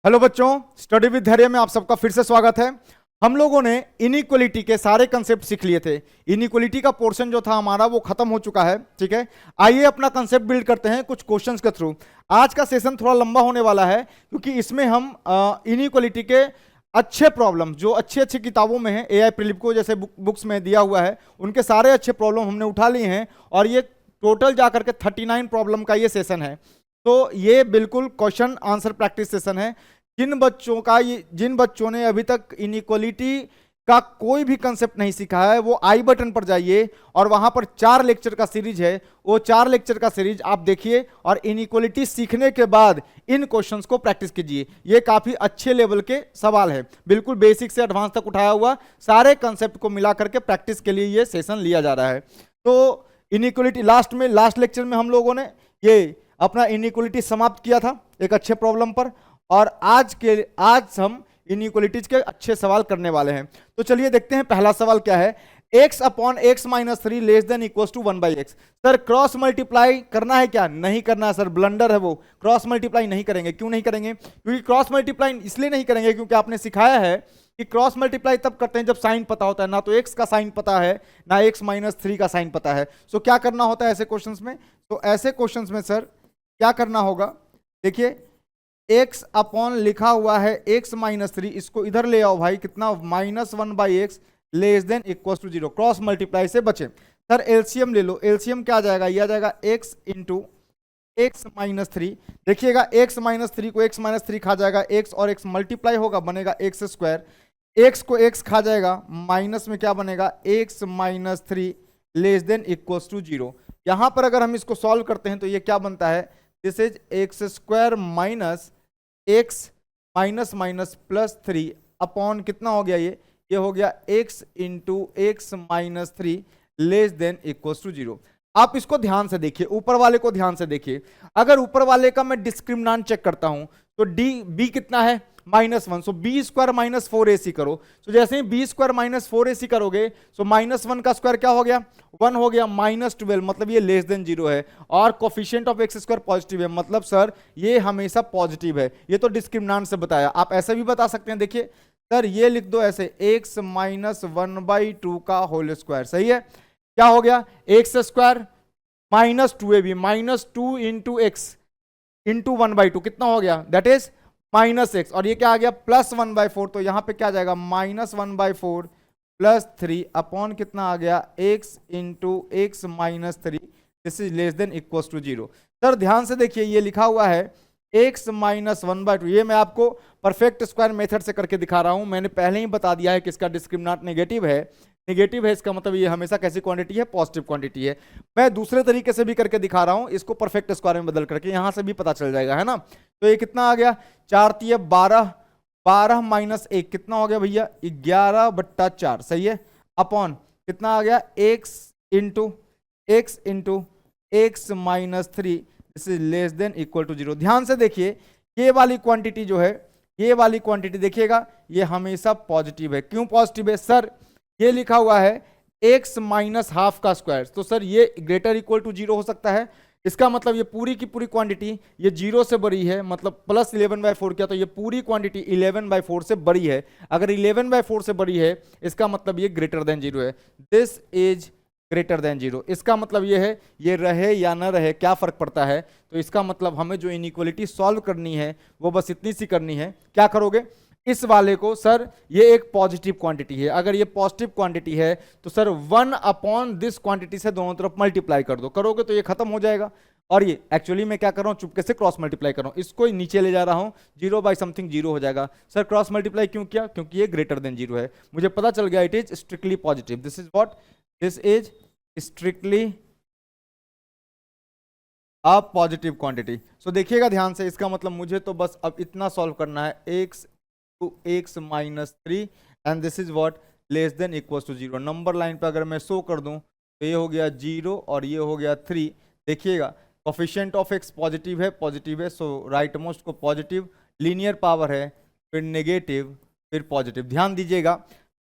Hello बच्चों, study with धैर्य में आप सबका फिर से स्वागत है। हम लोगों ने इनइक्वलिटी के सारे कंसेप्ट सीख लिए थे। इनइक्वलिटी का पोर्शन जो था हमारा वो खत्म हो चुका है। ठीक है, आइए अपना कंसेप्ट बिल्ड करते हैं कुछ क्वेश्चंस के थ्रू। आज का सेशन थोड़ा लंबा होने वाला है क्योंकि इसमें हम इनइक्वलिटी के अच्छे प्रॉब्लम जो अच्छी अच्छी किताबों में है, एआई प्रीलिप को जैसे बुक्स में दिया हुआ है, उनके सारे अच्छे प्रॉब्लम हमने उठा लिए हैं और ये टोटल जाकर के 39 प्रॉब्लम का ये सेशन है। तो ये बिल्कुल क्वेश्चन आंसर प्रैक्टिस सेशन है। जिन बच्चों ने अभी तक इनइक्वलिटी का कोई भी कंसेप्ट नहीं सीखा है वो आई बटन पर जाइए और वहां पर 4 लेक्चर का सीरीज है, वो 4 लेक्चर का सीरीज आप देखिए और इनइक्वलिटी सीखने के बाद इन क्वेश्चंस को प्रैक्टिस कीजिए। ये काफी अच्छे लेवल के सवाल है, बिल्कुल बेसिक से एडवांस तक उठाया हुआ सारे कंसेप्ट को मिला करके प्रैक्टिस के लिए ये सेशन लिया जा रहा है। तो इनइक्वलिटी लास्ट लेक्चर में हम लोगों ने ये अपना इनइक्वलिटी समाप्त किया था एक अच्छे प्रॉब्लम पर, और आज हम इनइक्वलिटीज के अच्छे सवाल करने वाले हैं। तो चलिए देखते हैं पहला सवाल क्या है। x upon x minus 3 less than equals to 1/x। Sir cross multiply करना है क्या? नहीं करना है सर, ब्लंडर है वो। क्रॉस मल्टीप्लाई नहीं करेंगे। क्यों नहीं करेंगे? क्योंकि क्रॉस मल्टीप्लाई इसलिए नहीं करेंगे क्योंकि आपने सिखाया है कि क्रॉस मल्टीप्लाई तब करते हैं जब साइन पता होता है। ना तो x का साइन पता है ना x माइनस 3 का साइन पता है। सो क्या करना होता है ऐसे क्वेश्चंस में? तो ऐसे क्वेश्चंस में सर क्या करना होगा, देखिए x अपॉन लिखा हुआ है x माइनस 3, इसको इधर ले आओ भाई, कितना -1/x less than equals to 0। Cross multiply से बचे। सर एलसीएम ले लो, एलसीएम क्या आ जाएगा? ये आ जाएगा x इंटू एक्स माइनस 3। देखिएगा x माइनस 3 को x माइनस 3 खा जाएगा, x और x मल्टीप्लाई होगा बनेगा एक्स स्क्वायर, x को x खा जाएगा, माइनस में क्या बनेगा x minus 3 less than equals to 0। यहां पर अगर हम इसको सॉल्व करते हैं तो ये क्या बनता है? This is x square minus x minus minus plus 3 upon कितना हो गया? ये हो गया x into x minus 3 less than equals to 0। आप इसको ध्यान से देखिए, ऊपर वाले को ध्यान से देखिए। अगर ऊपर वाले का मैं डिस्क्रिमिनेंट चेक करता हूं तो b कितना है? -1। सो बी स्क्वायर माइनस 4ac करो। सो जैसे ही बी स्क्वायर माइनस 4ac करोगे सो -1 का स्क्वायर क्या हो गया? 1 हो गया, -12 मतलब ये लेस देन 0 है और coefficient of x square positive है, मतलब सर ये हमेशा पॉजिटिव है। ये तो डिस्क्रिमिनेंट से बताया, आप ऐसे भी बता सकते हैं। देखिए सर ये लिख दो ऐसे, x माइनस 1/2 का होल स्क्वायर। सही है, क्या हो गया? X square minus 2ab minus 2 into x into 1/2 कितना हो गया? दैट इज -x, और ये क्या आ गया? +1/4। तो यहां पे क्या आ जाएगा? -1/4 प्लस 3 अपॉन कितना आ गया? x into x minus 3, this is less than equals to 0। Sir ध्यान से देखिए, ये लिखा हुआ है x माइनस 1/2। ये मैं आपको परफेक्ट स्क्वायर मेथड से करके दिखा रहा हूं। मैंने पहले ही बता दिया है कि इसका डिस्क्रिमिनेंट नेगेटिव है। नेगेटिव है इसका मतलब ये हमेशा कैसी क्वांटिटी है? पॉजिटिव क्वांटिटी है। मैं दूसरे तरीके से भी करके दिखा रहा हूं, इसको परफेक्ट स्क्वायर में बदल करके, यहां से भी पता चल जाएगा, है ना। तो ये कितना आ गया? 4×3 12, 12 माइनस 1 कितना हो गया भैया? 11/4। सही है, अपॉन कितना आ गया? X into x minus 3 this is less than equal to 0। ध्यान से देखिए, ये वाली क्वांटिटी जो है, ये वाली क्वांटिटी देखिएगा, ये हमेशा पॉजिटिव है। क्यों पॉजिटिव है? सर ये लिखा हुआ है x माइनस हाफ का स्क्वायर, तो सर ये ग्रेटर इक्वल टू 0 हो सकता है। इसका मतलब ये पूरी की पूरी क्वांटिटी ये 0 से बड़ी है, मतलब प्लस 11/4 किया तो ये पूरी क्वांटिटी 11/4 से बड़ी है। अगर 11/4 से बड़ी है इसका मतलब ये ग्रेटर देन 0 है। This is greater than 0। इसका मतलब ये है, ये रहे या ना रहे क्या फर्क पड़ता है? तो इसका मतलब हमें जो इनइक्वलिटी सॉल्व करनी है वो बस इतनी सी करनी है। क्या करोगे? इस वाले को, सर ये एक पॉजिटिव क्वांटिटी है, अगर ये पॉजिटिव क्वांटिटी है तो सर 1 अपॉन दिस क्वांटिटी से दोनों तरफ मल्टीप्लाई कर दो। करोगे तो ये खत्म हो जाएगा। और ये एक्चुअली मैं क्या कर रहा हूं? चुपके से क्रॉस मल्टीप्लाई कर रहा हूं, इसको नीचे ले जा रहा हूं, 0/समथिंग 0 हो जाएगा। सर क्रॉस मल्टीप्लाई क्यों किया? क्योंकि ये ग्रेटर देन 0 है। मुझे पता चल गया it is strictly positive. This is what? This is strictly a positive quantity. So देखिएगा ध्यान से, इसका मतलब मुझे तो बस अब इतना सॉल्व करना है, x to x minus 3 and this is what? Less than equals to 0। Number line पे अगर मैं शो कर दूं तो ये हो गया 0 और ये हो गया 3। देखिएगा कोफिशिएंट ऑफ x पॉजिटिव है, सो राइट मोस्ट को पॉजिटिव, लीनियर पावर है, फिर नेगेटिव, फिर पॉजिटिव। ध्यान दीजिएगा,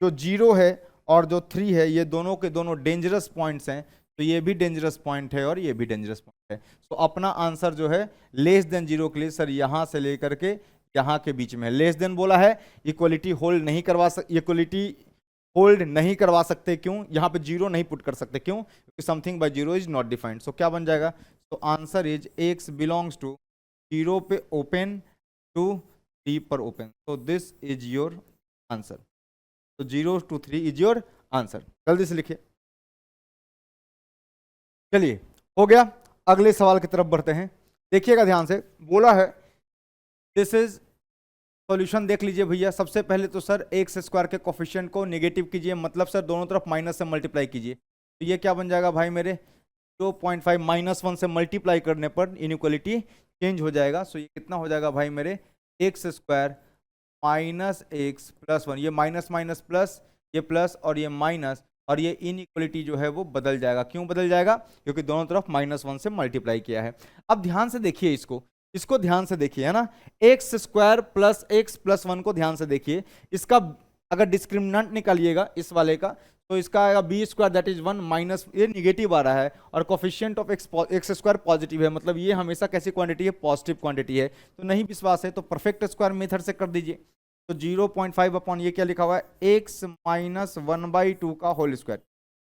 जो 0 है और जो 3 है ये दोनों के दोनों डेंजरस पॉइंट्स हैं, तो ये भी डेंजरस पॉइंट है और ये भी डेंजरस पॉइंट है। तो अपना आंसर जो है लेस देन 0 के लिए सर यहां से लेकर के यहाँ के बीच में है। लेस देन बोला है, इक्वलिटी होल्ड नहीं करवा इक्वलिटी होल्ड नहीं करवा सकते, क्यों? यहाँ पे जीरो नहीं पुट कर सकते, क्यों? क्योंकि something by zero is not defined. So क्या बन जाएगा? तो answer is x belongs to 0 पे ओपन टू 3 पर ओपन। तो दिस इज योर आंसर। तो 0 to 3 इज योर आंसर। जल्दी से लिखिए। चलिए, हो गया। अगले सवाल की तरफ बढ़ते हैं। देखिएगा ध्यान से, बोला है दिस इज सॉल्यूशन। देख लीजिए भैया, सबसे पहले तो सर एक्स स्क्वायर के कोफिशिएंट को नेगेटिव कीजिए, मतलब सर दोनों तरफ माइनस से मल्टीप्लाई कीजिए। तो ये क्या बन जाएगा भाई मेरे? 0.5 -1 से मल्टीप्लाई करने पर इनइक्वलिटी चेंज हो जाएगा। सो ये कितना हो जाएगा भाई मेरे? X square minus x plus 1। ये माइनस माइनस प्लस, ये प्लस और ये माइनस, और ये इनइक्वलिटी जो है वो बदल जाएगा। क्यों बदल जाएगा? क्योंकि दोनों तरफ -1 से मल्टीप्लाई किया है। अब ध्यान से देखिए, इसको ध्यान से देखिए, है ना। X square plus x plus 1 को ध्यान से देखिए। इसका अगर डिस्क्रिमिनेंट निकालिएगा इस वाले का, तो इसका आएगा B square that is 1 minus, ये निगेटिव आ रहा है, और coefficient of x square positive है, मतलब ये हमेशा कैसी क्वांटिटी है? पॉजिटिव क्वांटिटी है। तो नहीं विश्वास है तो परफेक्ट स्क्वायर मेथड से कर दीजिए। तो 0.5 अपॉन ये क्या लिखा हुआ है? एक्स माइनस 1/2 का होल स्क्वायर।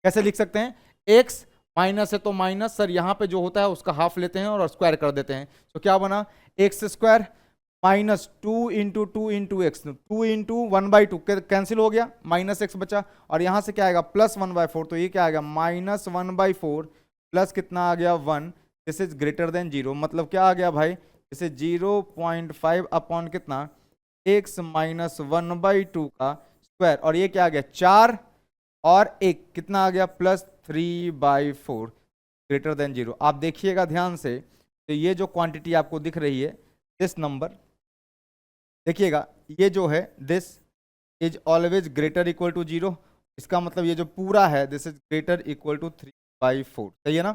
कैसे लिख सकते हैं? एक्स माइनस है तो माइनस, सर यहाँ पे जो होता है उसका हाफ लेते हैं और स्क्वायर कर देते हैं। तो क्या बना? X square minus 2 into 2 into x, 2 into 1/2 cancel हो गया, माइनस एक्स बचा, और यहाँ से क्या आएगा? प्लस 1/4। तो ये क्या आएगा? माइनस 1/4 प्लस कितना आ गया? 1। दिस इज ग्रेटर देन 0, मतलब क्या आ गया भाई? इसे 0.5 अपॉन कितना? एक्स माइनस 1/2 का स्क्वायर, और ये क्या आ गया? 4 और 1 कितना आ गया? Plus 3/4 greater than 0। आप देखिएगा ध्यान से, तो ये जो क्वांटिटी आपको दिख रही है, दिस नंबर, देखिएगा ये जो है, this is always greater equal to 0। इसका मतलब ये जो पूरा है, this is greater equal to 3/4। सही है ना?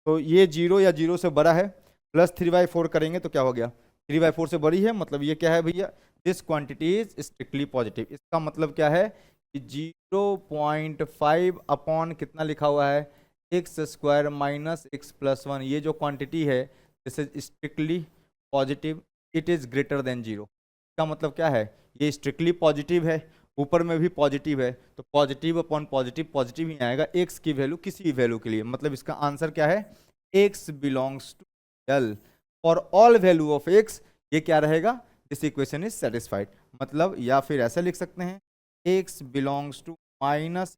तो ये 0 या 0 से बड़ा है, प्लस 3/4 करेंगे तो क्या हो गया? 3/4 से बड़ी है, मतलब ये क्या है भैया? This quantity is strictly positive. इसका मतलब क्या है कि 0.5 अपॉन कितना लिखा हुआ है? X square minus x plus 1, ये जो क्वांटिटी है this is strictly positive, it is greater than 0। इसका मतलब क्या है? ये स्ट्रिक्टली पॉजिटिव है, ऊपर में भी पॉजिटिव है, तो पॉजिटिव अपॉन पॉजिटिव पॉजिटिव ही आएगा एक्स की वैल्यू किसी भी वैल्यू के लिए। मतलब इसका आंसर क्या है? X belongs to L for all value of x. ये क्या रहेगा? This equation is satisfied. मतलब या फिर ऐसा लिख सकते हैं, x belongs to minus,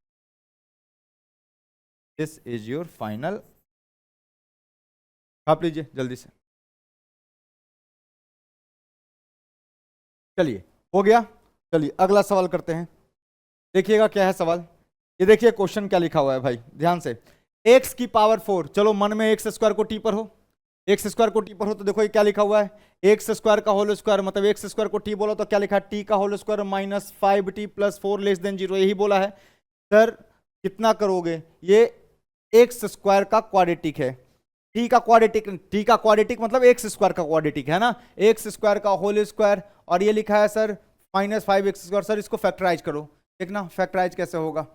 this is your final. छाप लीजिए जल्दी से। चलिए, हो गया। चलिए अगला सवाल करते हैं। देखिएगा क्या है सवाल। ये देखिए क्वेश्चन क्या लिखा हुआ है भाई, ध्यान से। एक्स की पावर 4, चलो मन में एक्स स्क्वायर को टी पर हो, एक्स स्क्वायर को टी पर हो, तो देखो ये क्या लिखा हुआ है? एक्स स्क्वायर का होल स्क्वायर, मतलब एक्स स्क्वायर को टी बोला तो क्या लिखा? टी का whole square minus 5t plus 4 less than 0, यही बोला है। सर कितना करोगे? ये एक्स स्क्वायर का क्वाड्रेटिक है, टी का क्वाड्रेटिक मतलब एक्स स्क्वायर का क्वाड्रेटिक है ना, एक्स स्क्वायर का होल स्क्वायर, और ये लिखा है सर -5x²। सर इसको फैक्टराइज करो, देखना फैक्टराइज कैसे होगा।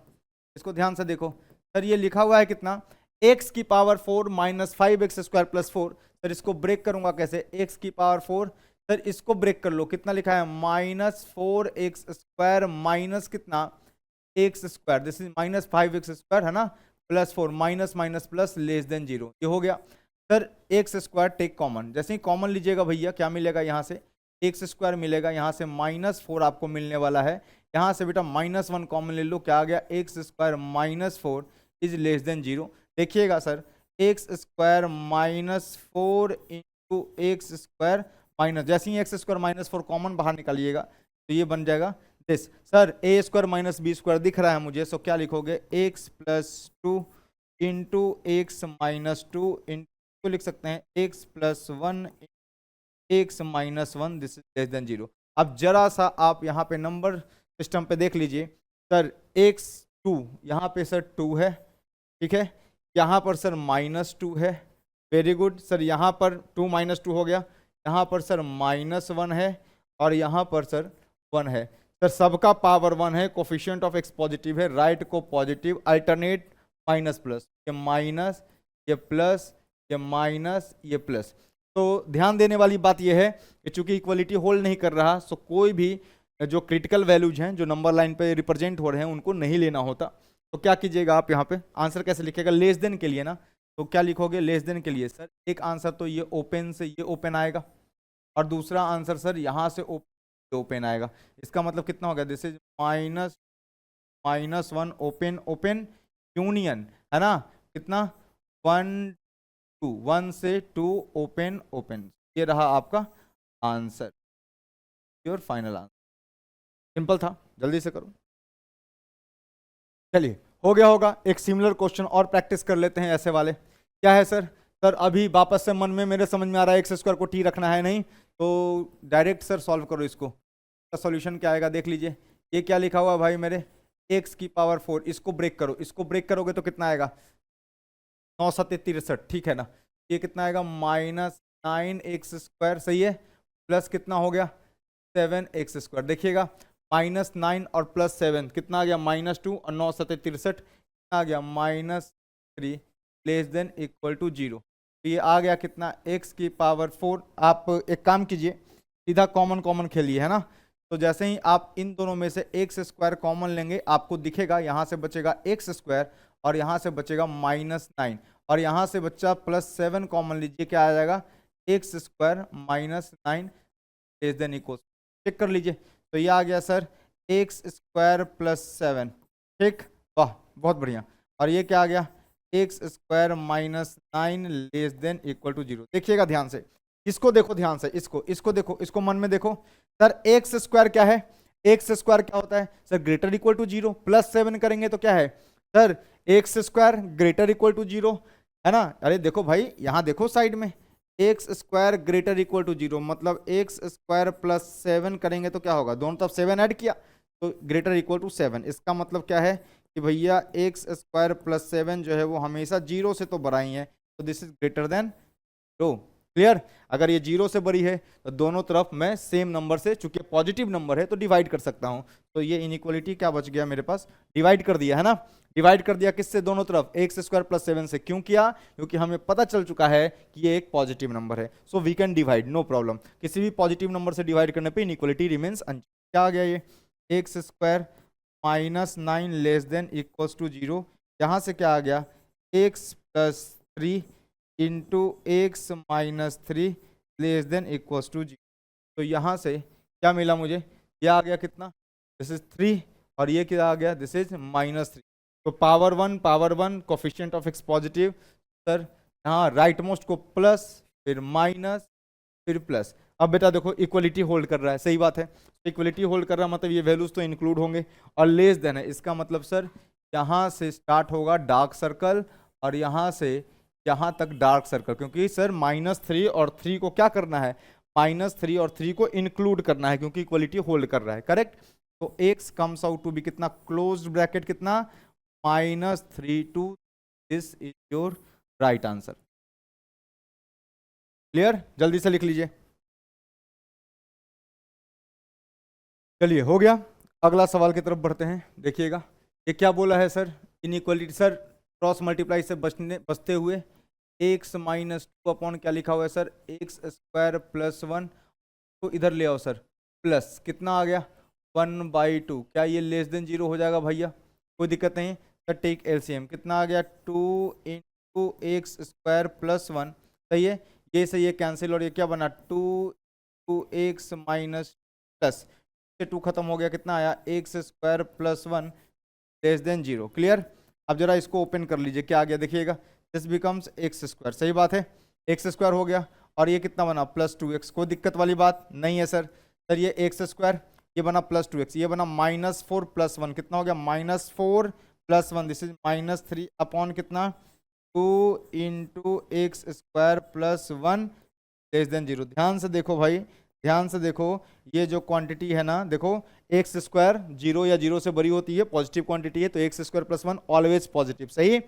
इसको ध्यान से देखो सर, ये लिखा हुआ है कितना? x की पावर 4 -5x² प्लस 4। सर इसको ब्रेक करूंगा कैसे? x की पावर 4, सर इसको ब्रेक कर लो, कितना लिखा है? -4x² माइनस कितना? x², दिस इज -5x² है ना, plus 4, minus minus plus less than 0, ये हो गया। सर x² टेक कॉमन, जैसे ही कॉमन लीजिएगा भैया क्या मिलेगा? यहाँ से x² मिलेगा, यहाँ से -4 आपको मिलने वाला है, यहाँ से बेटा -1 कॉमन ले लो, क्या आ गया? x² -4 is less than 0। देखिएगा sir, x² -4 into x² minus, जैसे ही x² -4 कॉमन बाहर निकालिएगा तो ये बन जाएगा दिस। सर a² - b² दिख रहा है मुझे, सो क्या लिखोगे? x + 2 इंटू x - 2 इंटू लिख सकते हैं x + 1 x - 1, this is less than 0। अब जरा सा आप यहाँ पे नंबर सिस्टम पे देख लीजिए। सर x2 यहाँ पे सर 2 है, ठीक है, यहाँ पर सर -2 है, वेरी गुड। सर यहाँ पर 2 - 2 हो गया, यहाँ पर सर -1 है, और यहाँ पर सर 1 है। सर सबका पावर 1 है, कोफिशिएंट ऑफ एक्स पॉजिटिव है, राइट को पॉजिटिव, अल्टरनेट माइनस प्लस, ये माइनस, ये प्लस, ये माइनस, ये प्लस। तो ध्यान देने वाली बात यह है कि चूंकि इक्वलिटी होल्ड नहीं कर रहा, सो कोई भी जो क्रिटिकल वैल्यूज हैं जो नंबर लाइन पे रिप्रेजेंट हो रहे हैं उनको नहीं लेना होता। तो क्या कीजिएगा आप यहाँ पे आंसर कैसे लिखेगा, लेस देन के लिए ना, तो क्या लिखोगे लेस देन के लिए सर एक आंसर तो ये ओपन से ये ओपन आएगा और दूसरा आंसर सर यहाँ से ओपन आएगा। इसका मतलब कितना हो गया, this is -1 open open union, है ना, कितना 1 से 2 ओपन ओपन। ये रहा आपका answer, your final answer. Simple था, जल्दी से करो। चलिए हो गया होगा। एक सिमिलर क्वेश्चन और प्रैक्टिस कर लेते हैं ऐसे वाले। क्या है सर, सर अभी वापस से मन में मेरे समझ में आ रहा है एक्स स्क्वायर को टी रखना है नहीं, तो डायरेक्ट सर सॉल्व करो इसको। सॉल्यूशन क्या आएगा देख लीजिए। ये क्या लिखा हुआ है भाई मेरे, x की पावर 4, इसको ब्रेक करो, इसको ब्रेक करोगे तो कितना आएगा 9 7 63, ठीक है ना। ये कितना आएगा -9x², सही है, प्लस कितना हो गया 7x²। देखिएगा -9 और +7 कितना आ गया -2 और 9 7 63 कितना आ गया -3 लेस देन इक्वल टू 0। तो ये आ गया कितना x की पावर 4। आप एक काम कीजिए, सीधा कॉमन खेलिए, है ना। तो जैसे ही आप इन दोनों में से x² कॉमन लेंगे आपको दिखेगा यहाँ से बचेगा x² और यहाँ से बचेगा -9 और यहाँ से बच्चा +7 कॉमन लीजिए, क्या आ जाएगा x² -9 less than equal. Check कर लीजिए, तो ये आ गया सर x² +7, ठीक, वाह बहुत बढ़िया। और ये क्या आ गया x² -9 less than equal to 0। देखिएगा ध्यान से, इसको देखो ध्यान से, इसको देखो, इसको मन में देखो सर। x² क्या है, x² क्या होता है सर, ग्रेटर इक्वल टू 0, +7 करेंगे तो क्या है sir x² greater equal to 0, है ना। अरे देखो भाई यहाँ देखो साइड में, x² ग्रेटर इक्वल टू 0 मतलब x² +7 करेंगे तो क्या होगा, दोनों तरफ 7 ऐड किया तो ग्रेटर इक्वल टू 7। इसका मतलब क्या है कि भैया x² +7 जो है वो हमेशा 0 से तो बड़ा ही है, तो this is greater then 2। Clear. अगर ये 0 से बड़ी है तो दोनों तरफ मैं सेम नंबर से, चूंकि पॉजिटिव नंबर है तो डिवाइड कर सकता हूं। तो ये इनइक्वालिटी क्या बच गया मेरे पास, डिवाइड कर दिया, है ना। डिवाइड कर दिया किससे, दोनों तरफ x² +7 से। क्यों किया, क्योंकि हमें पता चल चुका है कि ये एक पॉजिटिव नंबर है, so we can divide, no problem. किसी भी पॉजिटिव नंबर से डिवाइड करने पे इनइक्वालिटी रिमेन्स अनचेंज्ड। क्या आ गया ये x² -9 less than equals to 0। यहाँ से क्या आ गया x + 3 into x -3 less than equals to 0। तो यहाँ से क्या मिला मुझे, ये आ गया कितना, दिस इज 3 और ये क्या आ गया, दिस इज -3। तो power 1 coefficient of x positive sir, हाँ राइट मोस्ट को प्लस फिर माइनस फिर प्लस। अब बेटा देखो इक्वलिटी होल्ड कर रहा है, सही बात है, इक्वलिटी होल्ड कर रहा है मतलब ये वैल्यूज तो इंक्लूड होंगे। और लेस देन है, इसका मतलब सर यहाँ से स्टार्ट होगा डार्क सर्कल और यहाँ से यहाँ तक डार्क सर्कल, क्योंकि सर -3 और 3 को क्या करना है, -3 और 3 को इंक्लूड करना है क्योंकि इक्वलिटी होल्ड कर रहा है, करेक्ट। तो x comes out to be कितना, क्लोज्ड ब्रैकेट कितना -3 to, this is your right answer. Clear, जल्दी से लिख लीजिए। चलिए हो गया, अगला सवाल की तरफ बढ़ते हैं। देखिएगा ये क्या बोला है sir, inequality sir cross multiply से बचते हुए x -2 अपॉन क्या लिखा हुआ है सर, x² +1 तो इधर ले आओ सर, प्लस कितना आ गया 1/2। क्या ये लेस देन 0 हो जाएगा भैया, कोई दिक्कत नहीं सर, टेक एलसीएम कितना आ गया 2 इंटू x² +1, सही है। ये से ये कैंसिल और ये क्या बना 2 x प्लस से 2 खत्म हो गया, कितना आया x² +1 लेस देन 0। क्लियर। अब जरा इसको ओपन कर लीजिए, क्या आ गया देखिएगा, दिस बिकम्स x², सही बात है, x² हो गया और ये कितना बना +2x। कोई दिक्कत वाली बात नहीं है सर। सर ये x², ये बना +2x, ये बना -4 +1, कितना हो गया -4 +1, दिस इज -3 अपॉन कितना 2 इंटू x² +1 लेस देन 0। ध्यान से देखो भाई, ध्यान से देखो, ये जो क्वांटिटी है ना, देखो x² 0 या 0 से बड़ी होती है, पॉजिटिव क्वांटिटी है, तो x² +1 ऑलवेज पॉजिटिव, सही।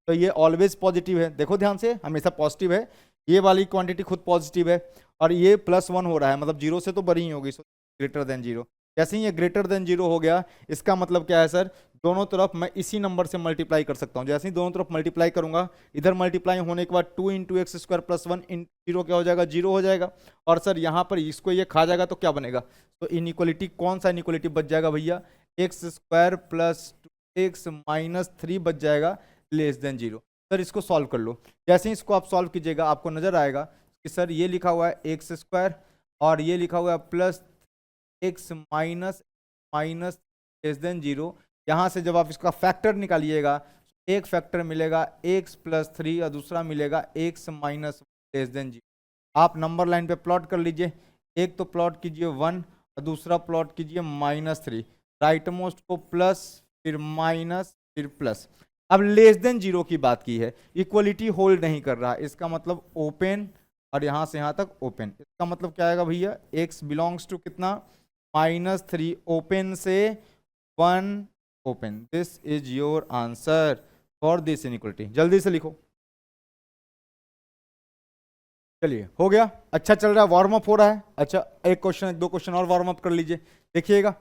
तो ये ऑलवेज पॉजिटिव है, देखो ध्यान से, हमेशा पॉजिटिव है, ये वाली क्वांटिटी खुद पॉजिटिव है और ये +1 हो रहा है मतलब 0 से तो बड़ी ही होगी, ग्रेटर देन 0। जैसे ही ये ग्रेटर देन 0 हो गया, इसका मतलब क्या है सर, दोनों तरफ मैं इसी नंबर से मल्टीप्लाई कर सकता हूं। जैसे ही दोनों तरफ मल्टीप्लाई करूंगा, इधर मल्टीप्लाई होने के बाद 2 into x square plus 1 into 0 क्या हो जाएगा, 0 हो जाएगा। और सर यहाँ पर इसको ये खा जाएगा तो क्या बनेगा, तो इनइक्वलिटी, कौन सा इनइक्वलिटी बच जाएगा भैया, x square plus x minus 3 बच जाएगा लेस देन 0। सर इसको सॉल्व कर लो। जैसे ही इसको आप सॉल्व कीजिएगा, आपको नजर आएगा कि सर ये लिखा हुआ है एक्स स्क्वायर और ये लिखा हुआ है plus x minus minus less than 0। यहाँ से जब आप इसका फैक्टर निकालिएगा, एक फैक्टर मिलेगा एक्स प्लस 3 और दूसरा मिलेगा एक्स माइनस लेस देन 0। आप नंबर लाइन पे प्लॉट कर लीजिए, एक तो प्लॉट कीजिए 1 और दूसरा प्लॉट कीजिए -3। राइट मोस्ट को प्लस, फिर माइनस, फिर प्लस। अब लेस देन 0 की बात की है, इक्वलिटी होल्ड नहीं कर रहा, इसका मतलब ओपन और यहां से यहां तक ओपन। इसका मतलब क्या आएगा भैया, x बिलोंग्स टू कितना, -3 ओपन से 1 open. This is your answer for this inequality. जल्दी से लिखो। चलिए हो गया, अच्छा चल रहा है, वार्म अप हो रहा है। अच्छा एक क्वेश्चन, 2 क्वेश्चन और वार्म अप कर लीजिए। देखिएगा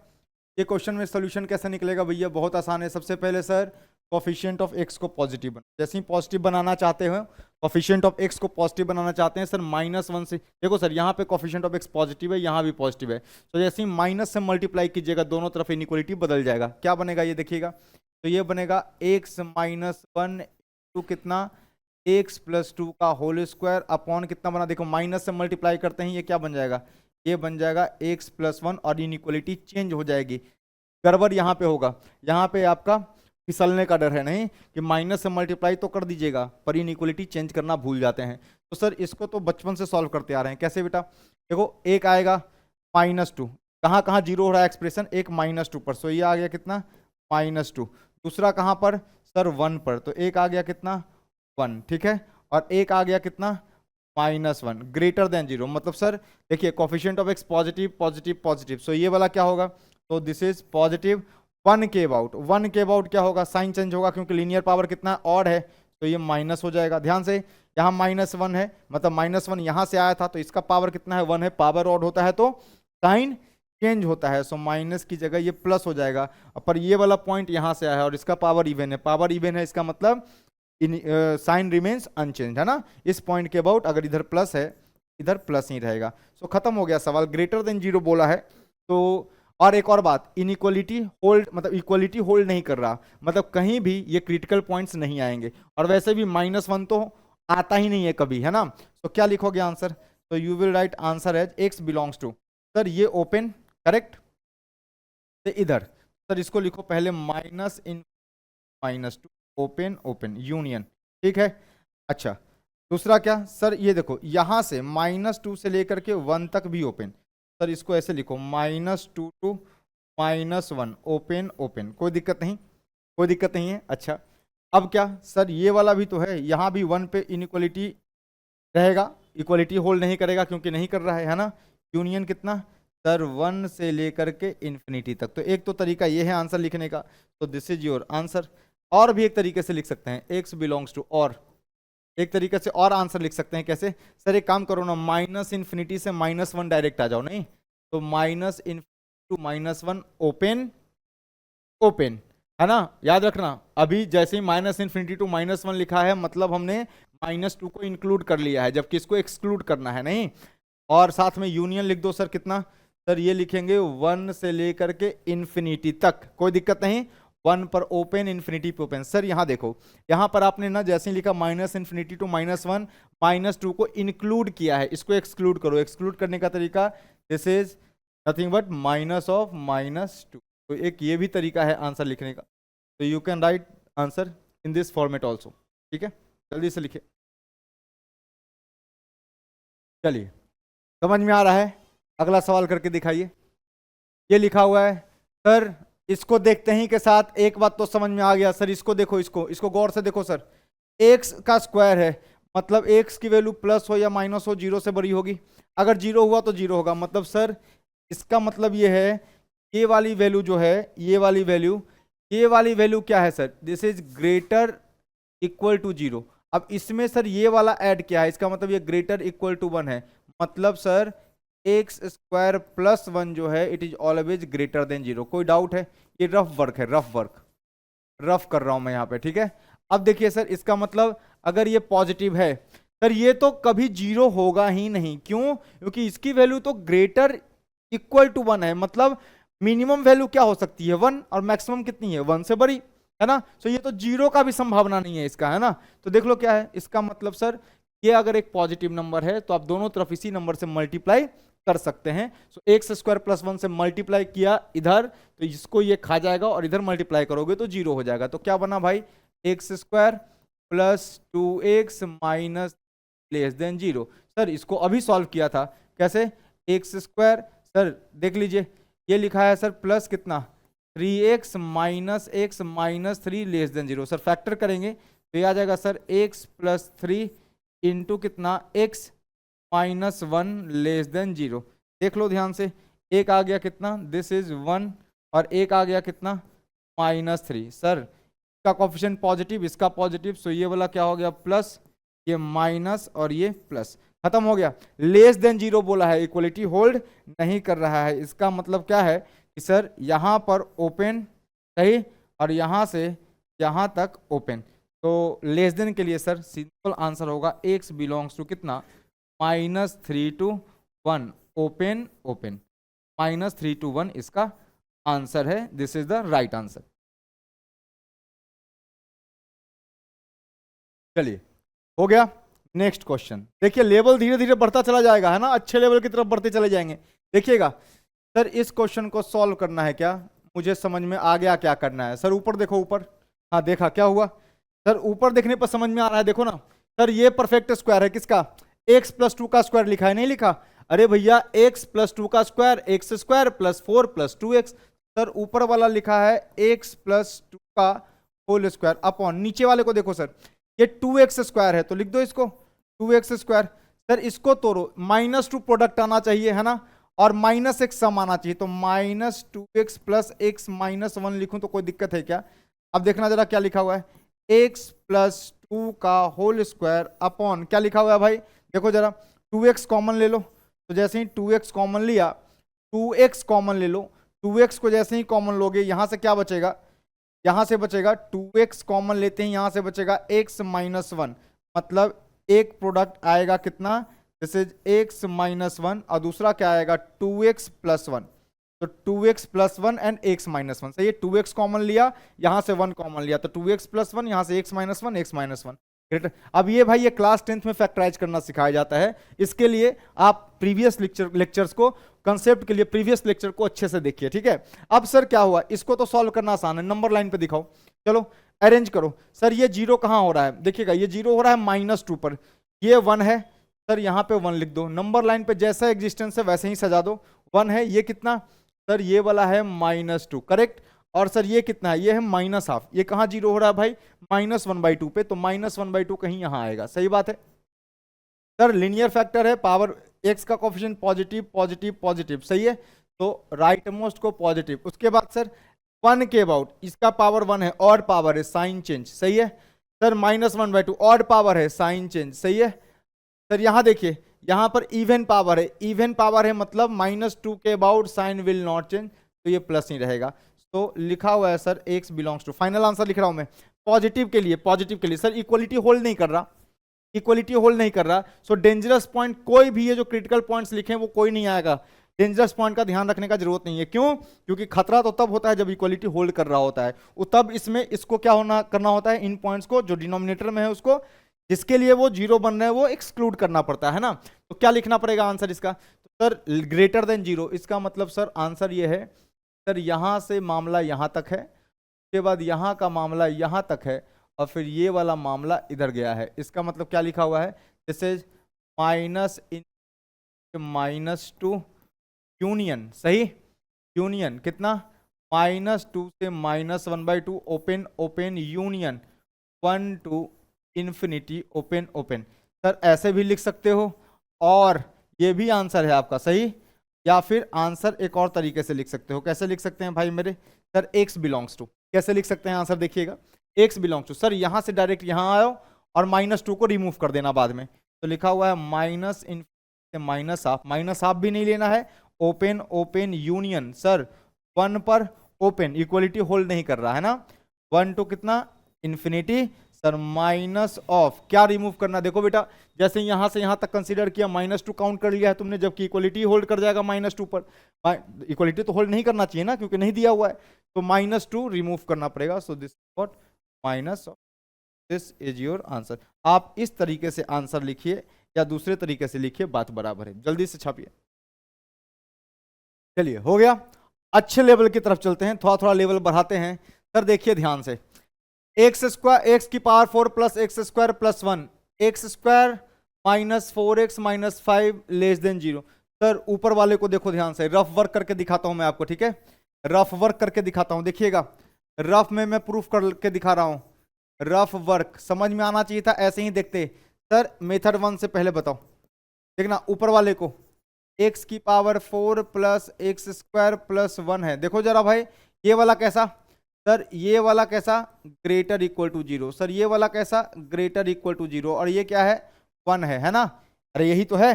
ये क्वेश्चन में सोल्यूशन कैसे निकलेगा भैया, बहुत आसान है। सबसे पहले सर कोफिशिएंट ऑफ एक्स को पॉजिटिव बना, जैसे ही पॉजिटिव बनाना चाहते हो, कोफिशिएंट ऑफ एक्स को पॉजिटिव बनाना चाहते हैं सर, -1 से, देखो सर यहाँ पे कोफिशिएंट ऑफ एक्स पॉजिटिव है, यहाँ भी पॉजिटिव है, तो जैसे ही माइनस से मल्टीप्लाई कीजिएगा, दोनों तरफ इनइक्वलिटी बदल जाएगा। क्या बनेगा ये देखिएगा, तो ये बनेगा x -1 टू कितना, x प्लस 2 का होल स्क्वायर अपॉन कितना बना, देखो माइनस से मल्टीप्लाई करते हैं, ये क्या बन जाएगा, ये बन जाएगा x प्लस 1 और इनइक्वलिटी चेंज हो जाएगी। गड़बड़ यहाँ पे होगा, यहाँ पे आपका फिसलने का डर है, नहीं कि माइनस से मल्टीप्लाई तो कर दीजिएगा पर इनइक्वलिटी चेंज करना भूल जाते हैं। तो सर इसको तो बचपन से सॉल्व करते आ रहे हैं। कैसे बेटा, देखो एक आएगा -2, कहाँ कहाँ जीरो हो रहा है एक्सप्रेशन, एक -2 पर, सो ये आ गया कितना -2। दूसरा कहाँ पर सर 1 पर, तो एक आ गया कितना 1, ठीक है, और एक आ गया कितना -1 ग्रेटर देन 0। मतलब सर देखिए coefficient of x positive positive positive, so ये वाला क्या होगा, तो दिस इज पॉजिटिव 1 के अबाउट। 1 के अबाउट क्या होगा, साइन चेंज होगा क्योंकि लीनियर पावर कितना ऑड है, तो ये माइनस हो जाएगा। ध्यान से यहाँ -1 है, मतलब -1 यहाँ से आया था, तो इसका पावर कितना है 1 है, पावर ऑड होता है तो साइन चेंज होता है, सो माइनस की जगह ये प्लस हो जाएगा। पर ये वाला पॉइंट यहाँ से आया है और इसका पावर इवन है, पावर इवन है, इसका मतलब साइन रिमेन्स अनचेंज, है ना। इस पॉइंट के अबाउट अगर इधर प्लस है, इधर प्लस ही रहेगा। सो खत्म हो गया सवाल, ग्रेटर देन 0 बोला है तो। और एक और बात, इनइक्वलिटी होल्ड, मतलब इक्वलिटी होल्ड नहीं कर रहा, मतलब कहीं भी ये क्रिटिकल पॉइंट्स नहीं आएंगे, और वैसे भी -1 तो आता ही नहीं है कभी, है ना। तो क्या लिखोगे आंसर, तो you will write answer as x belongs to, sir ये ओपन, करेक्ट, तो इधर सर इसको लिखो पहले -2 ओपन ओपन यूनियन, ठीक है। अच्छा दूसरा क्या सर, ये देखो यहां से -2 से लेकर के 1 तक भी ओपन, सर इसको ऐसे लिखो -2 टू -1 ओपन ओपन, कोई दिक्कत नहीं, कोई दिक्कत नहीं है। अच्छा अब क्या सर, ये वाला भी तो है, यहाँ भी 1 पे इनइक्वलिटी रहेगा, इक्वलिटी होल्ड नहीं करेगा क्योंकि नहीं कर रहा है ना। यूनियन कितना सर 1 से लेकर के इन्फिनिटी तक। तो एक तो तरीका ये है आंसर लिखने का, तो दिस इज योर आंसर। और भी एक तरीके से लिख सकते हैं, x बिलोंग्स टू, और एक तरीके से और आंसर लिख सकते हैं कैसे, सर एक काम करो ना, -इन्फिनिटी से -1 डायरेक्ट आ जाओ, नहीं तो -इन्फिनिटी टू -1 ओपन ओपन, है ना। याद रखना अभी जैसे ही -इन्फिनिटी टू -1 लिखा है, मतलब हमने -2 को इंक्लूड कर लिया है, जबकि इसको एक्सक्लूड करना है, नहीं। और साथ में यूनियन लिख दो सर, कितना सर ये लिखेंगे 1 से लेकर के इन्फिनिटी तक, कोई दिक्कत नहीं, 1 पर ओपन इन्फिनिटी पे ओपन। सर यहाँ देखो, यहाँ पर आपने ना जैसे ही लिखा -इन्फिनिटी टू -1, -2 को इंक्लूड किया है, इसको एक्सक्लूड करो। एक्सक्लूड करने का तरीका दिस इज नथिंग बट -2। तो एक ये भी तरीका है आंसर लिखने का, तो you can write answer in this format also, ठीक है। जल्दी से लिखे, चलिए समझ में आ रहा है, अगला सवाल करके दिखाइए। ये लिखा हुआ है सर, इसको देखते ही के साथ एक बात तो समझ में आ गया सर, इसको देखो, इसको गौर से देखो सर, x का स्क्वायर है, मतलब x की वैल्यू प्लस हो या माइनस हो, 0 से बड़ी होगी, अगर 0 हुआ तो 0 होगा, मतलब सर इसका मतलब ये है, ये वाली वैल्यू जो है, ये वाली वैल्यू क्या है sir, this is greater equal to 0। अब इसमें सर ये वाला ऐड क्या है, इसका मतलब ये ग्रेटर इक्वल टू 1 है, मतलब sir x square plus one जो है it is always greater than zero. कोई डाउट है? ये रफ वर्क है, रफ वर्क, रफ कर रहा हूं मैं यहाँ पे, ठीक है। अब देखिए सर, इसका मतलब अगर ये पॉजिटिव है सर, ये तो कभी जीरो होगा ही नहीं। क्यों? क्योंकि इसकी वैल्यू तो ग्रेटर इक्वल टू वन है, मतलब मिनिमम वैल्यू क्या हो सकती है? वन, और मैक्सिमम कितनी है? वन से बड़ी, है ना। तो ये तो जीरो का भी संभावना नहीं है इसका, है ना। तो देख लो क्या है इसका मतलब सर, ये अगर एक पॉजिटिव नंबर है तो आप दोनों तरफ इसी नंबर से मल्टीप्लाई कर सकते हैं। सो एक्स स्क्वायर प्लस वन से मल्टीप्लाई किया इधर, तो इसको ये खा जाएगा, और इधर मल्टीप्लाई करोगे तो जीरो हो जाएगा। तो क्या बना भाई? X square plus two x minus less than zero. Sir इसको अभी सॉल्व किया था, कैसे? एक्स स्क्वायर, सर देख लीजिए ये लिखा है सर प्लस कितना, 3x minus three less than zero. Sir factor करेंगे तो ये आ जाएगा sir x plus three into कितना, x minus one less than zero. देख लो ध्यान से, एक आ गया कितना, दिस इज वन, और एक आ गया कितना, माइनस थ्री। सर इसका कोफिशिएंट पॉजिटिव, इसका पॉजिटिव, सो ये वाला क्या हो गया प्लस, ये माइनस और ये प्लस, खत्म हो गया। लेस देन जीरो बोला है, इक्वलिटी होल्ड नहीं कर रहा है। इसका मतलब क्या है कि सर यहाँ पर ओपन, सही, और यहाँ से यहाँ तक ओपन। तो लेस देन के लिए सर सिंपल आंसर होगा x बिलोंग्स टू कितना, minus three to one, open open, minus three to one इसका आंसर है। This is the right answer. चलिए हो गया। नेक्स्ट क्वेश्चन देखिए, लेवल धीरे धीरे बढ़ता चला जाएगा, है ना, अच्छे लेवल की तरफ बढ़ते चले जाएंगे। देखिएगा सर, इस क्वेश्चन को सॉल्व करना है क्या, मुझे समझ में आ गया क्या करना है। सर ऊपर देखो, ऊपर, हाँ देखा क्या हुआ सर, ऊपर देखने पर समझ में आ रहा है। देखो ना सर, ये परफेक्ट स्क्वायर है किसका, x प्लस टू का स्क्वायर लिखा है, नहीं लिखा? अरे भैया x प्लस टू का square, x square plus four plus two x. Sir ऊपर वाला लिखा है x प्लस टू का होल स्क्वायर अपॉन, नीचे वाले को देखो सर, ये टू एक्स स्क्वायर है तो लिख दो इसको टू एक्स स्क्वायर। सर इसको तोड़ो, माइनस टू प्रोडक्ट आना चाहिए, है ना, और माइनस एक्स सम आना चाहिए। तो minus two x plus x minus one लिखूं तो कोई दिक्कत है क्या? अब देखना जरा क्या लिखा हुआ है, एक्स प्लस टू का होल स्क्वायर अपॉन क्या लिखा हुआ है भाई, देखो जरा, टू एक्स कॉमन ले लो। तो जैसे ही टू एक्स कॉमन लिया, टू एक्स कॉमन ले लो, टू एक्स को जैसे ही कॉमन लोगे यहां से क्या बचेगा, यहां से बचेगा टू एक्स कॉमन लेते हैं, यहां से बचेगा एक्स माइनस वन, मतलब एक प्रोडक्ट आएगा कितना, this is x minus one, और दूसरा क्या आएगा, टू एक्स प्लस वन। तो two x plus one and x minus one, सही है, टू एक्स कॉमन लिया, यहां से वन कॉमन लिया, तो टू एक्स प्लस वन, यहां से x minus one, x minus one. अब ये भाई ये क्लास 10th में फैक्टराइज करना सिखाया जाता है। इसके लिए आप प्रीवियस लेक्चर्स को, कंसेप्ट के लिए प्रीवियस लेक्चर को अच्छे से देखिए, ठीक है। अब सर क्या हुआ, इसको तो सॉल्व करना आसान है, नंबर लाइन पे दिखाओ, चलो अरेंज करो। सर ये जीरो कहां हो रहा है, देखिएगा ये जीरो हो रहा है माइनस टू पर, ये वन है, सर यहाँ पे वन लिख दो, नंबर लाइन पे जैसा एग्जिस्टेंस है वैसे ही सजा दो। वन है, ये कितना, सर ये वाला है माइनस टू, करेक्ट, और सर ये कितना है, ये है माइनस हाफ, ये कहाँ जीरो हो रहा है भाई, माइनस वन बाई टू पे, तो माइनस वन बाई टू कहीं यहाँ आएगा, सही बात है। सर लीनियर फैक्टर है, पावर एक्स का कोफिशिएंट पॉजिटिव पॉजिटिव पॉजिटिव, सही है, तो राइट मोस्ट को पॉजिटिव। उसके बाद सर वन के अबाउट, इसका पावर वन है, ऑड पावर है, साइन चेंज, सही है। Sir minus one by two odd power है, साइन चेंज, सही है। सर यहाँ देखिए, यहाँ पर इवन पावर है, इवन पावर है मतलब माइनस टू के about sign will not change, तो ये प्लस नहीं रहेगा। तो लिखा हुआ है sir x belongs to, final answer लिख रहा हूं मैं पॉजिटिव के लिए, पॉजिटिव के लिए। सर इक्वलिटी होल्ड नहीं कर रहा, इक्वलिटी होल्ड नहीं कर रहा, सो डेंजरस पॉइंट कोई भी है जो क्रिटिकल पॉइंट्स लिखे वो कोई नहीं आएगा, डेंजरस पॉइंट का ध्यान रखने का जरूरत नहीं है। क्यों? क्योंकि खतरा तो तब होता है जब इक्वलिटी होल्ड कर रहा होता है, वो तब इसमें इसको क्या होना करना होता है, इन पॉइंट्स को जो डिनोमिनेटर में है उसको, जिसके लिए वो जीरो बन रहे हैं वो एक्सक्लूड करना पड़ता है ना। तो क्या लिखना पड़ेगा आंसर इसका, तो सर ग्रेटर देन जीरो, इसका मतलब सर आंसर ये है, सर यहां से मामला यहां तक है, उसके बाद यहां का मामला यहां तक है, और फिर ये वाला मामला इधर गया है। इसका मतलब क्या लिखा हुआ है, this is minus in minus two union, सही, यूनियन कितना, माइनस टू से minus one by two, open open union one two infinity open open. Sir ऐसे भी लिख सकते हो, और ये भी आंसर है आपका, सही, या फिर आंसर एक और तरीके से लिख सकते हो। कैसे लिख सकते हैं भाई मेरे, सर x बिलोंग्स टू, कैसे लिख सकते हैं आंसर देखिएगा, x बिलोंग्स टू, सर यहां से डायरेक्ट यहां आओ और माइनस टू को रिमूव कर देना बाद में, तो लिखा हुआ है माइनस इन माइनस हाफ भी नहीं लेना है, ओपन ओपन यूनियन सर 1 पर ओपन, इक्वलिटी होल्ड नहीं कर रहा है ना, 1 टू कितना इन्फिनिटी सर माइनस ऑफ, क्या रिमूव करना, देखो बेटा जैसे यहां से यहां तक कंसीडर किया -2 काउंट कर लिया है तुमने, जबकि इक्वलिटी होल्ड कर जाएगा -2 पर, इक्वलिटी तो होल्ड नहीं करना चाहिए ना क्योंकि नहीं दिया हुआ है, तो -2 रिमूव करना पड़ेगा, so this what minus of, this is your answer. आप इस तरीके से आंसर लिखिए या दूसरे तरीके से लिखिए, बात बराबर है, जल्दी से छापिए। चलिए हो गया, अच्छे लेवल की तरफ चलते हैं, थोड़ा थोड़ा लेवल बढ़ाते हैं। सर देखिए ध्यान से, एक्स स्क्वायर एक्स की power 4 plus x square plus 1, x square minus 4x minus 5 less than 0। Sir ऊपर वाले को देखो ध्यान से, रफ वर्क करके दिखाता हूं मैं आपको, ठीक है, रफ वर्क करके दिखाता हूं, देखिएगा रफ में मैं प्रूफ करके दिखा रहा हूं, रफ वर्क समझ में आना चाहिए था, ऐसे ही देखते। सर मेथड 1 से पहले बताओ, देखना ऊपर वाले को x की power 4 plus x square plus 1 है, देखो जरा भाई ये वाला कैसा, सर ये वाला कैसा ग्रेटर इक्वल टू 0, सर ये वाला कैसा ग्रेटर इक्वल टू 0, और ये क्या है 1 है ना, अरे यही तो है।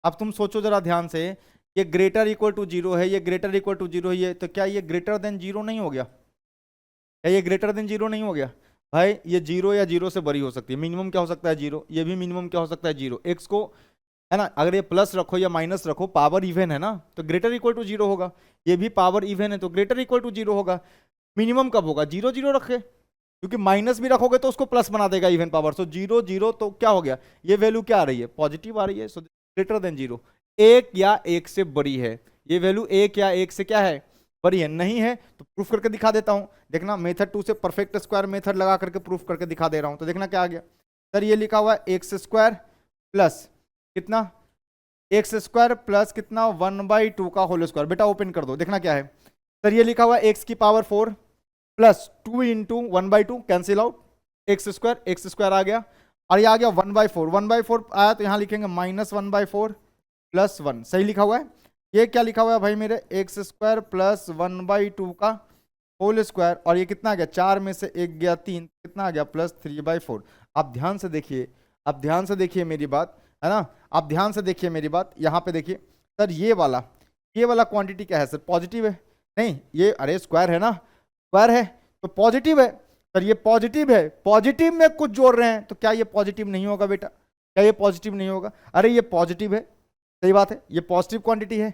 अब तुम सोचो जरा ध्यान से, ये ग्रेटर इक्वल टू 0 है, ये ग्रेटर इक्वल टू 0 है, ये तो क्या ये ग्रेटर देन 0 नहीं हो गया, क्या ये ग्रेटर देन 0 नहीं हो गया भाई, ये 0 या 0 से बड़ी हो सकती है, मिनिमम क्या हो सकता है 0, ये भी मिनिमम क्या हो सकता है 0, x को है ना, अगर ये प्लस रखो या माइनस रखो पावर इवन है ना, तो ग्रेटर इक्वल टू 0 होगा, ये भी पावर इवन है तो ग्रेटर इक्वल टू 0 होगा। मिनिमम कब होगा 0 0 रखे, क्योंकि माइनस भी रखोगे तो उसको प्लस बना देगा इवन पावर, सो 0 0 तो क्या हो गया, ये वैल्यू क्या आ रही है पॉजिटिव आ रही है, सो ग्रेटर देन 0, एक या एक से बड़ी है, ये वैल्यू एक या एक से क्या है बड़ी है, नहीं है तो प्रूफ करके दिखा देता हूं, देखना मेथड 2 से परफेक्ट स्क्वायर मेथड लगा करके प्रूफ करके दिखा दे रहा हूं, तो देखना क्या आ गया, सर ये लिखा हुआ है एक्स स्क्वायर प्लस कितना एक्स स्क्वायर प्लस कितना 1/2 का होल स्क्वायर, बेटा ओपन कर दो देखना क्या है, सर ये लिखा हुआ है एक्स की power 4 plus 2 into 1/2 cancel out, x square आ गया, और ये आ गया 1/4 आया तो यहां लिखेंगे -1/4 प्लस 1, सही लिखा हुआ है। ये क्या लिखा हुआ है भाई मेरे एक्स स्क्वायर प्लस 1/2 का होल स्क्वायर, और ये कितना आ गया 4 में से 1 गया 3, कितना आ गया प्लस 3/4। आप ध्यान से देखिए, आप ध्यान से देखिए मेरी बात है ना, आप ध्यान से देखिए मेरी बात, यहाँ पे देखिए सर ये वाला क्वांटिटी क्या है सर पॉजिटिव है, नहीं ये अरे स्क्वायर है ना, स्क्वायर है तो पॉजिटिव है, सर ये पॉजिटिव है, पॉजिटिव में कुछ जोड़ रहे हैं तो क्या ये पॉजिटिव नहीं होगा बेटा, क्या ये पॉजिटिव नहीं होगा, अरे ये पॉजिटिव है, सही बात है, ये पॉजिटिव क्वांटिटी है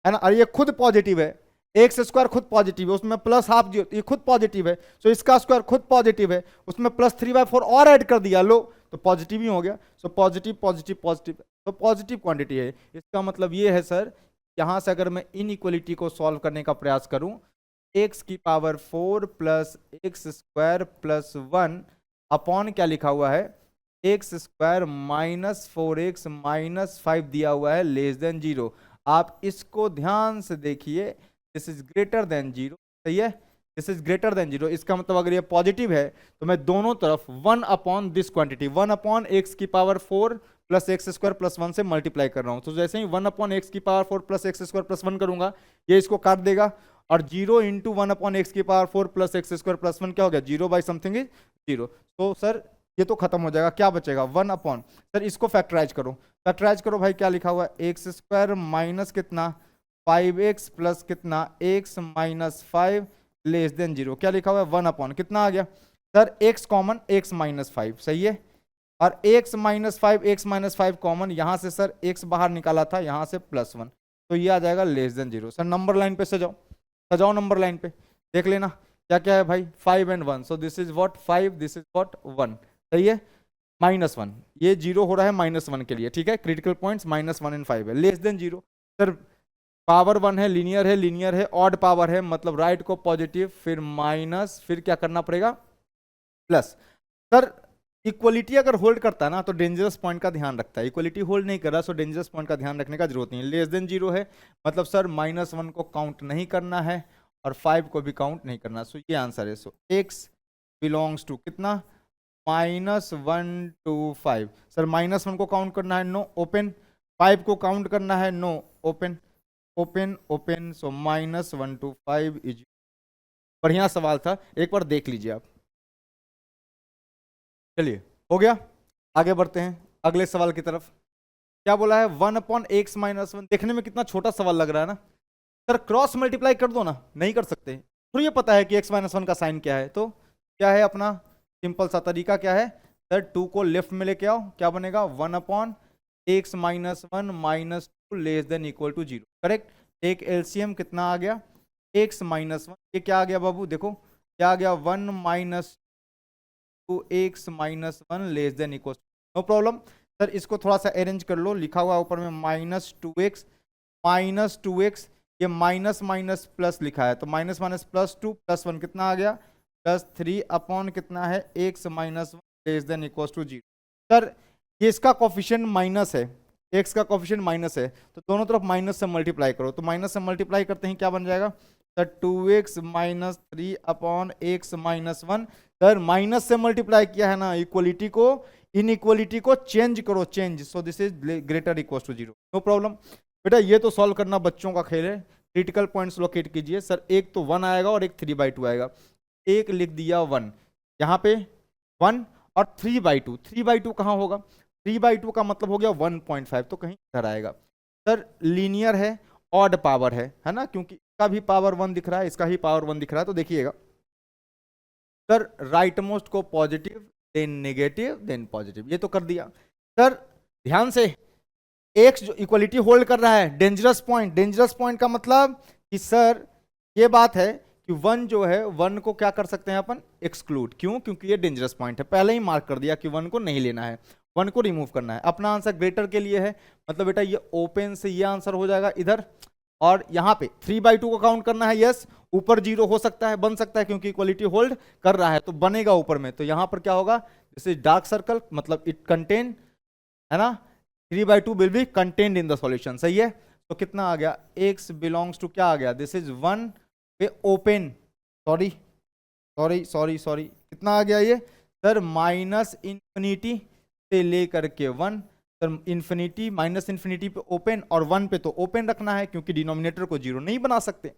ना, अरे ये खुद पॉजिटिव है, एक्स स्क्वायर खुद पॉजिटिव है, उसमें प्लस हाफ दिया ये खुद पॉजिटिव है, सो इसका स्क्वायर खुद पॉजिटिव है, उसमें प्लस 3/4 और ऐड कर दिया, लो तो पॉजिटिव ही हो गया, सो पॉजिटिव पॉजिटिव पॉजिटिव, तो पॉजिटिव क्वांटिटी है। इसका मतलब ये है सर, यहां से अगर मैं इनइक्वालिटी को सॉल्व करने का प्रयास करूं, एक्स की power 4 plus x square plus 1 upon क्या लिखा हुआ है x square minus 4x minus 5 दिया हुआ है लेस देन 0। आप इसको ध्यान से देखिए, दिस इज ग्रेटर देन 0, सही है, दिस इज ग्रेटर देन 0, इसका मतलब अगर ये पॉजिटिव है तो मैं दोनों तरफ 1 upon this quantity 1 upon x की power 4 plus x square plus 1 से मल्टीप्लाई कर रहा हूं, तो जैसे ही 1 अपॉन एक्स की power 4 plus x square plus 1 करूंगा ये इसको काट देगा, और 0 इंटू 1 अपॉन एक्स की power 4 plus x square plus 1 क्या हो गया 0 बाई समथिंग इज 0, तो सर ये तो खत्म हो जाएगा, क्या बचेगा 1 अपॉन, सर इसको फैक्टराइज करो भाई, क्या लिखा हुआ है एक्स स्क्वायर माइनस कितना 5x प्लस कितना x माइनस 5 लेस देन 0, क्या लिखा हुआ है 1 अपॉन कितना आ गया sir x common x minus 5, सही है, और x माइनस 5 कॉमन, यहां से सर x बाहर निकाला था यहां से प्लस 1, तो ये आ जाएगा less than 0। Sir number line पे सजाओ नंबर लाइन पे, देख लेना क्या क्या है भाई 5 and 1, so this is what 5, this is what 1, सही है, -1 ये 0 हो रहा है -1 के लिए, ठीक है, क्रिटिकल पॉइंट्स -1 एंड 5 है, लेस देन 0 सर पावर 1 है, लीनियर है, ऑड पावर है, मतलब राइट को पॉजिटिव फिर माइनस फिर क्या करना पड़ेगा प्लस। सर इक्वलिटी अगर होल्ड करता है ना तो डेंजरस पॉइंट का ध्यान रखता है, इक्वलिटी होल्ड नहीं कर रहा सो डेंजरस पॉइंट का ध्यान रखने का जरूरत नहीं है, लेस देन 0 है मतलब सर -1 को काउंट नहीं करना है और 5 को भी काउंट नहीं करना, सो ये आंसर है, सो x बिलोंग्स टू कितना -1 to 5, सर -1 को काउंट करना है नो ओपन, 5 को काउंट करना है no open, so -1 to 5 is, बढ़िया सवाल था, एक बार देख लीजिए आप। चलिए हो गया, आगे बढ़ते हैं अगले सवाल की तरफ। क्या बोला है 1/x-1। देखने में कितना छोटा सवाल लग रहा है ना सर, क्रॉस मल्टीप्लाई कर दो ना, नहीं कर सकते। तो ये पता है कि x-1 का साइन क्या है, तो क्या है अपना सिंपल सा तरीका क्या है सर, 2 को लेफ्ट में लेके आओ, क्या बनेगा 1/x-1 -2 less than equal to 0। Correct. एक एलसीएम कितना आ गया x-1, ये क्या आ गया बाबू, देखो क्या आ गया 1-2x-1 less than equal, no problem. Sir इसको थोड़ा सा अरेंज कर लो, लिखा हुआ ऊपर में -2x, ये माइनस माइनस प्लस लिखा है, तो माइनस माइनस +2 +1 कितना आ गया +3 अपॉन कितना है x-1 less than equal to 0। Sir ये इसका कोफिशिएंट माइनस है, x का कोफिशिएंट माइनस है, तो दोनों तरफ माइनस से मल्टीप्लाई करो, तो माइनस से मल्टीप्लाई करते हैं क्या बन जाएगा sir 2x - 3 upon x-1। Sir minus से मल्टीप्लाई किया है ना, इक्वलिटी को इनइक्वलिटी को चेंज करो, change, so this is greater equal to 0, no problem. बेटा ये तो सॉल्व करना बच्चों का खेल है। क्रिटिकल पॉइंट्स लोकेट कीजिए। सर एक तो 1 आएगा और एक 3/2 आएगा, एक लिख दिया 1 यहाँ पे 1 और 3/2, 3/2 कहाँ होगा, 3/2 का मतलब हो गया 1.5, तो कहीं इधर आएगा। सर लीनियर है, ऑड पावर है ना, क्योंकि इसका भी पावर 1 दिख रहा है, इसका ही पावर 1 दिख रहा है, तो देखिएगा सर राइट मोस्ट को positive then negative then positive, ये तो कर दिया। सर ध्यान से एक्स जो इक्वलिटी होल्ड कर रहा है, डेंजरस पॉइंट, डेंजरस पॉइंट का मतलब कि सर ये बात है कि 1 जो है 1 को क्या कर सकते हैं अपन एक्सक्लूड, क्यों, क्योंकि ये डेंजरस पॉइंट है, पहले ही मार्क कर दिया कि 1 को नहीं लेना है, 1 को रिमूव करना है। अपना आंसर ग्रेटर के लिए है, मतलब बेटा ये ओपन से ये आंसर हो जाएगा इधर, और यहाँ पे 3/2 को काउंट करना है, यस ऊपर 0 हो सकता है, बन सकता है, क्योंकि इक्वलिटी होल्ड कर रहा है तो बनेगा ऊपर में, तो यहाँ पर क्या होगा जैसे डार्क सर्कल, मतलब इट कंटेन, है ना, 3/2 will be contained in the solution, सही है। तो कितना आ गया x बिलोंग्स टू क्या आ गया, दिस इज 1 पे open, sorry sorry sorry sorry कितना आ गया ये सर -इन्फिनिटी से लेकर के 1, सर इन्फिनिटी -इन्फिनिटी पे ओपन और 1 पे तो ओपन रखना है, क्योंकि डिनोमिनेटर को 0 नहीं बना सकते,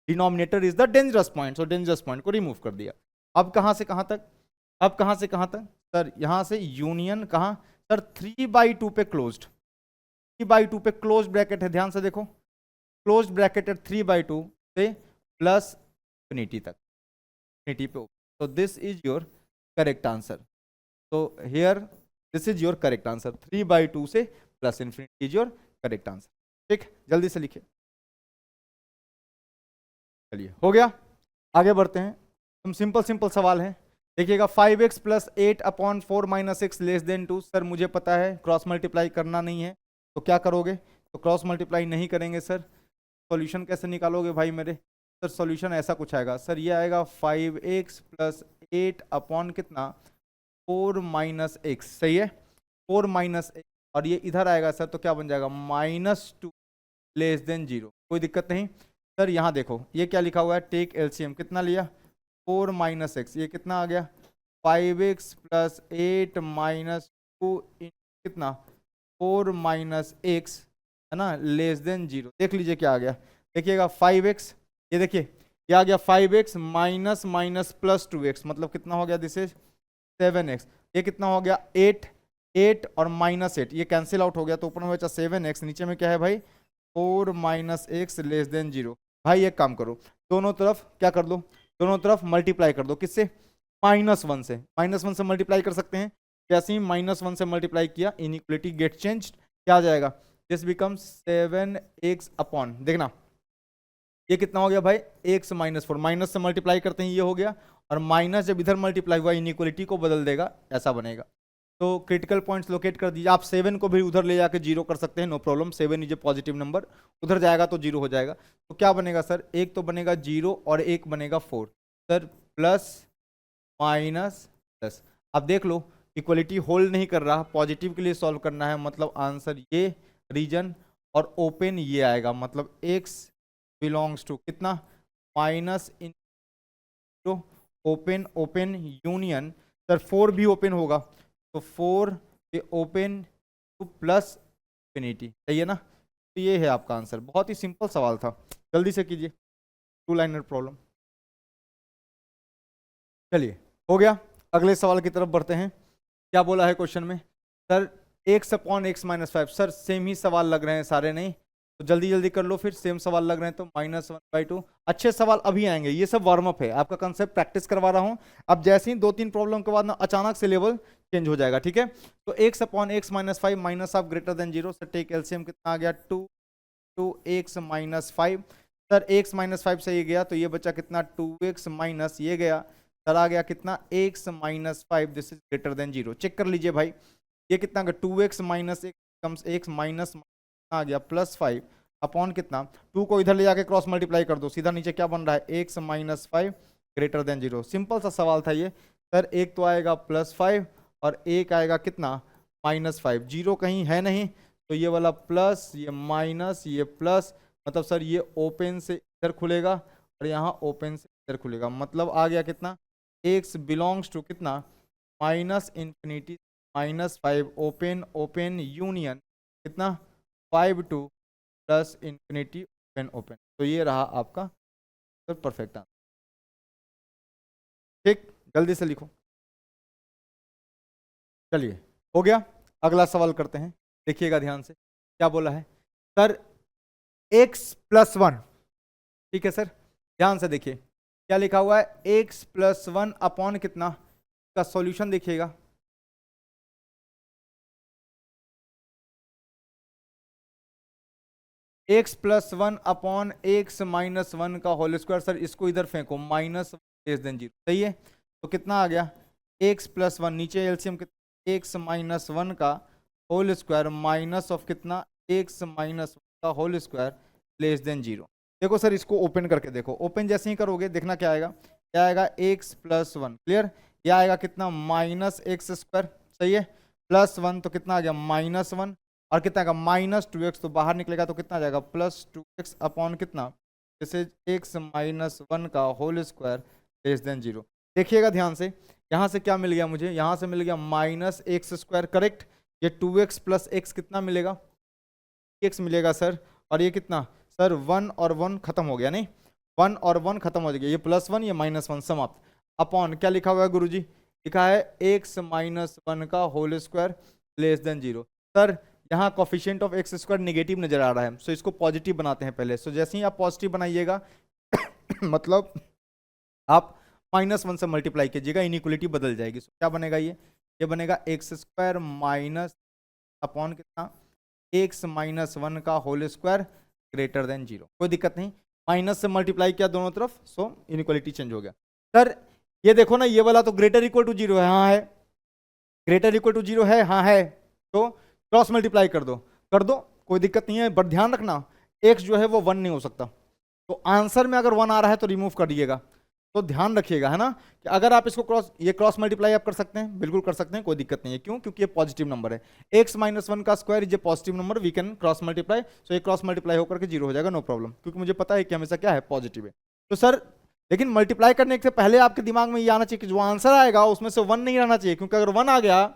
denominator is the dangerous point, so dangerous point को रिमूव कर दिया। अब कहां से कहां तक, अब कहां से कहां तक सर, यहां से यूनियन कहां सर 3/2 पे क्लोज्ड, 3/2 पे क्लोज ब्रैकेट है, ध्यान से देखो क्लोज ब्रैकेट है 3/2 से प्लस इन्फिनिटी तक, इन्फिनिटी पे, तो this is your correct answer. तो here this is your correct answer, 3/2 से plus infinity is your correct answer. ठीक, जल्दी से लिखिए, चलिए हो गया, आगे बढ़ते हैं। हम सिंपल सिंपल सवाल है, देखिएगा 5x + 8 upon 4 - x less than 2। Sir मुझे पता है क्रॉस मल्टीप्लाई करना नहीं है, तो क्या करोगे, तो क्रॉस मल्टीप्लाई नहीं करेंगे। सर सॉल्यूशन कैसे निकालोगे भाई मेरे, सर सॉल्यूशन ऐसा कुछ आएगा, सर ये आएगा 5x + 8 अपॉन कितना 4 - x, सही है 4 - x, और ये इधर आएगा सर, तो क्या बन जाएगा -2 लेस देन 0, कोई दिक्कत नहीं। सर यहाँ देखो ये क्या लिखा हुआ है, टेक एलसीएम, कितना लिया 4 - x, ये कितना आ गया 5x + 8 - 2 कितना 4 - x, है ना, लेस देन 0, देख लीजिए क्या आ गया, देखिएगा 5x, ये देखिए ये आ गया 5x माइनस प्लस 2x, मतलब कितना हो गया दिस इज 7x, ये कितना हो गया 8 और -8, ये कैंसिल आउट हो गया, तो ऊपर में बचा 7x, नीचे में क्या है भाई 4 - x लेस देन 0। भाई एक काम करो, दोनों तरफ क्या कर दो, दोनों तरफ मल्टीप्लाई कर दो, किससे -1 से, -1 से मल्टीप्लाई कर सकते हैं, जैसे ही -1 से मल्टीप्लाई किया इनइक्वलिटी गेट चेंज, क्या आ जाएगा दिस बिकम्स 7x अपॉन, देखना ये कितना हो गया भाई x - 4, माइनस से मल्टीप्लाई करते हैं ये हो गया, और माइनस जब इधर मल्टीप्लाई हुआ इनइक्वलिटी को बदल देगा, ऐसा बनेगा। तो क्रिटिकल पॉइंट्स लोकेट कर दीजिए, आप 7 को भी उधर ले जाकर 0 कर सकते हैं, no problem, 7 is a positive number, उधर जाएगा तो 0 हो जाएगा। तो क्या बनेगा सर, एक तो बनेगा 0 और एक बनेगा 4, सर प्लस माइनस प्लस, अब देख लो इक्वलिटी होल्ड नहीं कर रहा, पॉजिटिव के लिए सॉल्व करना है, मतलब आंसर ये रीजन और ओपन ये आएगा, मतलब x बिलोंग्स टू कितना minus in open open union, sir 4 भी ओपन होगा, तो 4 पे ओपन टू प्लस इन्फिनिटी, सही है ना। तो ये है आपका आंसर, बहुत ही सिंपल सवाल था, जल्दी से कीजिए 2 लाइनर प्रॉब्लम। चलिए हो गया, अगले सवाल की तरफ बढ़ते हैं। क्या बोला है क्वेश्चन में, sir x upon x minus 5। Sir same ही सवाल लग रहे हैं सारे, नहीं तो जल्दी जल्दी कर लो फिर, सेम सवाल लग रहे हैं तो -1/2। अच्छे सवाल अभी आएंगे, ये सब वार्म अप है, आपका कंसेप्ट प्रैक्टिस करवा रहा हूं। अब जैसे ही 2-3 प्रॉब्लम के बाद ना अचानक से लेवल चेंज हो जाएगा, ठीक है। तो x upon x minus 5 minus of greater than 0। Sir take LCM कितना आ गया 2x minus 5। Sir x minus 5 से ये गया तो ये बचा कितना 2x माइनस ये गया, सर आ गया कितना x minus 5, this is greater than 0। Check कर लीजिए भाई, ये कितना 2x माइनस x माइनस आ गया +5 अपॉन कितना 2 को इधर ले जाके क्रॉस मल्टीप्लाई कर दो, सीधा नीचे क्या बन रहा है x minus 5 greater than 0। Simple सा सवाल था ये। सर एक तो आएगा +5 और एक आएगा कितना -5, 0 कहीं है नहीं तो ये वाला प्लस, ये माइनस, ये प्लस, मतलब सर ये ओपन से इधर खुलेगा और यहाँ ओपन से इधर खुलेगा, मतलब आ गया कितना x बिलोंग्स टू कितना -∞ -5 ओपन ओपन यूनियन कितना 5 टू +∞ ओपन ओपन। तो ये रहा आपका सर परफेक्ट आंसर। ठीक, जल्दी से लिखो। चलिए हो गया, अगला सवाल करते हैं, देखिएगा ध्यान से क्या बोला है। सर x+1, ठीक है सर, ध्यान से देखिए क्या लिखा हुआ है, x+1 अपॉन कितना का सॉल्यूशन देखिएगा। x+1 अपॉन x-1 का होल स्क्वायर। सर इसको इधर फेंको, -<0। सही है, तो कितना आ गया x+1, नीचे एलसीएम कितना x-1 का होल स्क्वायर माइनस ऑफ कितना x-1 का होल स्क्वायर <0। देखो सर इसको ओपन करके देखो, ओपन जैसे ही करोगे देखना क्या आएगा, क्या आएगा x+1, क्लियर। यह आएगा कितना -x², सही है, +1 तो कितना आ गया -1 और कितना आएगा -2x, तो बाहर निकलेगा तो कितना आ जाएगा +2x अपॉन कितना, जैसे x-1 का होल स्क्वायर <0। देखिएगा ध्यान से, यहाँ से क्या मिल गया मुझे, यहाँ से मिल गया -x², करेक्ट। ये 2x + x कितना मिलेगा, x मिलेगा सर, और ये कितना सर 1 और 1 खत्म हो गया, नहीं 1 और 1 खत्म हो जाएगा, ये +1 ये -1 समाप्त, अपॉन क्या लिखा हुआ है गुरुजी, लिखा है x-1 का होल स्क्वायर <0। सर यहाँ कोफिशिएंट ऑफ x² नेगेटिव नजर आ रहा है, सो इसको पॉजिटिव बनाते हैं पहले। सो जैसे ही आप पॉजिटिव बनाइएगा मतलब आप -1 से मल्टीप्लाई कीजिएगा, इनइक्वलिटी बदल जाएगी। सो क्या बनेगा, ये बनेगा x² माइनस अपॉन कितना x-1 का होल स्क्वायर <0। कोई दिक्कत नहीं, माइनस से मल्टीप्लाई किया दोनों तरफ, सो इनइक्वलिटी चेंज हो गया। सर ये देखो ना, ये वाला तो >= 0 है, हाँ है, >= 0 है, हाँ है, तो क्रॉस मल्टीप्लाई कर दो, कोई दिक्कत नहीं है, बट ध्यान रखना x जो है वो 1 नहीं हो सकता, तो आंसर में अगर 1 आ रहा है तो रिमूव कर दिएगा, तो ध्यान रखिएगा, है ना, कि अगर आप इसको क्रॉस मल्टीप्लाई आप कर सकते हैं, बिल्कुल कर सकते हैं, कोई दिक्कत नहीं है। क्यों, क्योंकि ये पॉजिटिव नंबर है, x-1 का square is a positive number, we can cross multiply, so ये क्रॉस मल्टीप्लाई होकर के 0 हो जाएगा, नो प्रॉब्लम, क्योंकि मुझे पता है कि हमेशा क्या है पॉजिटिव है। तो सर लेकिन मल्टीप्लाई करने से पहले आपके दिमाग में ये आना चाहिए कि जो आंसर आएगा उसमें से 1 नहीं रहना चाहिए, क्योंकि अगर 1 आ गया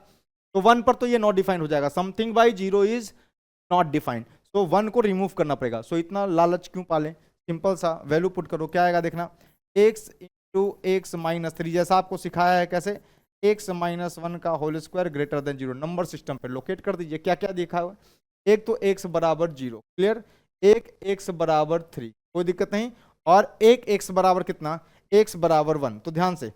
तो 1 पर तो ये नॉट डिफाइंड हो जाएगा, something by 0 is not defined, so 1 को रिमूव करना पड़ेगा। सो इतना लालच क्यों पालें, सिंपल सा वैल्यू पुट करो, क्या आएगा देखना, x × x-3, जैसा आपको सिखाया है कैसे, x-1 का होल स्क्वायर <0। नंबर सिस्टम पे लोकेट कर दीजिए, क्या क्या देखा हुआ, एक तो x बराबर 0, क्लियर, एक x बराबर 3, कोई दिक्कत नहीं, और एक x बराबर कितना, x बराबर 1, तो ध्यान से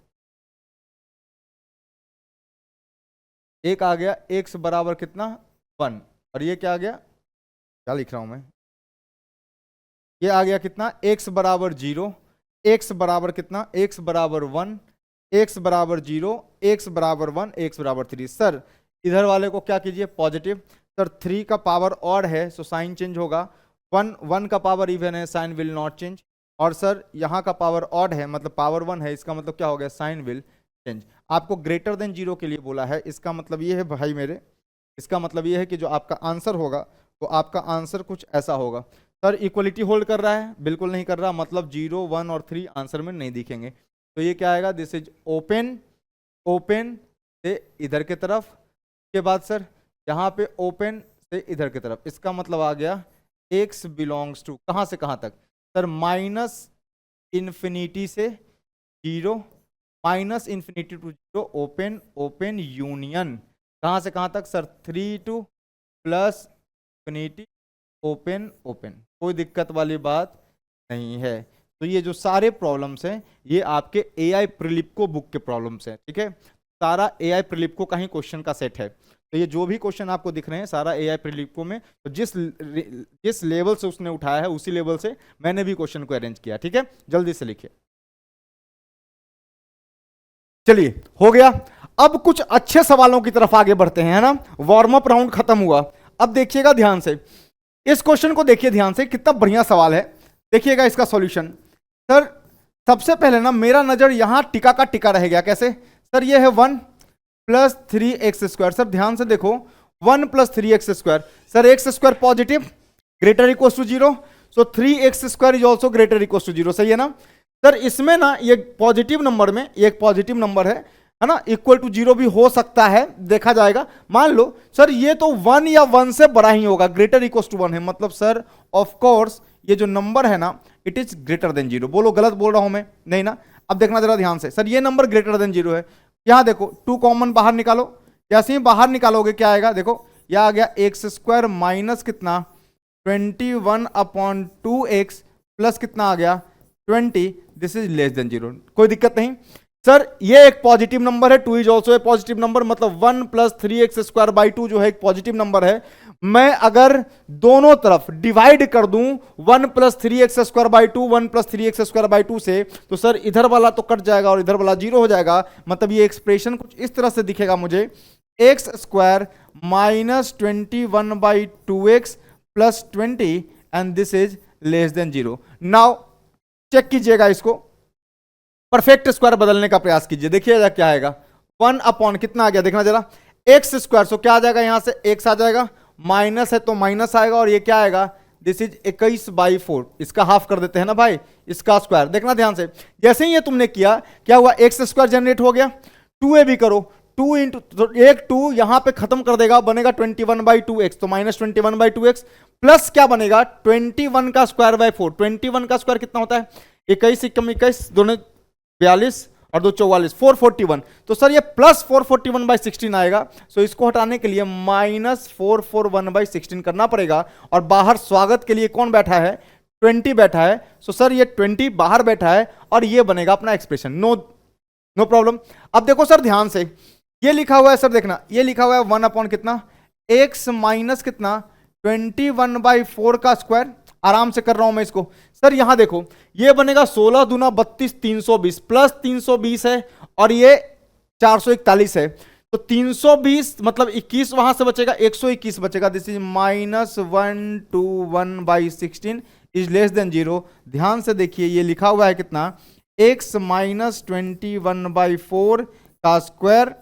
एक आ गया x बराबर कितना 1, और ये क्या आ गया, क्या लिख रहा हूं मैं, ये आ गया कितना x बराबर 0, x बराबर कितना, x बराबर 1, x बराबर 0, x बराबर 1, x बराबर 3। सर इधर वाले को क्या कीजिए पॉजिटिव, सर 3 का पावर ऑड है सो साइन चेंज होगा, 1 का पावर इवन है साइन विल नॉट चेंज, और सर यहाँ का पावर ऑड है मतलब पावर 1 है, इसका मतलब क्या हो गया साइन विल चेंज। आपको <0 के लिए बोला है, इसका मतलब ये है भाई मेरे, इसका मतलब ये है कि जो आपका आंसर होगा तो आपका आंसर कुछ ऐसा होगा। सर इक्वलिटी होल्ड कर रहा है, बिल्कुल नहीं कर रहा, मतलब 0, 1 और 3 आंसर में नहीं दिखेंगे, तो ये क्या आएगा, दिस इज ओपन, ओपन से इधर के तरफ, के बाद सर यहाँ पे ओपन से इधर की तरफ, इसका मतलब आ गया x बिलोंग्स टू कहाँ से कहाँ तक, सर -∞ से 0, -∞ टू 0, ओपन ओपन यूनियन कहाँ से कहाँ तक sir, 3 to plus infinity open open, कोई दिक्कत वाली बात नहीं है। तो ये जो सारे प्रॉब्लम्स हैं ये आपके एआई प्रिलिप्को बुक के प्रॉब्लम्स हैं, ठीक है। सारा एआई प्रिलिप्को का ही क्वेश्चन का सेट है। तो ये जो भी क्वेश्चन आपको दिख रहे हैं सारा एआई प्रिलिप्को में, तो जिस लेवल से उसने उठाया है उसी लेवल से मैंने भी क्वेश्चन को अरेंज किया, ठीक है। जल्दी से लिखिए। चलिए हो गया। अब कुछ अच्छे सवालों की तरफ आगे बढ़ते हैं, है ना। वार्म अप राउंड खत्म हुआ। अब देखिएगा ध्यान से इस क्वेश्चन को, देखिए ध्यान से, कितना बढ़िया सवाल है। देखिएगा इसका सॉल्यूशन। सर सबसे पहले ना मेरा नजर यहां टिका का टिका रह गया। कैसे सर, ये है 1 + 3x²। सर ध्यान से देखो 1 + 3x²। Sir x² positive greater equal to 0, so 3x² is also greater equal to 0, सही है ना। सर इसमें ना ये पॉजिटिव नंबर में ये एक पॉजिटिव नंबर है ना, इक्वल टू 0 भी हो सकता है, देखा जाएगा। मान लो सर ये तो 1 या 1 से बड़ा ही होगा, ग्रेटर इक्वल टू 1 है, मतलब सर ऑफ कोर्स ये जो नंबर है ना इट इज ग्रेटर देन 0। बोलो गलत बोल रहा हूं मैं, नहीं ना। अब देखना जरा ध्यान से, सर ये नंबर ग्रेटर देन 0 है। यहां देखो 2 कॉमन बाहर निकालो, जैसे ही बाहर निकालोगे क्या आएगा, देखो यह आ गया x² माइनस कितना 21/2x प्लस कितना आ गया 20, दिस इज लेस देन 0। कोई दिक्कत नहीं सर, ये एक पॉजिटिव नंबर है, 2 is also a positive number, मतलब 1 + 3x² 2 जो है एक पॉजिटिव नंबर है। मैं अगर दोनों तरफ डिवाइड कर दूं 1 + 3x² 2 1 + 3x² 2 से, तो सर इधर वाला तो कट जाएगा और इधर वाला 0 हो जाएगा। मतलब ये एक्सप्रेशन कुछ इस तरह से दिखेगा मुझे, x² minus 21/2x plus 20 and this is less than 0। Now check कीजिएगा इसको, परफेक्ट स्क्वायर बदलने का प्रयास कीजिए। देखिएगा क्या आएगा, 1 अपॉन कितना आ गया, देखना जरा x²। सो क्या आ जाएगा, यहां से x आ जाएगा, माइनस है तो माइनस आएगा, और ये क्या आएगा, दिस इज 21/4। इसका हाफ कर देते हैं ना भाई, इसका स्क्वायर। देखना ध्यान से, जैसे ही ये तुमने किया क्या हुआ, x² जनरेट हो गया। 2a भी करो, 2 इंटू तो एक 2 यहां पे खत्म कर देगा, बनेगा 21/2x, तो माइनस 21/2x प्लस क्या बनेगा 21 का स्क्वायर बाय 4। 21 का स्क्वायर कितना होता है, 21 × 21 दोनों 42 और 2 44, 441। तो सर ये प्लस 441/16 आएगा। सो इसको हटाने के लिए माइनस 441/16 करना पड़ेगा, और बाहर स्वागत के लिए कौन बैठा है, 20 बैठा है। सो सर ये 20 बाहर बैठा है, और ये बनेगा अपना एक्सप्रेशन। No problem. अब देखो सर ध्यान से, ये लिखा हुआ है सर, देखना ये लिखा हुआ है 1 अपॉन कितना x माइनस कितना 21/4 का स्क्वायर। आराम से कर रहा हूं मैं इसको। सर यहां देखो ये बनेगा 16 दूना 32 320 प्लस 320 है, और ये 441 है, तो 320 मतलब 21 वहां से बचेगा, 121 बचेगा। This is -121/16 is less than 0। ध्यान से देखिए ये लिखा हुआ है कितना, x माइनस 21/4 का स्क्वायर,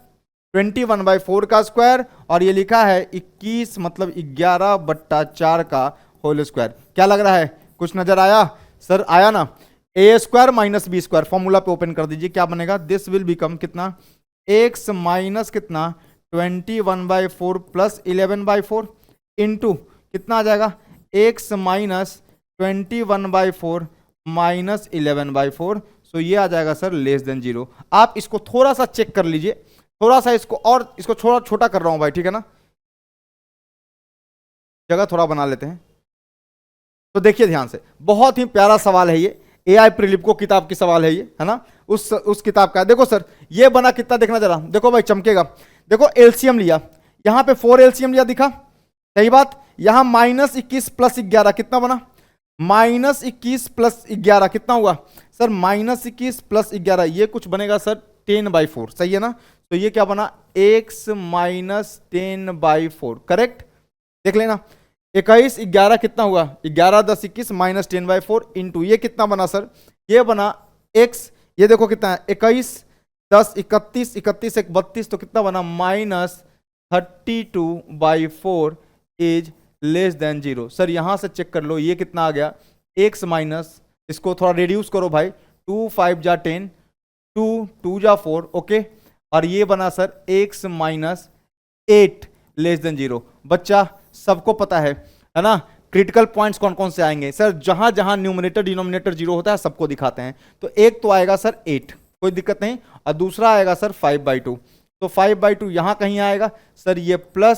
21/4 का स्क्वायर, और ये लिखा है 21 मतलब 11/4 का होल स्क्वायर। क्या लग रहा है, कुछ नजर आया सर, आया ना। a² माइनस b², फॉर्मूला पे ओपन कर दीजिए, क्या बनेगा, दिस विल बिकम कितना, x माइनस कितना 21/4 प्लस 11/4 इंटू कितना आ जाएगा, x माइनस 21/4 माइनस 11/4। सो ये आ जाएगा सर लेस देन 0। आप इसको थोड़ा सा चेक कर लीजिए, थोड़ा सा इसको, और इसको थोड़ा छोटा कर रहा हूं भाई, ठीक है ना, जगह थोड़ा बना लेते हैं। तो देखिए ध्यान से, बहुत ही प्यारा सवाल है ये, एआई प्रिलिप्को किताब की सवाल है ये, है ना, उस किताब का। देखो सर ये बना कितना, देखना जरा, देखो भाई चमकेगा। देखो एलसीएम लिया, यहां पे 4 एलसीएम लिया, दिखा सही बात। यहां -21 + 11 कितना बना, -21 + 11 कितना हुआ सर, -21 + 11 ये कुछ बनेगा सर 10/4, सही है ना। तो ये क्या बना, x माइनस 10/4, करेक्ट। देख लेना 21 11 कितना हुआ, 11 10 21 माइनस 10/4 इंटू ये कितना बना सर, ये बना x, ये देखो कितना है 21 10 31 31 1 32, तो कितना बना -32/4 इज लेस देन 0। सर यहां से चेक कर लो, ये कितना आ गया, x माइनस, इसको थोड़ा रिड्यूस करो भाई, 2 5 जा 10 2 2 जा 4, ओके, और ये बना sir x minus 8 less than 0। बच्चा सबको पता है ना, क्रिटिकल पॉइंट्स कौन कौन से आएंगे सर, जहां जहां न्यूमरेटर डिनोमिनेटर 0 होता है सबको दिखाते हैं। तो एक तो आएगा सर 8, कोई दिक्कत नहीं, और दूसरा आएगा सर 5/2। तो 5/2 यहां कहीं आएगा सर, ये plus,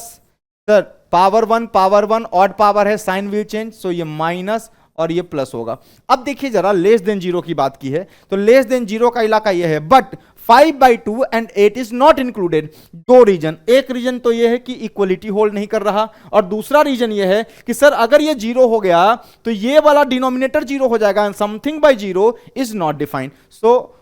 sir power one odd power है, साइन विल चेंज, सो ये माइनस और ये प्लस होगा। अब देखिए जरा लेस देन जीरो की बात की है, तो लेस देन जीरो का इलाका ये है, but 5/2 and 8 is not included. दो रीजन, एक रीजन तो ये है कि इक्वलिटी होल्ड नहीं कर रहा, और दूसरा रीजन ये है कि सर अगर ये जीरो हो गया तो ये वाला डिनोमिनेटर जीरो हो जाएगा, and something by zero is not defined. So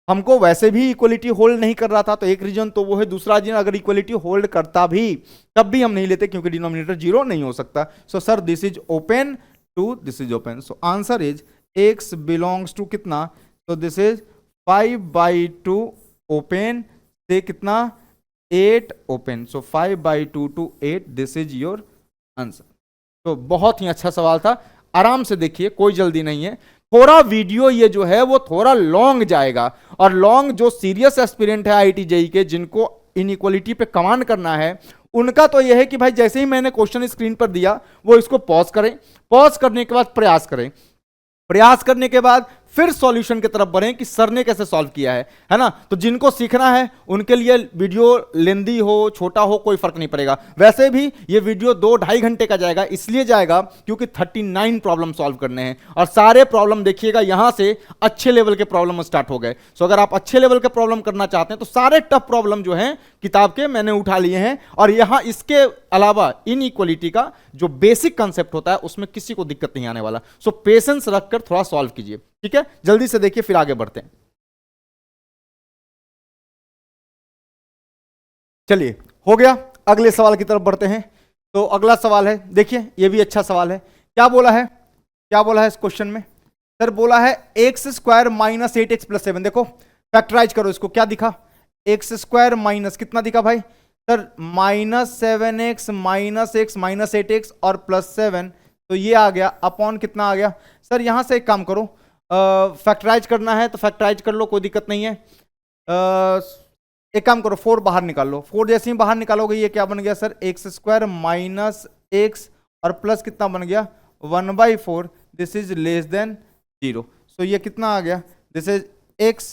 हमको वैसे भी इक्वलिटी होल्ड नहीं कर रहा था, तो एक रीजन तो वो है, दूसरा रीजन अगर इक्वलिटी होल्ड करता भी तब भी हम नहीं लेते क्योंकि डिनोमिनेटर जीरो नहीं हो सकता। So sir this is open to this is open, so answer is x belongs to कितना, तो दिस इज 5/2 ओपन से कितना 8 open, so 5/2 to 8, this is your answer. तो बहुत ही अच्छा सवाल था, आराम से देखिए, कोई जल्दी नहीं है। थोड़ा वीडियो ये जो है वो थोड़ा लॉन्ग जाएगा, और लॉन्ग जो सीरियस एस्पिरेंट है IIT JEE के, जिनको इनइक्वालिटी पे कमांड करना है, उनका तो यह है कि भाई जैसे ही मैंने क्वेश्चन स्क्रीन पर दिया वो इसको पॉज करें, पॉज करने के बाद प्रयास करें, प्रयास करने के बाद फिर सॉल्यूशन की तरफ बढ़ें कि सर ने कैसे सॉल्व किया है ना। तो जिनको सीखना है उनके लिए वीडियो लेंदी हो छोटा हो कोई फर्क नहीं पड़ेगा। वैसे भी ये वीडियो 2-2.5 घंटे का जाएगा, इसलिए जाएगा क्योंकि 39 प्रॉब्लम सॉल्व करने हैं, और सारे प्रॉब्लम देखिएगा यहां से अच्छे लेवल के प्रॉब्लम स्टार्ट हो गए। सो अगर आप अच्छे लेवल के प्रॉब्लम करना चाहते हैं तो सारे टफ प्रॉब्लम जो हैं किताब के मैंने उठा लिए हैं, और यहां इसके अलावा इनइक्वालिटी का जो बेसिक कंसेप्ट होता है उसमें किसी को दिक्कत नहीं आने वाला। सो पेशेंस रखकर थोड़ा सॉल्व कीजिए, ठीक है। जल्दी से देखिए फिर आगे बढ़ते हैं। चलिए हो गया, अगले सवाल की तरफ बढ़ते हैं। तो अगला सवाल है, देखिए ये भी अच्छा सवाल है। क्या बोला है, क्या बोला है इस क्वेश्चन में, सर बोला है x² माइनस 8x प्लस 7। देखो फैक्टराइज करो इसको, क्या दिखा, x² माइनस कितना दिखा भाई, sir -7x minus x minus 8x और प्लस 7, तो ये आ गया अपॉन कितना आ गया। सर यहां से एक काम करो, फैक्टराइज करना है तो फैक्टराइज कर लो, कोई दिक्कत नहीं है। एक काम करो 4 बाहर निकाल लो, 4 जैसे ही बाहर निकालोगे ये क्या बन गया सर, x² माइनस x और प्लस कितना बन गया 1/4, दिस इज लेस देन 0। सो ये कितना आ गया, दिस इज x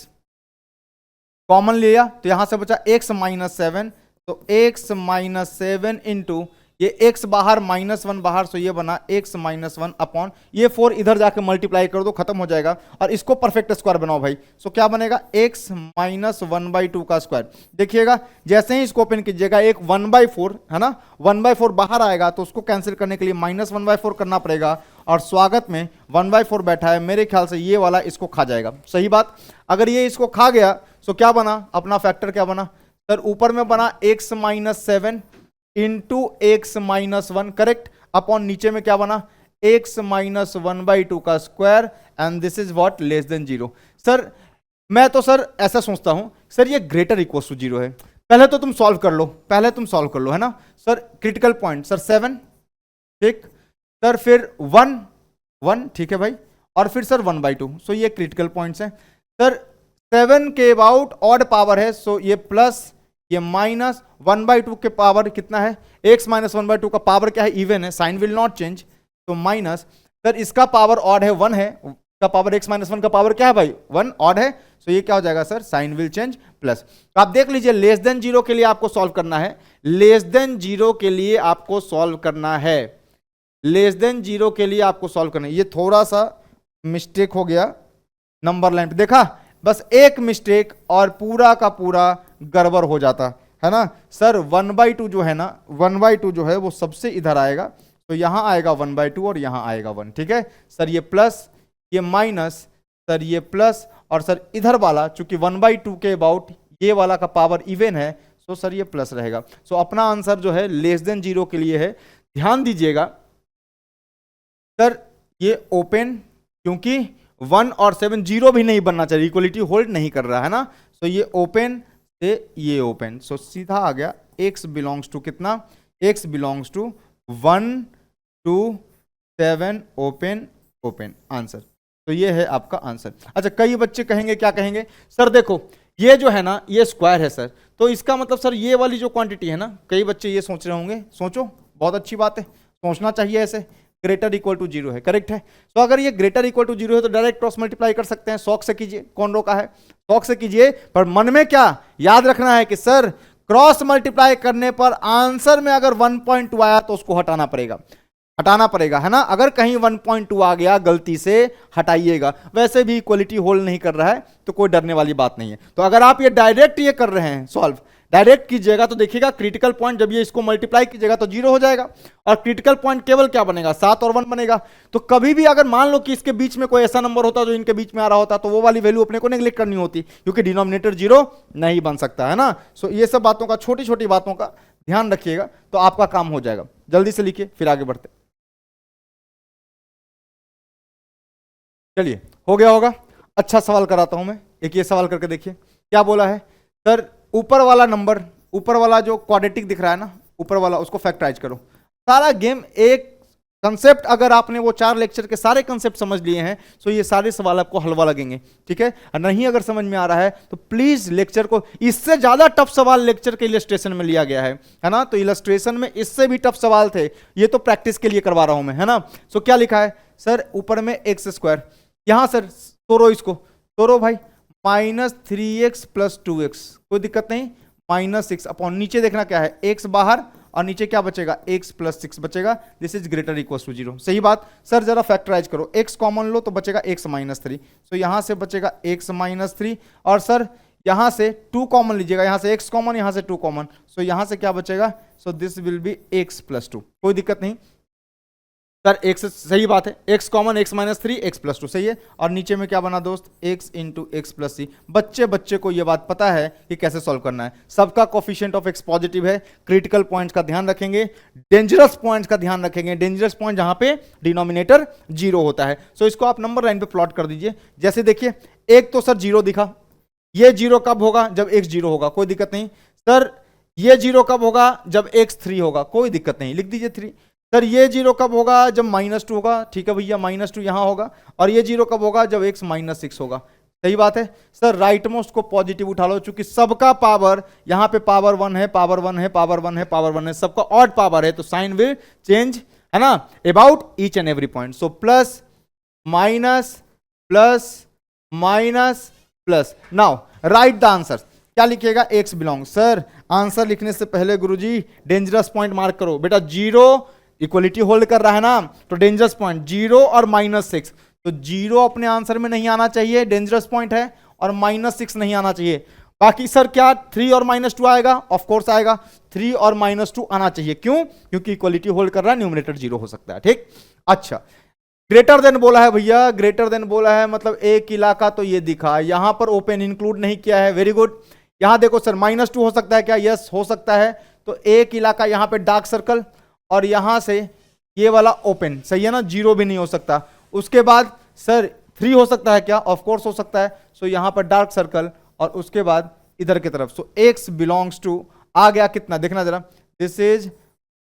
कॉमन लिया तो यहां से बचा x -7, तो x -7 इंटू ये x बाहर -1 बाहर, सो ये बना x -1 अपॉन ये 4 इधर जाके मल्टीप्लाई कर दो, खत्म हो जाएगा। और इसको परफेक्ट स्क्वायर बनाओ भाई, सो क्या बनेगा x -1/2 का स्क्वायर। देखिएगा जैसे ही इसको ओपन कीजिएगा एक 1/4 है ना, 1/4 बाहर आएगा तो उसको कैंसिल करने के लिए -1/4 करना पड़ेगा, और स्वागत में 1/4 बैठा है, मेरे ख्याल से ये वाला इसको खा जाएगा। सही बात, अगर ये इसको खा गया तो क्या बना, अपना फैक्टर क्या बना सर, ऊपर में बना x -7 into x -1, correct, upon नीचे में क्या बना x -1/2 का square, and this is what less than 0। Sir मैं तो सर ऐसा सोचता हूं सर ये ग्रेटर इक्वल टू 0 है, पहले तो तुम सॉल्व कर लो, पहले तुम सॉल्व कर लो है ना सर। क्रिटिकल पॉइंट सर 7, ठीक सर, फिर 1 ठीक है भाई, और फिर सर 1/2, सो ये क्रिटिकल पॉइंट्स हैं सर। 7 के अबाउट ऑड पावर है, सो ये प्लस, ये माइनस 1/2 के पावर कितना है, x -1/2 का पावर क्या है, इवन है, साइन विल नॉट चेंज, तो माइनस, सर इसका पावर ऑड है 1 है, का पावर x -1 का पावर क्या है भाई 1 ऑड है, सो ये क्या हो जाएगा sir, sign will change plus. तो आप देख लीजिए लेस देन 0 के लिए आपको सॉल्व करना है, लेस देन 0 के लिए आपको सॉल्व करना है, लेस देन 0 के लिए आपको सॉल्व करना है। ये थोड़ा सा मिस्टेक हो गया नंबर लाइन पे, देखा, बस एक मिस्टेक और पूरा का पूरा गड़बड़ हो जाता है ना सर। 1/2 जो है ना, 1/2 जो है वो सबसे इधर आएगा, तो यहां आएगा 1/2 और यहां आएगा 1, ठीक है सर। ये प्लस, ये माइनस, सर ये प्लस, और सर इधर वाला चूंकि 1/2 के अबाउट ये वाला का पावर इवन है, तो सर ये प्लस रहेगा। सो अपना आंसर जो है लेस देन 0 के लिए है। ध्यान दीजिएगा सर ये ओपन, क्योंकि 1 और 7 0 भी नहीं बनना चाहिए, इक्वलिटी होल्ड नहीं कर रहा है ना, सो ये ओपन से ये ओपन, सो सीधा आ गया x बिलोंग्स टू कितना, x belongs to 1 2 7 open open, answer. तो ये है आपका आंसर। अच्छा कई बच्चे कहेंगे, क्या कहेंगे सर, देखो ये जो है ना ये स्क्वायर है सर, तो इसका मतलब सर ये वाली जो क्वांटिटी है ना, कई बच्चे ये सोच रहे होंगे, सोचो, बहुत अच्छी बात है, सोचना चाहिए ऐसे, ग्रेटर इक्वल टू 0 है, करेक्ट है। तो अगर ये ग्रेटर इक्वल टू 0 है तो डायरेक्ट क्रॉस मल्टीप्लाई कर सकते हैं, शौक से कीजिए, कौन रोका है, शौक से कीजिए, पर मन में क्या याद रखना है कि सर क्रॉस मल्टीप्लाई करने पर आंसर में अगर 1.2 आया तो उसको हटाना पड़ेगा, है ना। अगर कहीं 1.2 आ गया गलती से हटाइएगा। वैसे भी इक्वलिटी होल्ड नहीं कर रहा है तो कोई डरने वाली बात नहीं है। तो अगर आप ये डायरेक्ट ये कर रहे हैं सॉल्व, डायरेक्ट कीजिएगा तो देखिएगा क्रिटिकल पॉइंट जब ये इसको मल्टीप्लाई कीजिएगा तो 0 हो जाएगा, और क्रिटिकल पॉइंट केवल क्या बनेगा, 7 और 1 बनेगा। तो कभी भी अगर मान लो कि इसके बीच में कोई ऐसा नंबर होता जो इनके बीच में आ रहा होता तो वो वाली वैल्यू अपने को नेगलेक्ट करनी होती, क्योंकि डिनोमिनेटर 0 नहीं बन सकता, है ना। सो ये सब बातों का, छोटी छोटी बातों का ध्यान रखिएगा तो आपका काम हो जाएगा। जल्दी से लिखिए फिर आगे बढ़ते। चलिए हो गया होगा। अच्छा सवाल कराता हूं मैं, एक ये सवाल करके देखिए क्या बोला है। सर ऊपर वाला नंबर, ऊपर वाला जो क्वाड्रेटिक दिख रहा है ना ऊपर वाला, उसको फैक्टराइज करो। सारा गेम एक कंसेप्ट, अगर आपने वो 4 लेक्चर के सारे कंसेप्ट समझ लिए हैं तो ये सारे सवाल आपको हलवा लगेंगे, ठीक है। और नहीं अगर समझ में आ रहा है तो प्लीज लेक्चर को, इससे ज्यादा टफ सवाल लेक्चर के इलस्ट्रेशन में लिया गया है ना। तो इलस्ट्रेशन में इससे भी टफ सवाल थे, ये तो प्रैक्टिस के लिए करवा रहा हूं मैं, है ना। सो क्या लिखा है सर, ऊपर में x², यहां सर तोड़ो इसको, तोड़ो भाई, -3x + 2x, कोई दिक्कत नहीं, -6 अपॉन नीचे देखना क्या है, x बाहर और नीचे क्या बचेगा, x + 6 बचेगा, this is greater equal to 0। सही बात सर, जरा फैक्टराइज करो, x कॉमन लो तो बचेगा x - 3, तो यहां से बचेगा x - 3, और सर यहां से 2 कॉमन लीजिएगा, यहां से x कॉमन, यहां से 2 कॉमन, सो यहां से क्या बचेगा, so this will be x + 2, कोई दिक्कत नहीं सर, x सही बात है, x कॉमन, x - 3, x + 2 सही है, और नीचे में क्या बना दोस्त, x × x + c। बच्चे को ये बात पता है कि कैसे सॉल्व करना है, सबका कोफिशिएंट ऑफ x पॉजिटिव है। क्रिटिकल पॉइंट्स का ध्यान रखेंगे, डेंजरस पॉइंट्स का ध्यान रखेंगे, डेंजरस पॉइंट जहां पे डिनोमिनेटर 0 होता है। सो इसको आप नंबर लाइन पे प्लॉट कर दीजिए। जैसे देखिए एक तो सर 0 दिखा, ये 0 कब होगा, जब x 0 होगा, कोई दिक्कत नहीं। सर ये 0 कब होगा, जब x 3 होगा, कोई दिक्कत नहीं, लिख दीजिए 3। सर ये 0 कब होगा, जब -2 होगा, ठीक है भैया, -2 यहां होगा, और ये 0 कब होगा, जब x - 6 होगा। सही बात है सर, राइट मोस्ट को पॉजिटिव उठा लो, चूंकि सबका पावर यहां पे पावर 1 है, पावर 1 है, पावर 1 है, पावर 1 है, सबका ऑड पावर है, तो साइन विल चेंज, है ना, about each and every point. So plus minus plus minus plus. Now right the answer, क्या लिखिएगा, x बिलोंग। सर आंसर लिखने से पहले गुरुजी डेंजरस पॉइंट मार्क करो बेटा, 0 इक्वलिटी होल्ड कर रहा है ना, तो डेंजरस पॉइंट 0 और -6, तो 0 अपने आंसर में नहीं आना चाहिए, डेंजरस पॉइंट है, और -6 नहीं आना चाहिए। बाकी सर क्या 3 और -2 आएगा, ऑफ कोर्स आएगा, 3 और -2 आना चाहिए, क्यों, क्योंकि इक्वलिटी होल्ड कर रहा है, न्यूमरेटर 0 हो सकता है, ठीक। अच्छा ग्रेटर देन बोला है भैया, ग्रेटर देन बोला है मतलब एक इलाका तो ये दिखा, यहां पर ओपन इंक्लूड नहीं किया है, वेरी गुड। यहां देखो सर -2 हो सकता है क्या, यस हो सकता है, तो एक इलाका यहां पे डार्क सर्कल, और यहां से ये वाला ओपन, सही है ना, 0 भी नहीं हो सकता। उसके बाद सर 3 हो सकता है क्या, ऑफ कोर्स हो सकता है, सो यहां पर डार्क सर्कल, और उसके बाद इधर की तरफ, सो x बिलोंग्स टू आ गया कितना, देखना जरा, दिस इज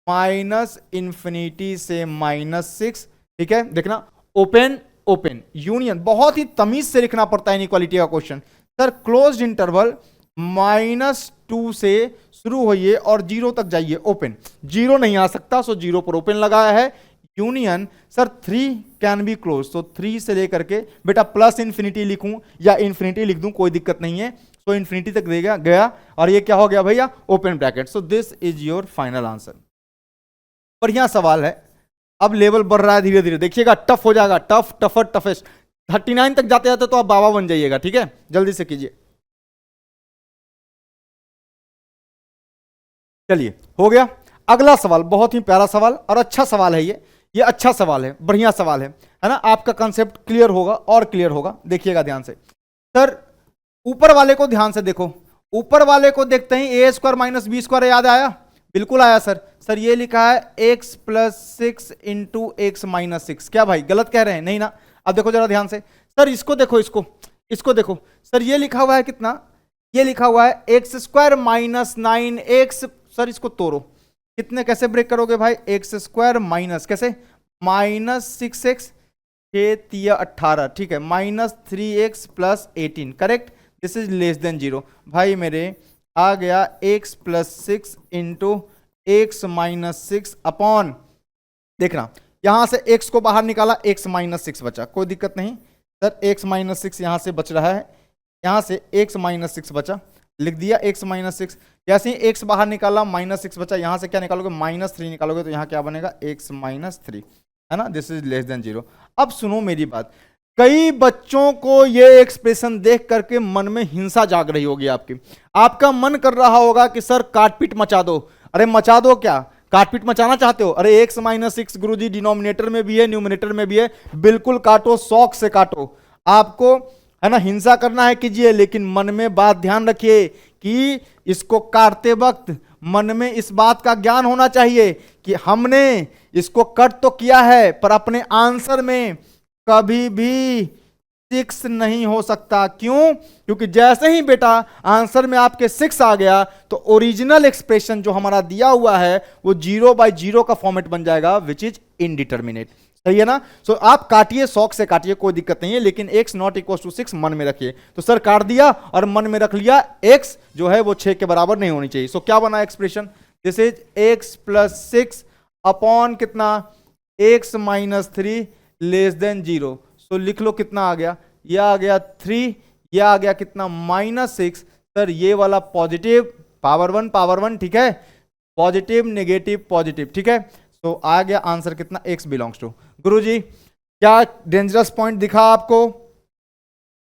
-∞ से -6, ठीक है, देखना ओपन ओपन यूनियन, बहुत ही तमीज से लिखना पड़ता है इनइक्वालिटी का क्वेश्चन। सर क्लोज्ड इंटरवल -2 से शुरू होइए और 0 तक जाइए, ओपन, 0 नहीं आ सकता, सो 0 पर ओपन लगाया है। Union sir 3 can be close, so 3 से लेकर के बेटा +∞ लिखूं या ∞ लिख दूं, कोई दिक्कत नहीं है, सो ∞ तक देगा गया, और ये क्या हो गया भैया, open bracket. So this is your final answer. बढ़िया सवाल है, अब लेवल बढ़ रहा है धीरे धीरे, देखिएगा टफ हो जाएगा, टफ टफर टफेस्ट, 39 तक जाते जाते तो आप बाबा बन जाइएगा, ठीक है, जल्दी से कीजिए। चलिए हो गया। अगला सवाल बहुत ही प्यारा सवाल और अच्छा सवाल है, ये अच्छा सवाल है, बढ़िया सवाल है ना। आपका कंसेप्ट क्लियर होगा और क्लियर होगा, देखिएगा ध्यान से। सर ऊपर वाले को ध्यान से देखो, ऊपर वाले को देखते ही a² - b² याद आया, बिल्कुल आया सर। सर ये लिखा है x + 6 × x - 6, क्या भाई गलत कह रहे हैं, नहीं ना। अब देखो जरा ध्यान से, सर इसको देखो, इसको देखो, सर ये लिखा हुआ है कितना, ये लिखा हुआ है x² - 9x, सर इसको तोड़ो, कितने कैसे ब्रेक करोगे भाई, x² माइनस कैसे, -6x, 6 × 18, ठीक है, -3x + 18, correct, this is less than 0। भाई मेरे आ गया x + 6 × x - 6 अपॉन, देखना यहां से x को बाहर निकाला, x - 6 बचा, कोई दिक्कत नहीं। सर x - 6 यहां से बच रहा है, यहां से x - 6 बचा, लिख दिया x माइनस सिक्स। जैसे ही x बाहर निकाला माइनस सिक्स बचा, यहां से क्या निकालोगे माइनस थ्री निकालोगे, तो यहाँ क्या बनेगा x माइनस थ्री, है ना, this is less than zero. अब सुनो मेरी बात, कई बच्चों को ये एक्सप्रेशन देख करके मन में हिंसा जाग रही होगी आपकी, आपका मन कर रहा होगा कि सर काटपीट मचा दो। अरे मचा दो क्या, काटपीट मचाना चाहते हो? अरे x माइनस सिक्स गुरुजी डिनोमिनेटर में भी है न्यूमिनेटर में भी है, बिल्कुल काटो, शौक से काटो। आपको है ना हिंसा करना है कीजिए, लेकिन मन में बात ध्यान रखिए कि इसको काटते वक्त मन में इस बात का ज्ञान होना चाहिए कि हमने इसको कट तो किया है, पर अपने आंसर में कभी भी सिक्स नहीं हो सकता। क्यों? क्योंकि जैसे ही बेटा आंसर में आपके सिक्स आ गया तो ओरिजिनल एक्सप्रेशन जो हमारा दिया हुआ है वो 0/0 का फॉर्मेट बन जाएगा, विच इज इनडिटर्मिनेट। सही है ना? सो आप काटिए, शौक से काटिए, कोई दिक्कत नहीं है, लेकिन x नॉट इक्वल टू 6 मन में रखिए। तो सर काट दिया और मन में रख लिया x जो है वो 6 के बराबर नहीं होनी चाहिए। सो क्या बना expression? This is x plus 6 upon कितना x माइनस 3 लेस देन 0। सो लिख लो कितना आ गया, यह आ गया 3, यह आ गया कितना -6। सर ये वाला पॉजिटिव पावर 1, ठीक है, पॉजिटिव नेगेटिव पॉजिटिव, ठीक है। तो आ गया आंसर कितना, x बिलोंग्स टू। गुरुजी क्या डेंजरस पॉइंट दिखा आपको?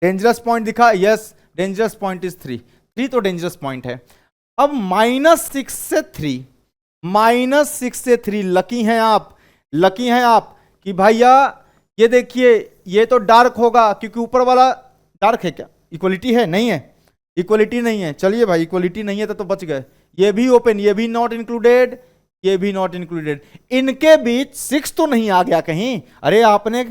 डेंजरस पॉइंट दिखा? यस, डेंजरस पॉइंट इज 3 तो डेंजरस पॉइंट है। अब -6 से 3, -6 से 3 लकी हैं आप, लकी हैं आप कि भैया ये देखिए ये तो डार्क होगा, क्योंकि ऊपर वाला डार्क है। क्या इक्वलिटी है? नहीं है, इक्वलिटी नहीं है। चलिए भाई इक्वलिटी नहीं है तो बच गए। ये भी ओपन, ये भी नॉट इंक्लूडेड, ये भी नॉट इंक्लूडेड। इनके बीच 6 तो नहीं आ गया कहीं? अरे आपने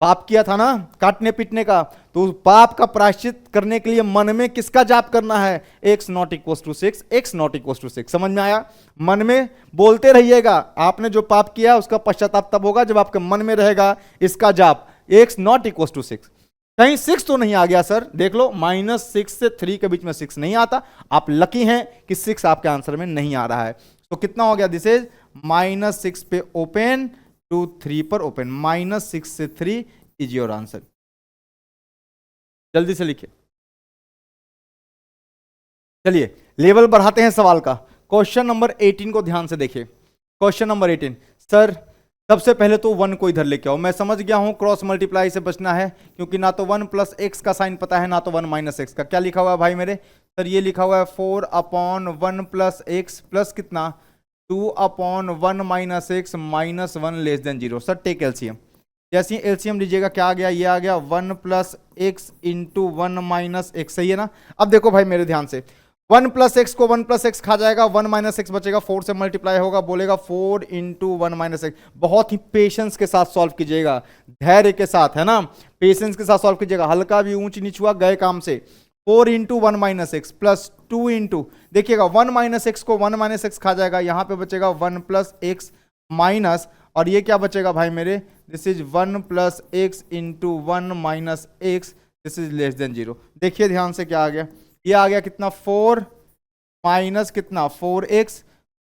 पाप किया था ना काटने पीटने का, तो पाप का प्रायश्चित करने के लिए मन में किसका जाप करना है? x not equal to 6, x not equal to 6। समझ में आया? मन में बोलते रहिएगा, आपने जो पाप किया उसका पश्चाताप तब होगा जब आपके मन में रहेगा इसका जाप, x नॉट इक्वल टू 6। कहीं 6 तो नहीं आ गया सर? देख लो -6 से 3 के बीच में 6 नहीं आता। आप लकी हैं कि 6 आपके आंसर में नहीं आ रहा है। तो कितना हो गया? दिस इज -6 पे ओपन टू 3 पर ओपन, -6 से 3 इज योर आंसर। जल्दी से लिखिए। चलिए लेवल बढ़ाते हैं सवाल का। क्वेश्चन नंबर 18 को ध्यान से देखिए। क्वेश्चन नंबर 18, सर सबसे पहले तो 1 को इधर लेके आओ। मैं समझ गया हूं क्रॉस मल्टीप्लाई से बचना है, क्योंकि ना तो 1 प्लस एक्स का साइन पता है ना तो 1 माइनस एक्स का। क्या लिखा हुआ है भाई मेरे? सर ये लिखा हुआ है 4 अपॉन 1 प्लस एक्स प्लस कितना 2 upon 1 minus x minus 1 less than 0। Sir take LCM. जैसे ही एलसीएम लीजिएगा क्या आ गया? ये आ गया 1 plus x into 1 minus x. सही है ना? अब देखो भाई मेरे ध्यान से, 1 प्लस एक्स को 1 प्लस एक्स खा जाएगा, 1 माइनस एक्स बचेगा, 4 से मल्टीप्लाई होगा, बोलेगा 4 इंटू 1 माइनस एक्स। बहुत ही पेशेंस के साथ सॉल्व कीजिएगा, धैर्य के साथ, है ना, पेशेंस के साथ सॉल्व कीजिएगा, हल्का भी ऊंच नीच हुआ गए काम से। 4 into 1 minus x plus 2 into, देखिएगा 1 माइनस एक्स को 1 माइनस एक्स खा जाएगा, यहां पे बचेगा 1 प्लस एक्स माइनस, और ये क्या बचेगा भाई मेरे? This is 1 plus x into 1 minus x, this is less than 0। देखिए ध्यान से क्या आ गया? ये आ गया कितना 4 माइनस कितना 4x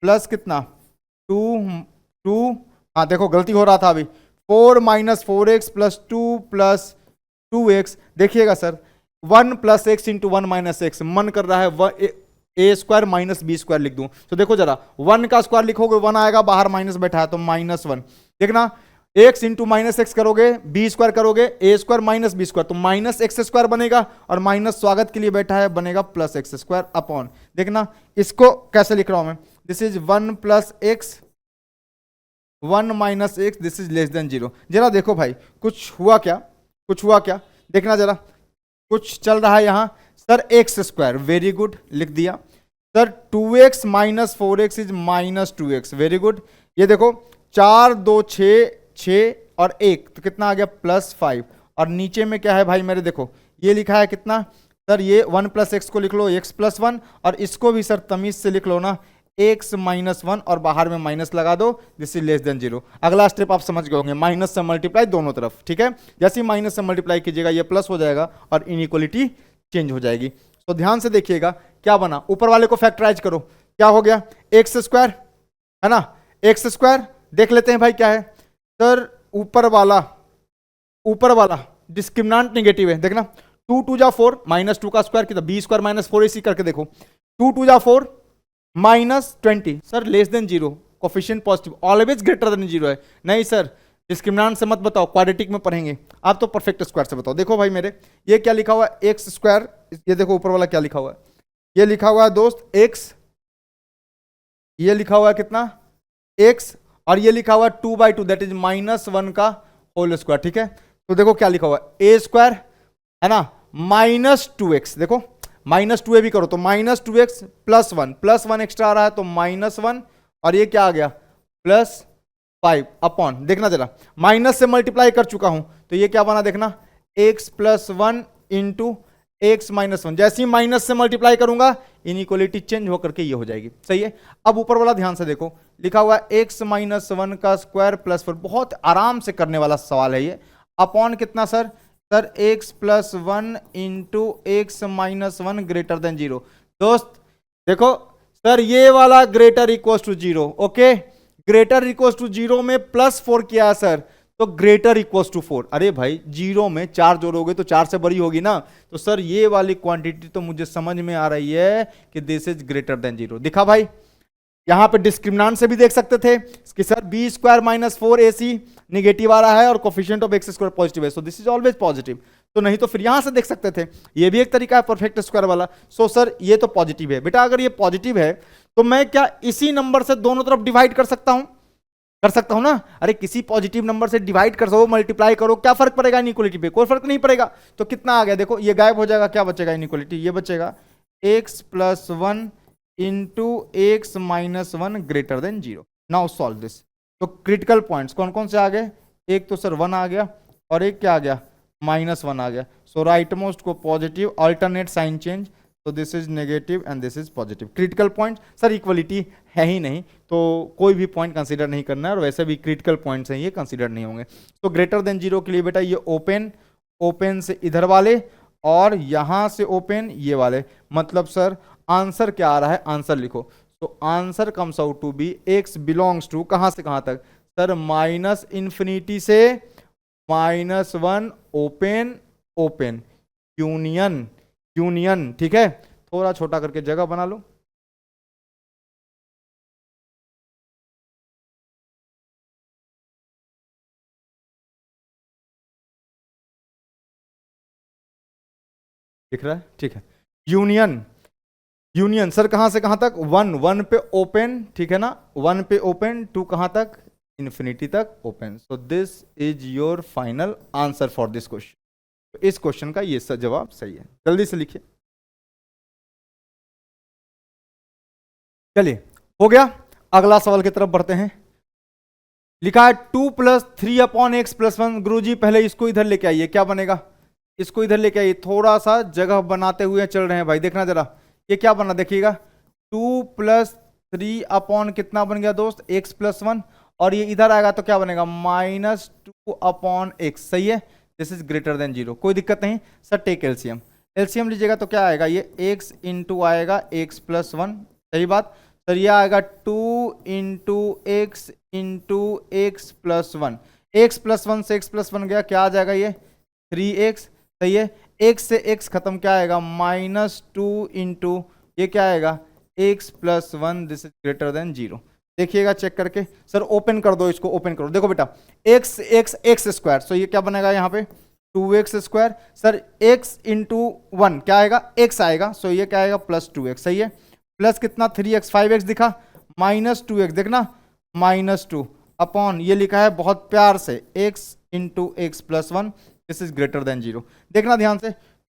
प्लस कितना 2, हाँ देखो गलती हो रहा था अभी, 4 माइनस 4x प्लस 2x। देखिएगा sir 1 plus x into 1 minus x, मन कर रहा है ए स्क्वायर माइनस बी स्क्वायर लिख दूं, तो देखो जरा 1 का स्क्वायर लिखोगे 1 आएगा, बाहर माइनस बैठा है तो -1। देखना एक्स इंटू माइनस एक्स करोगे, बी स्क्वायर करोगे, ए स्क्वायर माइनस बी स्क्वायर, तो माइनस एक्स स्क्वायर बनेगा, और माइनस स्वागत के लिए बैठा है बनेगा प्लस एक्स स्क्वायर अपॉन। देखना इसको कैसे लिख रहा हूं मैं, this is 1 plus x 1 minus x, this is less than 0। जरा देखो भाई कुछ हुआ क्या, कुछ हुआ क्या? देखना जरा कुछ चल रहा है यहां। Sir x square, very good, लिख दिया। Sir 2x minus 4x is minus 2x, very good. ये देखो 4 2 6 और 1, तो कितना आ गया +5, और नीचे में क्या है भाई मेरे? देखो ये लिखा है कितना सर, ये 1 प्लस एक्स को लिख लो x प्लस 1, और इसको भी सर तमीज से लिख लो ना x माइनस 1, और बाहर में माइनस लगा दो, दिस इज लेस देन 0। अगला स्टेप आप समझ गए होंगे, माइनस से मल्टीप्लाई दोनों तरफ, ठीक है। जैसे ही माइनस से मल्टीप्लाई कीजिएगा ये प्लस हो जाएगा और इनइक्वालिटी चेंज हो जाएगी। तो ध्यान से देखिएगा क्या बना, ऊपर वाले को फैक्टराइज करो, क्या हो गया एक्स स्क्वायर, है ना, एक्स स्क्वायर। देख लेते हैं भाई क्या है सर, ऊपर वाला डिस्क्रिमिनेंट नेगेटिव है, देखना 2 2 जा 4 माइनस 2 का स्क्वायर कितना, बी स्क्वायर माइनस 4ac करके देखो, 2 2 जा 4 minus 20 sir less than zero, coefficient positive, always greater than zero है। नहीं सर डिस्क्रिमिनेंट से मत बताओ, क्वाड्रेटिक में पढ़ेंगे, आप तो परफेक्ट स्क्वायर से बताओ। देखो भाई मेरे, ये क्या लिखा हुआ है एक्स स्क्वायर, ये देखो ऊपर वाला क्या लिखा हुआ है, ये लिखा हुआ है दोस्त एक्स, ये लिखा हुआ है कितना एक्स, और ये लिखा हुआ है 2/2 दैट इज -1 का होल स्क्वायर। ठीक है, तो देखो क्या लिखा हुआ है ए स्क्वायर है ना -2x, देखो -2a भी करो तो -2x +1 +1 एक्स्ट्रा आ रहा है तो -1, और ये क्या आ गया +5 अपॉन, देखना जरा माइनस से मल्टीप्लाई कर चुका हूं तो ये क्या बना देखना, x +1 इंटू x -1, जैसे ही माइनस से मल्टीप्लाई करूंगा इनइक्वालिटी चेंज होकर के ये हो जाएगी। सही है, अब ऊपर वाला ध्यान से देखो, लिखा हुआ है x -1 का स्क्वायर +4, बहुत आराम से करने वाला सवाल है ये, अपॉन कितना sir x +1 into x -1 greater than 0। दोस्त देखो सर ये वाला greater equal to 0, okay, greater equal to 0 में +4 किया है सर, तो ग्रेटर इक्वल्स टू 4। अरे भाई 0 में 4 जोड़ोगे तो 4 से बड़ी होगी ना, तो सर ये वाली क्वांटिटी तो मुझे समझ में आ रही है कि दिस इज ग्रेटर देन 0। दिखा भाई, यहां पे डिस्क्रिमिनेंट से भी देख सकते थे कि sir b square -4ac negative आ रहा है और coefficient of x square positive है, so this is always positive. तो नहीं तो फिर यहां से देख सकते थे, ये भी एक तरीका है परफेक्ट स्क्वायर वाला। सो सर ये तो पॉजिटिव है बेटा, अगर ये पॉजिटिव है तो मैं क्या इसी नंबर से दोनों तरफ डिवाइड कर सकता हूं ना। अरे किसी पॉजिटिव नंबर से डिवाइड कर सको, मल्टीप्लाई करो, क्या फर्क पड़ेगा इनइक्वालिटी पे, कोई फर्क नहीं पड़ेगा। तो कितना आ गया देखो, ये गायब हो जाएगा, क्या बचेगा इनइक्वालिटी, ये बचेगा x +1 into x -1 greater than 0। Now solve this. तो क्रिटिकल पॉइंट्स कौन कौन से आ गए, एक तो सर 1 आ गया और एक क्या आ गया -1 आ गया। सो राइट मोस्ट को पॉजिटिव, अल्टरनेट साइन चेंज, तो this is negative and this is positive. Critical point sir equality है ही नहीं तो कोई भी पॉइंट कंसीडर नहीं करना है, और वैसे भी क्रिटिकल पॉइंट्स हैं ये कंसीडर नहीं होंगे। तो ग्रेटर देन 0 के लिए बेटा ये ओपन से इधर वाले और यहां से ओपन ये वाले, मतलब सर आंसर क्या आ रहा है, आंसर लिखो। तो answer comes out to be x belongs to कहां से कहां तक सर, -∞ से -1 ओपन यूनियन। ठीक है, थोड़ा छोटा करके जगह बना लो। दिख रहा है, ठीक है, यूनियन सर कहां से कहां तक, 1 पे ओपन, ठीक है ना, 1 पे ओपन, 2 कहां तक, इन्फिनिटी तक open. So this is your final answer for this question. इस क्वेश्चन का ये जवाब सही है, जल्दी से लिखिए। चलिए हो गया, अगला सवाल की तरफ बढ़ते हैं। लिखा है 2 + 3 अपॉन x +1। गुरुजी पहले इसको इधर लेके आइए, क्या बनेगा, इसको इधर लेके आइए, थोड़ा सा जगह बनाते हुए चल रहे हैं भाई, देखना जरा ये क्या बना देखिएगा, 2 + 3 अपॉन कितना बन गया दोस्त x +1, और ये इधर आएगा तो क्या बनेगा -2 अपॉन x। सही है, दिस इज ग्रेटर देन 0, कोई दिक्कत नहीं। सर टेक एलसीएम लीजिएगा तो क्या आएगा, ये x इंटू आएगा x +1, सही बात सर, ये आएगा 2 into x into x +1, x +1 से x +1 गया, क्या आ जाएगा ये 3x। सही है, x से x खत्म, क्या आएगा -2 इंटू ये क्या आएगा x +1, this is greater than 0। देखिएगा चेक करके, सर ओपन कर दो, इसको ओपन करो, देखो बेटा x स्क्वायर, सो ये क्या बनेगा यहाँ पे 2x square, sir x into 1 क्या आएगा x आएगा, सो ये क्या आएगा +2x। सही है, प्लस कितना 3x 5x दिखा, -2x देखना -2 अपॉन ये लिखा है बहुत प्यार से x into x +1, this is greater than 0। देखना ध्यान से,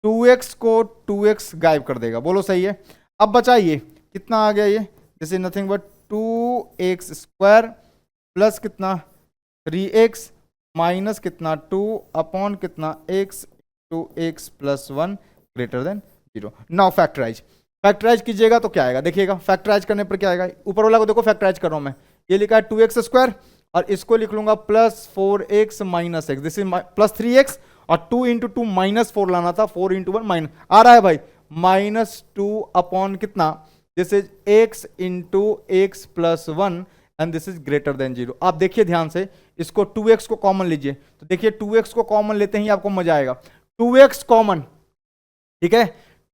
2x को 2x गायब कर देगा, बोलो सही है। अब बचाइए कितना आ गया ये, this is nothing but 2x square plus कितना 3x माइनस कितना 2 अपॉन कितना x to x +1 greater than 0। Now factorise कीजिएगा तो क्या आएगा, देखिएगा फैक्टराइज करने पर क्या आएगा, ऊपर वाला को देखो फैक्टराइज कर रहा हूं मैं, ये लिखा है 2x स्क्वायर और इसको लिख लूंगा +4x - x, this is +3x, और 2 इंटू 2 -4 लाना था, 4 इंटू 1 माइनस आ रहा है भाई -2 अपॉन कितना, this is x into x +1 and this is greater than 0। आप देखिए ध्यान से, इसको 2x को कॉमन लीजिए, तो देखिए 2x को कॉमन लेते ही आपको मजा आएगा, 2x कॉमन ठीक है।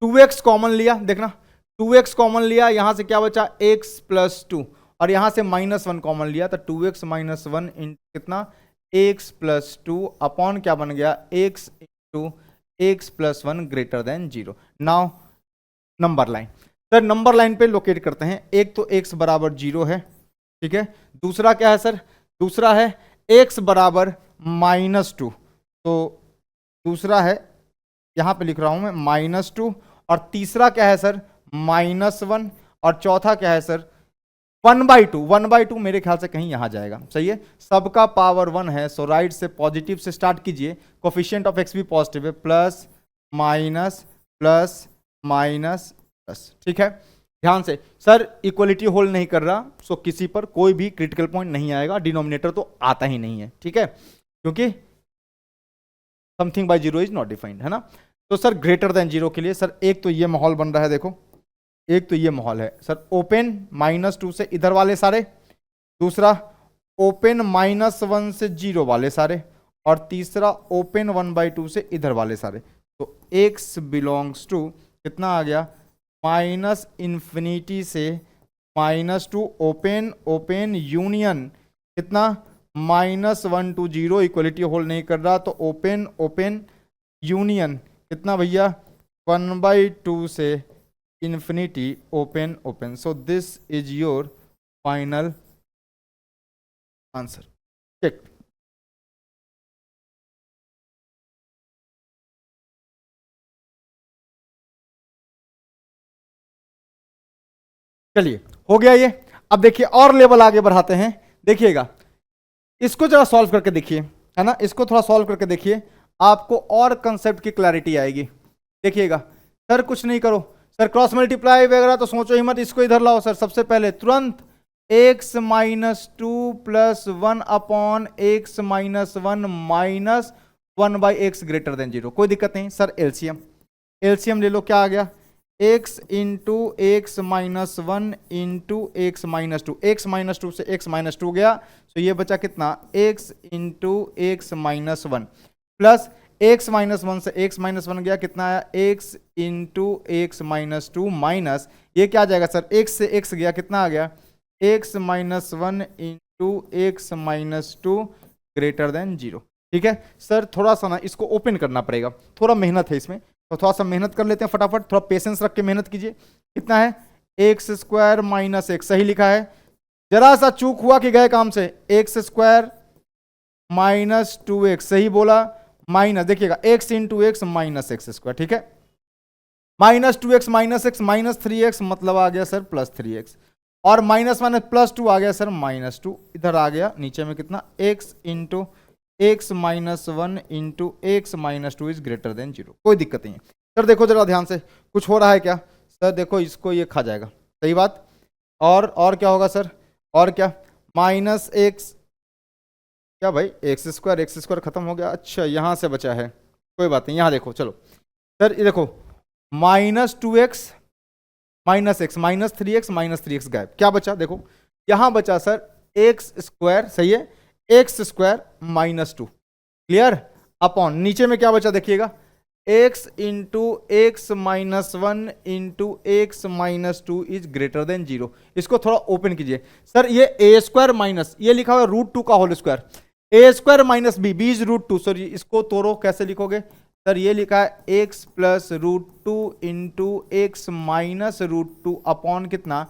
2x कॉमन लिया, देखना 2x कॉमन लिया, यहां से क्या बचा x प्लस 2, और यहां से -1 कॉमन लिया तो 2x माइनस 1 इन कितना x प्लस 2 अपॉन क्या बन गया x into x plus 1 greater than 0। Now number line, sir number line पे लोकेट करते हैं। एक तो x बराबर 0 है, ठीक है। दूसरा क्या है सर, दूसरा है x बराबर -2, तो दूसरा है यहां पे लिख रहा हूं मैं -2, और तीसरा क्या है सर -1, और चौथा क्या है सर 1/2। 1/2 मेरे ख्याल से कहीं यहां जाएगा, सही है। सबका पावर 1 है, सो राइट से पॉजिटिव से स्टार्ट कीजिए। कोफिशिएंट ऑफ x भी पॉजिटिव है, plus minus plus minus plus, ठीक है। ध्यान से सर इक्वलिटी होल्ड नहीं कर रहा, सो किसी पर कोई भी क्रिटिकल पॉइंट नहीं आएगा, डिनोमिनेटर तो आता ही नहीं है, ठीक है, क्योंकि something bye 0 is not defined, है ना। तो सर ग्रेटर देन 0 के लिए सर एक तो ये माहौल बन रहा है, देखो एक तो ये माहौल है सर ओपन -2 से इधर वाले सारे, दूसरा ओपन -1 से 0 वाले सारे, और तीसरा ओपन 1/2 से इधर वाले सारे। तो x बिलोंग्स टू कितना आ गया -∞ से -2 ओपन ओपन यूनियन कितना -1 to 0, इक्वलिटी होल्ड नहीं कर रहा, तो ओपन ओपन यूनियन कितना भैया 1/2 से infinity open open. So this is your final answer, ठीक। चलिए हो गया ये। अब देखिए और लेवल आगे बढ़ाते हैं, देखिएगा इसको जरा सॉल्व करके देखिए, है ना, इसको थोड़ा सॉल्व करके देखिए, आपको और कंसेप्ट की क्लैरिटी आएगी। देखिएगा सर कुछ नहीं करो, सर क्रॉस मल्टीप्लाई वगैरह तो सोचो ही मत, इसको इधर लाओ सर। सबसे पहले तुरंत x minus 2 plus 1 upon x minus 1 minus 1/x greater than 0, कोई दिक्कत नहीं सर। एलसीएम एलसीएम ले लो, क्या आ गया x into x minus 1 into x minus 2, x minus 2 से x माइनस 2 गया, तो ये बचा कितना x into x minus 1 plus x minus 1 से x माइनस 1 गया, कितना आया x into x minus 2 minus ये क्या आ जाएगा सर x से x गया, कितना आ गया x minus 1 into x minus 2 greater than 0। ठीक है सर, थोड़ा सा ना इसको ओपन करना पड़ेगा, थोड़ा मेहनत है इसमें, तो थोड़ा सा मेहनत कर लेते हैं फटाफट, थोड़ा पेशेंस रख के मेहनत कीजिए। कितना है एक्स स्क्वायर माइनस एक्स, सही लिखा है, जरा सा चूक हुआ कि गए काम से, एक्स स्क्वायर माइनस 2x, सही बोला, माइनस देखिएगा x into x minus x square, ठीक है, minus 2x minus x minus 3x, मतलब आ गया सर प्लस 3x, और माइनस माइनस प्लस 2 आ गया सर माइनस 2, इधर आ गया नीचे में कितना x into x minus 1 into x minus 2 is greater than 0, कोई दिक्कत नहीं है। सर देखो जरा ध्यान से, कुछ हो रहा है क्या सर, देखो इसको ये खा जाएगा, सही बात, और क्या होगा सर, और क्या माइनस एक्स, क्या भाई एक्स स्क्वायर खत्म हो गया, अच्छा यहां से बचा है, कोई बात नहीं, यहां देखो चलो सर, ये देखो minus 2x minus x minus 3x गायब, क्या बचा देखो यहां बचा सर एक्स स्क्वायर, सही है, x square minus 2, clear, upon नीचे में क्या बचा देखिएगा x into x minus 1 into x minus 2 is greater than 0। इसको थोड़ा ओपन कीजिए सर, ये ए स्क्वायर माइनस ये लिखा हुआ √2 का whole square, a square minus b, b is √2, sorry इसको तोड़ो, कैसे लिखोगे सर, ये लिखा है x plus √2 into x minus √2 upon कितना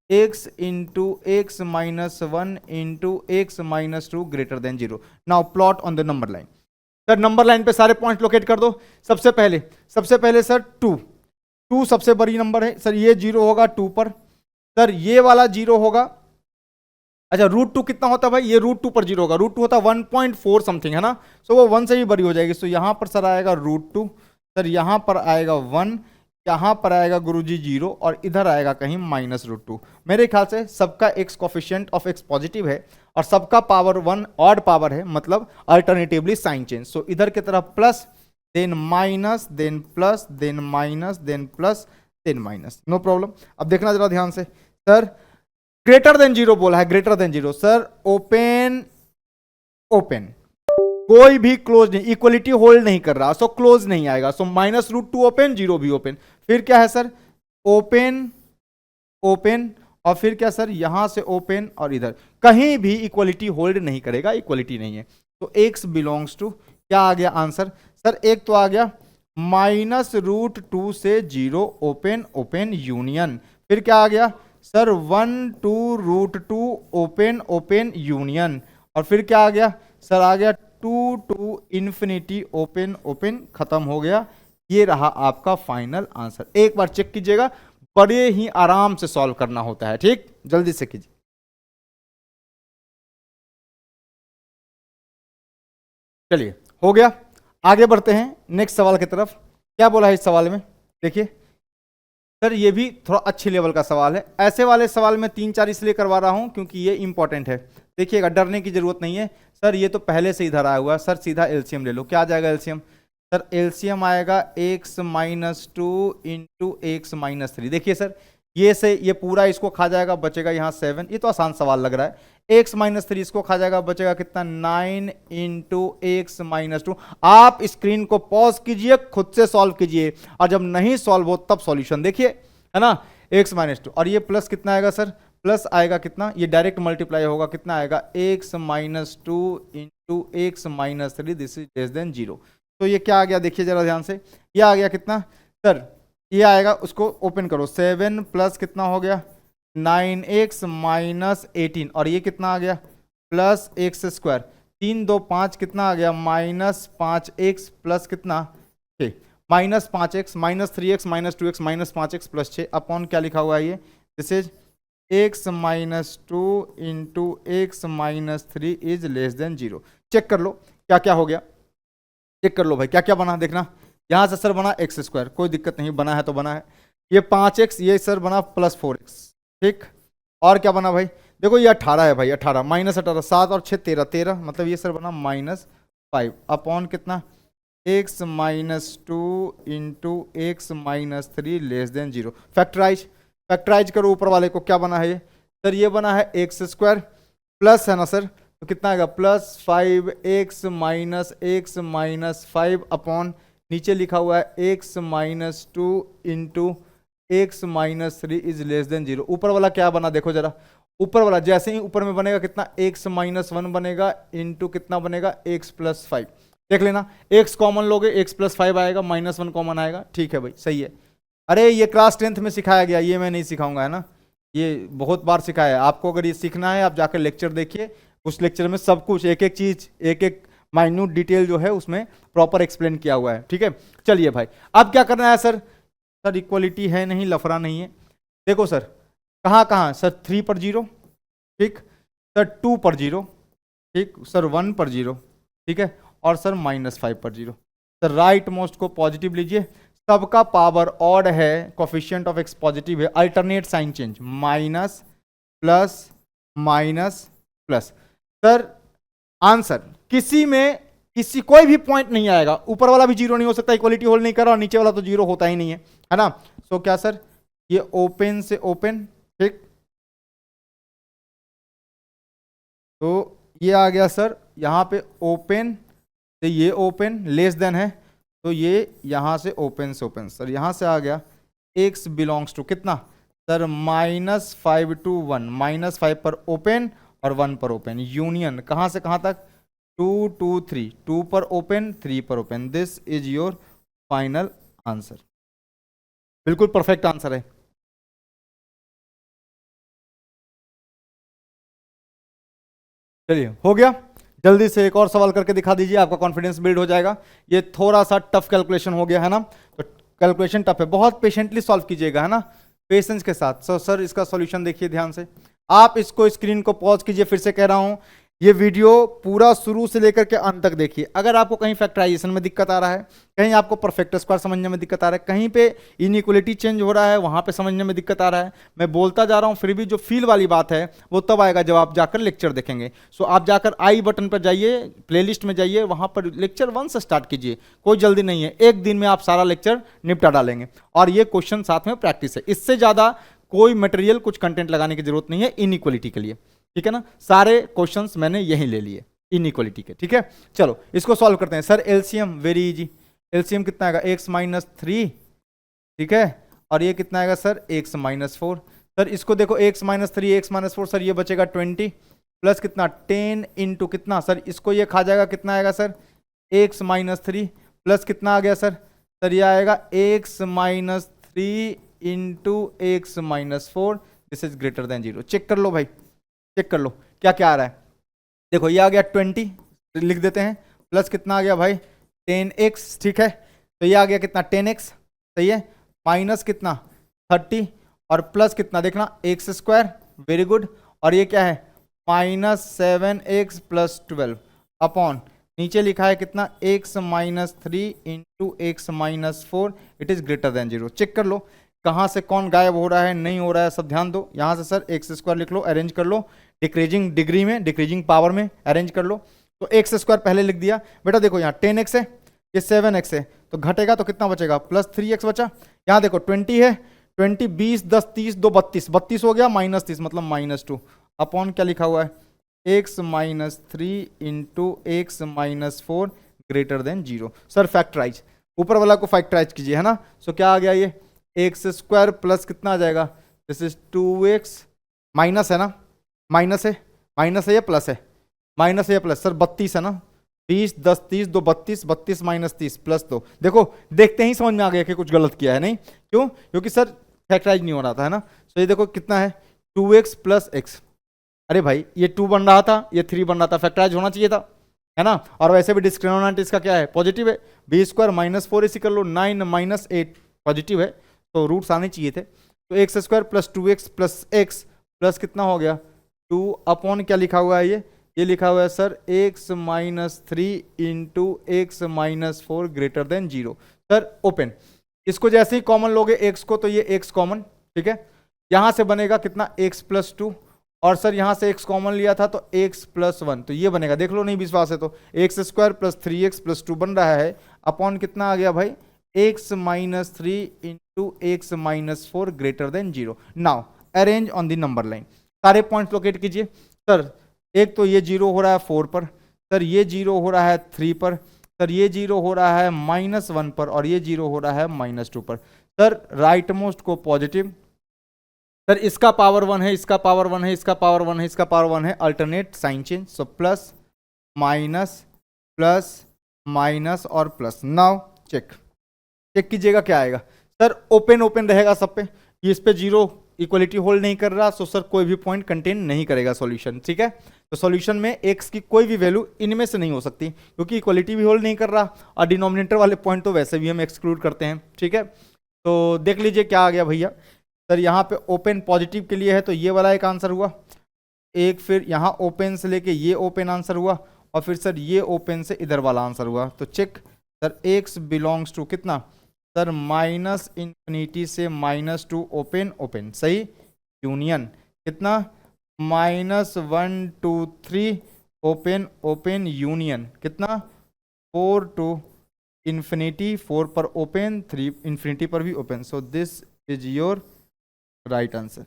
x into x minus 1 into x minus 2 greater than 0। Now plot on the number line, sir number line पे सारे पॉइंट लोकेट कर दो। सबसे पहले सर 2 सबसे बड़ी नंबर है सर, ये 0 होगा 2 पर, सर ये वाला 0 होगा, अच्छा √2 कितना होता है भाई, ये √2 पर 0 होगा, √2 होता है 1.4 समथिंग, है ना, सो वो 1 से भी बड़ी हो जाएगी, तो यहां पर सर आएगा √2, सर यहां पर आएगा 1, यहां पर आएगा गुरुजी 0, और इधर आएगा कहीं माइनस √2। मेरे ख्याल से सबका x coefficient of x positive है और सबका पावर 1 ऑड पावर है, मतलब अल्टरनेटिवली साइन चेंज, सो इधर की तरफ plus then minus then plus then minus then plus then minus, no problem. अब देखना जरा ध्यान से सर, ग्रेटर देन 0 बोला है, greater than 0 sir, open open कोई भी क्लोज नहीं, इक्वलिटी होल्ड नहीं कर रहा, सो क्लोज नहीं आएगा। सो -√2 ओपन, 0 भी ओपन। फिर क्या है सर, ओपन ओपन, और फिर क्या सर, यहां से ओपन, और इधर कहीं भी इक्वलिटी होल्ड नहीं करेगा, इक्वलिटी नहीं है। तो x बिलोंग्स टू क्या आ गया आंसर सर, एक तो आ गया -√2 से 0 ओपन ओपन यूनियन, फिर क्या आ गया sir 1 to √2 open open union, और फिर क्या आ गया सर, आ गया 2 to इन्फिनिटी ओपन ओपन, खत्म हो गया। ये रहा आपका फाइनल आंसर। एक बार चेक कीजिएगा, बड़े ही आराम से सॉल्व करना होता है, ठीक, जल्दी से कीजिए। चलिए हो गया, आगे बढ़ते हैं नेक्स्ट सवाल की तरफ। क्या बोला है इस सवाल में, देखिए सर, ये भी थोड़ा अच्छे लेवल का सवाल है। ऐसे वाले सवाल में 3-4 इसलिए करवा रहा हूं क्योंकि ये इंपॉर्टेंट है। देखिएगा, डरने की जरूरत नहीं है सर, ये तो पहले से इधर आया हुआ है सर, सीधा एलसीएम ले लो। क्या आ जाएगा एलसीएम सर, एलसीएम आएगा x-2 इंटू x-3। देखिए सर, ये से ये पूरा इसको खा जाएगा, बचेगा यहाँ 7। ये तो आसान सवाल लग रहा है। x-3 इसको खा जाएगा, बचेगा कितना 9 इंटू x-2। आप स्क्रीन को पॉज कीजिए, खुद से सॉल्व कीजिए, और जब नहीं सॉल्व हो तब सॉल्यूशन देखिए, है ना। x-2 और ये प्लस कितना आएगा सर, प्लस आएगा कितना, ये डायरेक्ट मल्टीप्लाई होगा, कितना आएगा x-2 into x-3, this is less than 0। तो ये क्या आ गया, देखिए जरा ध्यान से, ये आ गया कितना सर, ये आएगा, उसको ओपन करो, 7 प्लस कितना हो गया 9x माइनस 18, और ये कितना आ गया प्लस x², 3 2 5 कितना आ गया -5x प्लस कितना 6, -5x -3x -2x -5x plus 6 upon क्या लिखा हुआ है ये, this is x-2 into x-3 is less than 0। Check कर लो क्या क्या हो गया, चेक कर लो भाई, क्या क्या बना, देखना यहां से सर बना x², कोई दिक्कत नहीं, बना है तो बना है। ये 5x, ये सर बना +4x, ठीक। और क्या बना भाई, देखो ये 18 है भाई, 18 -18, 7 और 6 13, 13 मतलब ये सर बना -5 अपॉन कितना x-2 into x-3 less than 0। Factorise करो ऊपर वाले को, क्या बना है ये सर, ये बना है x² प्लस है ना सर, तो कितना आएगा +5x -x-5 अपॉन नीचे लिखा हुआ है x-2 into x-3 is less than 0। ऊपर वाला क्या बना, देखो जरा, ऊपर वाला जैसे ही ऊपर में बनेगा कितना x-1 बनेगा इंटू कितना बनेगा x+5। देख लेना, x कॉमन लोगे x+5 आएगा, -1 कॉमन आएगा, ठीक है भाई, सही है। अरे ये क्लास 10th में सिखाया गया, ये मैं नहीं सिखाऊंगा, है ना, ये बहुत बार सिखाया है आपको। अगर ये सीखना है आप जाकर लेक्चर देखिए, उस लेक्चर में सब कुछ एक एक चीज, एक एक माइन्यूट डिटेल जो है उसमें प्रॉपर एक्सप्लेन किया हुआ है, ठीक है। चलिए भाई, अब क्या करना है सर, सर इक्वलिटी है नहीं, लफड़ा नहीं है। देखो सर, कहाँ कहाँ सर, 3 पर 0, ठीक सर, 2 पर 0, ठीक सर, 1 पर 0, ठीक है, और सर -5 पर 0। सर राइट मोस्ट को पॉजिटिव लीजिए, सबका पावर ऑड है, कोफिशिएंट ऑफ एक्स पॉजिटिव है, alternate sign change, minus plus minus plus. Sir answer किसी कोई भी पॉइंट नहीं आएगा, ऊपर वाला भी 0 नहीं हो सकता, इक्वलिटी होल्ड नहीं कर रहा, और नीचे वाला तो 0 होता ही नहीं है ना। सो क्या सर, ये ओपन से ओपन, ठीक, तो ये आ गया सर, यहां पे ओपन से ये ओपन लेस देन है, तो ये यहां से ओपन सर, यहां से आ गया x बिलोंग्स टू कितना सर, -5 to 1, -5 पर ओपन और 1 पर ओपन, यूनियन कहां से कहां तक 2 to 3, 2 पर ओपन 3 पर open, this is your final answer. बिल्कुल परफेक्ट आंसर है। चलिए हो गया, जल्दी से एक और सवाल करके दिखा दीजिए, आपका कॉन्फिडेंस बिल्ड हो जाएगा। ये थोड़ा सा टफ कैलकुलेशन हो गया है ना, तो कैलकुलेशन टफ है, बहुत पेशेंटली सॉल्व कीजिएगा, है ना, पेशेंस के साथ। सर इसका सॉल्यूशन देखिए ध्यान से, आप इसको स्क्रीन को पॉज कीजिए, फिर से कह रहा हूं ये वीडियो पूरा शुरू से लेकर के अंत तक देखिए। अगर आपको कहीं फैक्टराइजेशन में दिक्कत आ रहा है, कहीं आपको परफेक्ट स्क्वायर समझने में दिक्कत आ रहा है, कहीं पे इनइक्वलिटी चेंज हो रहा है वहां पे समझने में दिक्कत आ रहा है, मैं बोलता जा रहा हूं, फिर भी जो फील वाली बात है वो तब आएगा जब आप जाकर लेक्चर देखेंगे। सो आप जाकर आई बटन पर जाइए, प्लेलिस्ट में जाइए, वहां पर लेक्चर 1 से स्टार्ट कीजिए, कोई जल्दी नहीं है, एक दिन में आप सारा लेक्चर निपटा डालेंगे, और ये क्वेश्चन साथ में प्रैक्टिस है, इससे ज्यादा कोई मटेरियल कुछ कंटेंट लगाने की जरूरत नहीं है इनइक्वलिटी के लिए, ठीक है ना। सारे क्वेश्चंस मैंने यहीं ले लिए। इनइक्वलिटी के। ठीक है, चलो इसको सॉल्व करते हैं। Sir LCM very easy, LCM कितना आएगा x माइनस 3, ठीक है, और ये कितना आएगा सर x माइनस 4। सर इसको देखो x minus 3 x minus 4, sir ये बचेगा 20 प्लस कितना 10 इंटू कितना, सर इसको ये खा जाएगा, कितना आएगा सर x माइनस 3 प्लस कितना आ गया सर, सर ये आएगा x minus 3 into x minus 4, this is greater than 0। Check कर लो भाई, चेक कर लो क्या क्या आ रहा है। देखो ये आ गया 20, लिख देते हैं, प्लस कितना आ गया भाई 10x, ठीक है, तो ये आ गया कितना 10x, सही है, माइनस कितना 30 और प्लस कितना देखना एक्स स्क्वायर, वेरी गुड, और ये क्या है माइनस 7x प्लस 12 अपॉन नीचे लिखा है कितना x minus 3 into x minus 4, it is greater than 0। Check कर लो कहाँ से कौन गायब हो रहा है, नहीं हो रहा है, सब ध्यान दो। यहाँ से सर एक्स स्क्वायर लिख लो, अरेंज कर लो डिक्रीजिंग डिग्री में, डिक्रीजिंग पावर में अरेंज कर लो। तो एक्स स्क्वायर पहले लिख दिया बेटा, देखो यहाँ 10x है, ये 7x है, तो घटेगा तो कितना बचेगा प्लस 3x बचा। यहाँ देखो 20 है, 20 20 10 30 2 32, 32 हो गया माइनस 30 मतलब माइनस 2 अपॉन क्या लिखा हुआ है x minus 3 into x minus 4 greater than 0। Sir factorise, ऊपर वाला को फैक्टराइज कीजिए, है ना। सो क्या आ गया ये एक्स स्क्वायर प्लस कितना आ जाएगा, दिस इज 2x, माइनस है ना, माइनस है, माइनस है या प्लस है, माइनस है या प्लस, सर 32 है ना, 20 10 30 2 32, 32 माइनस 30 प्लस 2, देखो देखते ही समझ में आ गया कि कुछ गलत किया है, नहीं क्यों, क्योंकि सर फैक्टराइज नहीं हो रहा था, है ना। तो ये देखो कितना है 2x प्लस x, अरे भाई ये 2 बन रहा था, ये 3 बन रहा था, फैक्टराइज होना चाहिए था, है ना। और वैसे भी डिस्क्रिमिनेंट इसका क्या है पॉजिटिव है, बी स्क्वायर माइनस 4 इसी कर लो 9 माइनस 8 पॉजिटिव है, तो रूट्स आने चाहिए थे। तो x square plus 2x plus x plus कितना हो गया 2 अपॉन क्या लिखा हुआ है ये लिखा हुआ है sir x minus 3 into x minus 4 greater than 0। Sir open, इसको जैसे ही कॉमन लोगे x को तो ये x कॉमन, ठीक है, यहां से बनेगा कितना x प्लस 2, और सर यहां से x कॉमन लिया था तो x प्लस 1, तो ये बनेगा, देख लो नहीं विश्वास है तो x square plus 3x plus 2 बन रहा है अपॉन कितना आ गया भाई x minus 3 into x minus 4 greater than 0। Now arrange on the number line, सारे पॉइंट्स लोकेट कीजिए। सर एक तो ये 0 हो रहा है 4 पर, सर ये 0 हो रहा है 3 पर, सर ये 0 हो रहा है माइनस 1 पर, और ये 0 हो रहा है माइनस 2 पर। सर राइट मोस्ट को पॉजिटिव, सर इसका पावर 1 है, इसका पावर 1 है, इसका पावर 1 है, इसका पावर 1 है, alternate sign change, so plus minus और प्लस। नाउ चेक, चेक कीजिएगा क्या आएगा। सर ओपन ओपन रहेगा सब पे, ये इस पे 0 इक्वलिटी होल्ड नहीं कर रहा, सो सर कोई भी पॉइंट कंटेन नहीं करेगा सॉल्यूशन, ठीक है। तो सॉल्यूशन में x की कोई भी वैल्यू इनमें से नहीं हो सकती, क्योंकि इक्वलिटी भी होल्ड नहीं कर रहा, और डिनोमिनेटर वाले पॉइंट तो वैसे भी हम एक्सक्लूड करते हैं, ठीक है। तो देख लीजिए क्या आ गया भैया। सर यहाँ पे ओपन पॉजिटिव के लिए है तो ये वाला एक आंसर हुआ, एक फिर यहाँ ओपन से लेके ये ओपन आंसर हुआ, और फिर सर ये ओपन से इधर वाला आंसर हुआ। तो check sir x belongs to कितना, सर माइनस इन्फिनिटी से माइनस 2 ओपन ओपन, सही, यूनियन कितना माइनस 1 2 3 ओपन ओपन यूनियन कितना 4 टू इन्फिनिटी, 4 पर ओपन 3 इन्फिनिटी पर भी open. So this is your right answer,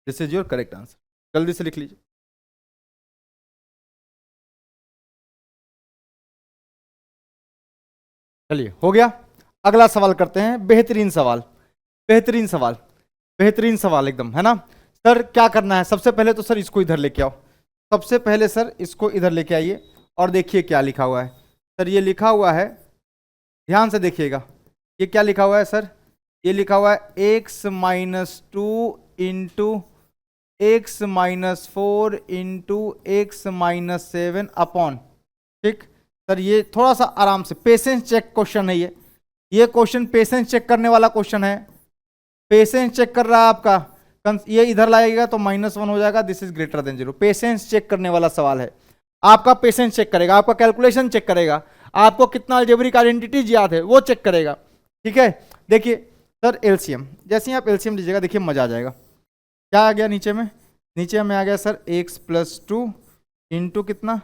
this is your correct answer. जल्दी से लिख लीजिए। चलिए हो गया, अगला सवाल करते हैं, बेहतरीन सवाल, बेहतरीन सवाल, बेहतरीन सवाल एकदम, है ना। सर क्या करना है, सबसे पहले तो सर इसको इधर लेके आओ, सबसे पहले सर इसको इधर लेके आइए और देखिए क्या लिखा हुआ है। सर ये लिखा हुआ है, ध्यान से देखिएगा, ये क्या लिखा हुआ है सर, ये लिखा हुआ है x minus 2 into x minus 4 into x minus 7 upon, ठीक। सर ये थोड़ा सा आराम से, पेशेंस चेक क्वेश्चन है ये क्वेश्चन पेशेंस चेक करने वाला क्वेश्चन है, पेशेंस चेक कर रहा है आपका, ये इधर लाएगा तो -1 हो जाएगा, this is greater than 0। Patience check करने वाला सवाल है, आपका पेशेंस चेक करेगा, आपका कैलकुलेशन चेक करेगा, आपको कितना अलजेब्रिक आइडेंटिटीज याद है वो चेक करेगा, ठीक है। देखिए सर एलसीएम, जैसे ही आप एलसीएम लीजिएगा देखिए मजा आ जाएगा। क्या आ गया नीचे में, नीचे में आ गया सर x प्लस 2 इंटू कितना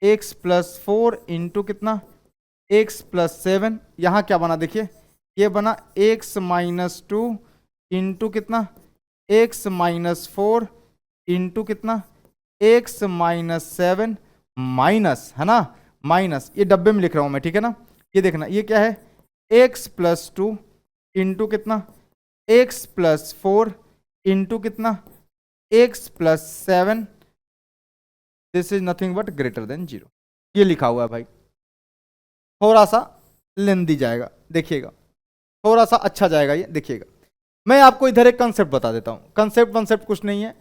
x प्लस 4 इंटू कितना x प्लस 7, यहाँ क्या बना देखिए, ये बना x माइनस 2 इंटू कितना x माइनस 4 इंटू कितना x माइनस 7 माइनस, है ना, माइनस, ये डब्बे में लिख रहा हूं मैं, ठीक है ना, ये देखना, ये क्या है, एक्स प्लस टू इंटू कितना, एक्स प्लस फोर इंटू कितना, x plus seven, this is nothing but greater than zero. ये लिखा हुआ है भाई, थोड़ा सा लेंदी जाएगा, देखिएगा, थोड़ा सा अच्छा जाएगा ये, देखिएगा। मैं आपको इधर एक कंसेप्ट बता देता हूं, कंसेप्ट कुछ नहीं है।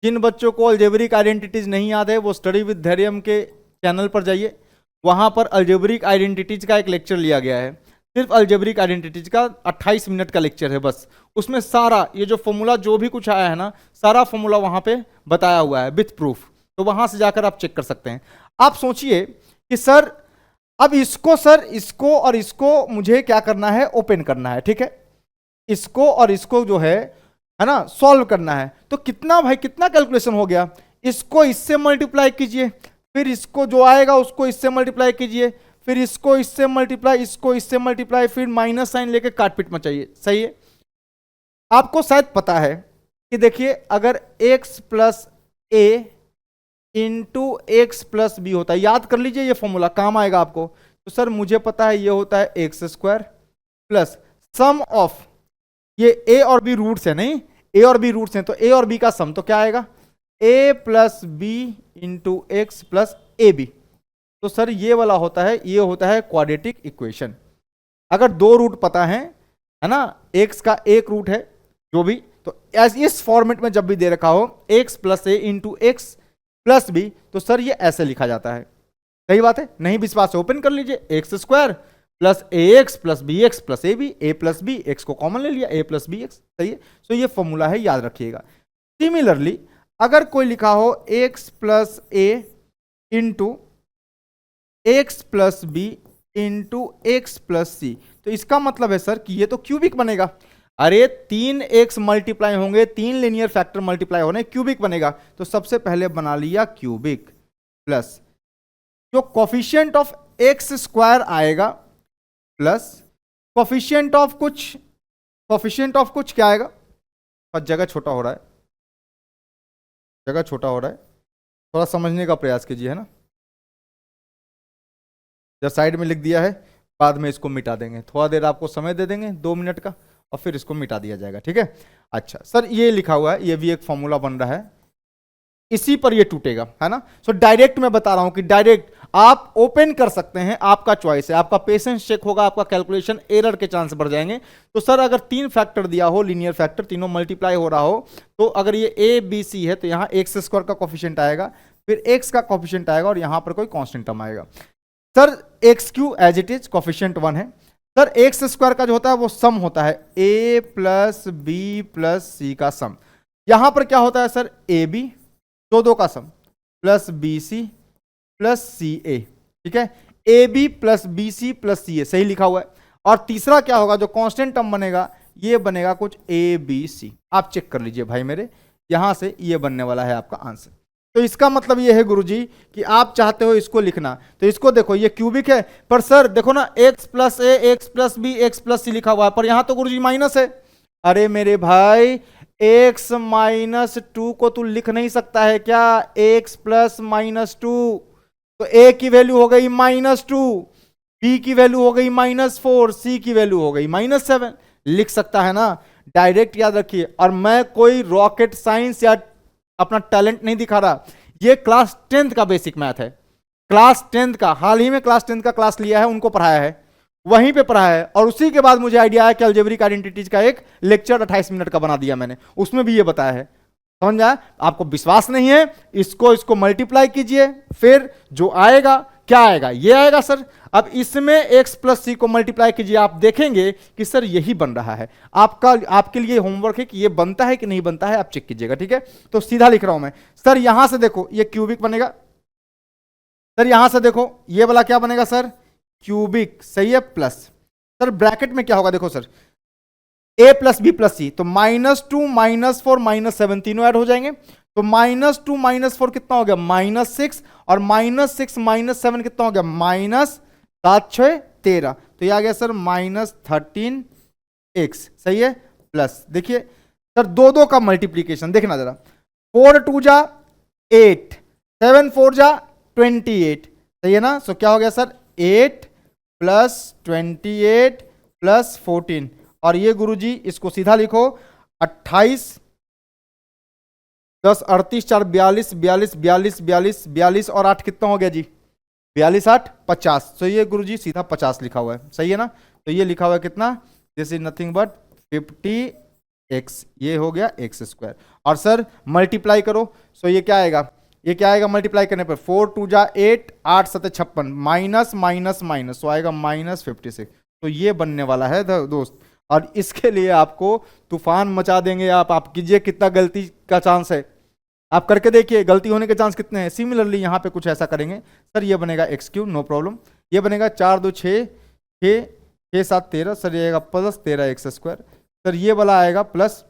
जिन बच्चों को अलजेब्रिक आइडेंटिटीज नहीं याद है वो स्टडी विद धैर्यम के चैनल पर जाइए, वहां पर अलजेब्रिक आइडेंटिटीज का एक लेक्चर लिया गया है, सिर्फ अलजेब्रिक आइडेंटिटीज का 28 मिनट का लेक्चर है बस। उसमें सारा ये जो फॉर्मूला जो भी कुछ आया है ना, सारा फॉर्मूला वहां पे बताया हुआ है विथ प्रूफ, तो वहां से जाकर आप चेक कर सकते हैं। आप सोचिए कि सर अब इसको और इसको मुझे क्या करना है, ओपन करना है, ठीक है, इसको और इसको जो है ना, सॉल्व करना है। तो कितना भाई, कितना कैलकुलेशन हो गया, इसको इससे मल्टीप्लाई कीजिए, फिर इसको जो आएगा उसको इससे मल्टीप्लाई कीजिए, फिर इसको इससे मल्टीप्लाई, इसको इससे मल्टीप्लाई, फिर माइनस साइन लेके काटपीट मचाइए, सही है। आपको शायद पता है कि देखिए अगर x plus a into x plus B होता है, याद कर लीजिए ये फॉर्मूला काम आएगा आपको। तो सर मुझे पता है ये होता है x square plus sum of, ये ए और बी रूट्स है, नहीं, ए और बी रूट्स हैं, तो ए और बी का सम तो क्या आएगा, a plus b into x plus a b. तो सर ये वाला होता है, ये होता है क्वाड्रेटिक इक्वेशन। अगर दो रूट पता है ना, एक्स का एक रूट है जो भी, तो इस फॉर्मेट में जब भी दे रखा हो x plus a into x plus B, तो सर ये ऐसे लिखा जाता है। सही बात है, नहीं विश्वास ओपन कर लीजिए, x square plus a x plus b x plus a b, a plus b, x को कॉमन ले लिया, ए प्लस बी एक्स, सही है। तो ये फॉर्मूला है, याद रखिएगा। सिमिलरली अगर कोई लिखा हो x plus a into x plus b into x plus c, तो इसका मतलब है सर कि ये तो क्यूबिक बनेगा। अरे 3x मल्टीप्लाई होंगे, 3 लीनियर फैक्टर मल्टीप्लाई होने, क्यूबिक बनेगा। तो सबसे पहले बना लिया क्यूबिक, प्लस जो कोफिशिएंट ऑफ एक्स स्क्वायर आएगा प्लस कोफिशिएंट ऑफ कुछ क्या आएगा, और जगह छोटा हो रहा है, जगह छोटा हो रहा है, थोड़ा समझने का प्रयास कीजिए, है ना। जब साइड में लिख दिया है, बाद में इसको मिटा देंगे, थोड़ा देर आपको समय दे देंगे 2 मिनट का, और फिर इसको मिटा दिया जाएगा, ठीक है। अच्छा सर ये लिखा हुआ है, ये भी एक फॉर्मूला बन रहा है, इसी पर ये टूटेगा, है ना। सो डायरेक्ट मैं बता रहा हूं कि डायरेक्ट आप ओपन कर सकते हैं, आपका चॉइस है, आपका पेशेंस चेक होगा, आपका कैलकुलेशन एरर के चांस बढ़ जाएंगे। तो सर अगर 3 फैक्टर दिया हो, लीनियर फैक्टर, तीनों मल्टीप्लाई हो रहा हो, तो अगर ये ए बी सी है तो यहाँ एक्स स्क्वायर का कोफिशिएंट आएगा, फिर एक्स का कोफिशिएंट आएगा, और यहां पर कोई कांस्टेंट टर्म आएगा। Sir x q as it is coefficient 1 है। सर एक्स स्क्वायर का जो होता है वो सम होता है, ए प्लस बी प्लस सी का सम। यहां पर क्या होता है सर, ए बी, दो का sum, plus b c plus c a, ठीक है, a b plus b c plus c a, सही लिखा हुआ है। और तीसरा क्या होगा, जो कांस्टेंट टर्म बनेगा, ये बनेगा कुछ ए बी सी, आप चेक कर लीजिए भाई मेरे, यहां से ये बनने वाला है आपका आंसर। तो इसका मतलब ये है गुरुजी कि आप चाहते हो इसको लिखना, तो इसको देखो ये क्यूबिक है, पर सर देखो ना x plus a x plus b x plus c लिखा हुआ है, पर यहां तो गुरुजी माइनस है। अरे मेरे भाई x माइनस 2 को तू लिख नहीं सकता है क्या, x प्लस माइनस 2, तो a की वैल्यू हो गई -2, b की वैल्यू हो गई -4, c की वैल्यू हो गई -7, लिख सकता है ना, डायरेक्ट याद रखिए। और मैं कोई रॉकेट साइंस या अपना टैलेंट नहीं दिखा रहा, ये क्लास 10th का बेसिक मैथ है, क्लास 10th का, हाल ही में क्लास 10th का क्लास लिया है, उनको पढ़ाया है, वहीं पे पढ़ाया है, और उसी के बाद मुझे आइडिया है कि अलजेब्रिक आइडेंटिटीज का एक लेक्चर 28 मिनट का बना दिया मैंने, उसमें भी ये बताया है, समझ आया। आपको विश्वास नहीं है, इसको मल्टीप्लाई कीजिए, फिर जो आएगा क्या आएगा, ये आएगा सर। अब इसमें x प्लस सी को मल्टीप्लाई कीजिए, आप देखेंगे कि सर यही बन रहा है। आपके लिए होमवर्क है कि ये बनता है कि नहीं बनता है, आप चेक कीजिएगा, ठीक है। तो सीधा लिख रहा हूं मैं, सर यहां से देखो ये क्यूबिक बनेगा, सर यहां से देखो ये वाला क्या बनेगा सर, क्यूबिक, सही है, प्लस सर ब्रैकेट में क्या होगा, देखो sir a plus b plus c, तो -2 -4 -7 तीनों ऐड हो जाएंगे, तो -2 -4 कितना हो गया, -6, और -6 -7 कितना हो गया, -7 6 13, तो ये आ गया सर -13x, सही है, प्लस देखिए सर दो का मल्टीप्लीकेशन देखना जरा, 4 2 जा 8, 7 4 जा 28, सही है ना। सो क्या हो गया सर, 8 प्लस 28 प्लस 14, और ये गुरुजी इसको सीधा लिखो 28 10 38 4 42 42 42 42 42 और 8 कितना हो गया जी, 42 8 50। तो ये गुरुजी सीधा 50 लिखा हुआ है, सही है ना। तो ये लिखा हुआ है कितना, this is nothing but 50x, ये हो गया एक्स स्क्वायर। और सर मल्टीप्लाई करो, सो ये क्या आएगा, ये क्या आएगा मल्टीप्लाई करने पर, 4 2 जा 8 8 7 56 माइनस माइनस माइनस, तो आएगा -56। तो ये बनने वाला है दोस्त। और इसके लिए आपको तूफान मचा देंगे आप कीजिए, कितना गलती का चांस है, आप करके देखिए गलती होने के चांस कितने हैं। सिमिलरली यहाँ पे कुछ ऐसा करेंगे, सर ये बनेगा x3, नो प्रॉब्लम। ये बनेगा 4 2 6 6 6 7 13, सर ये आएगा प्लस 13x स्क्वायर। सर ये वाला आएगा प्लस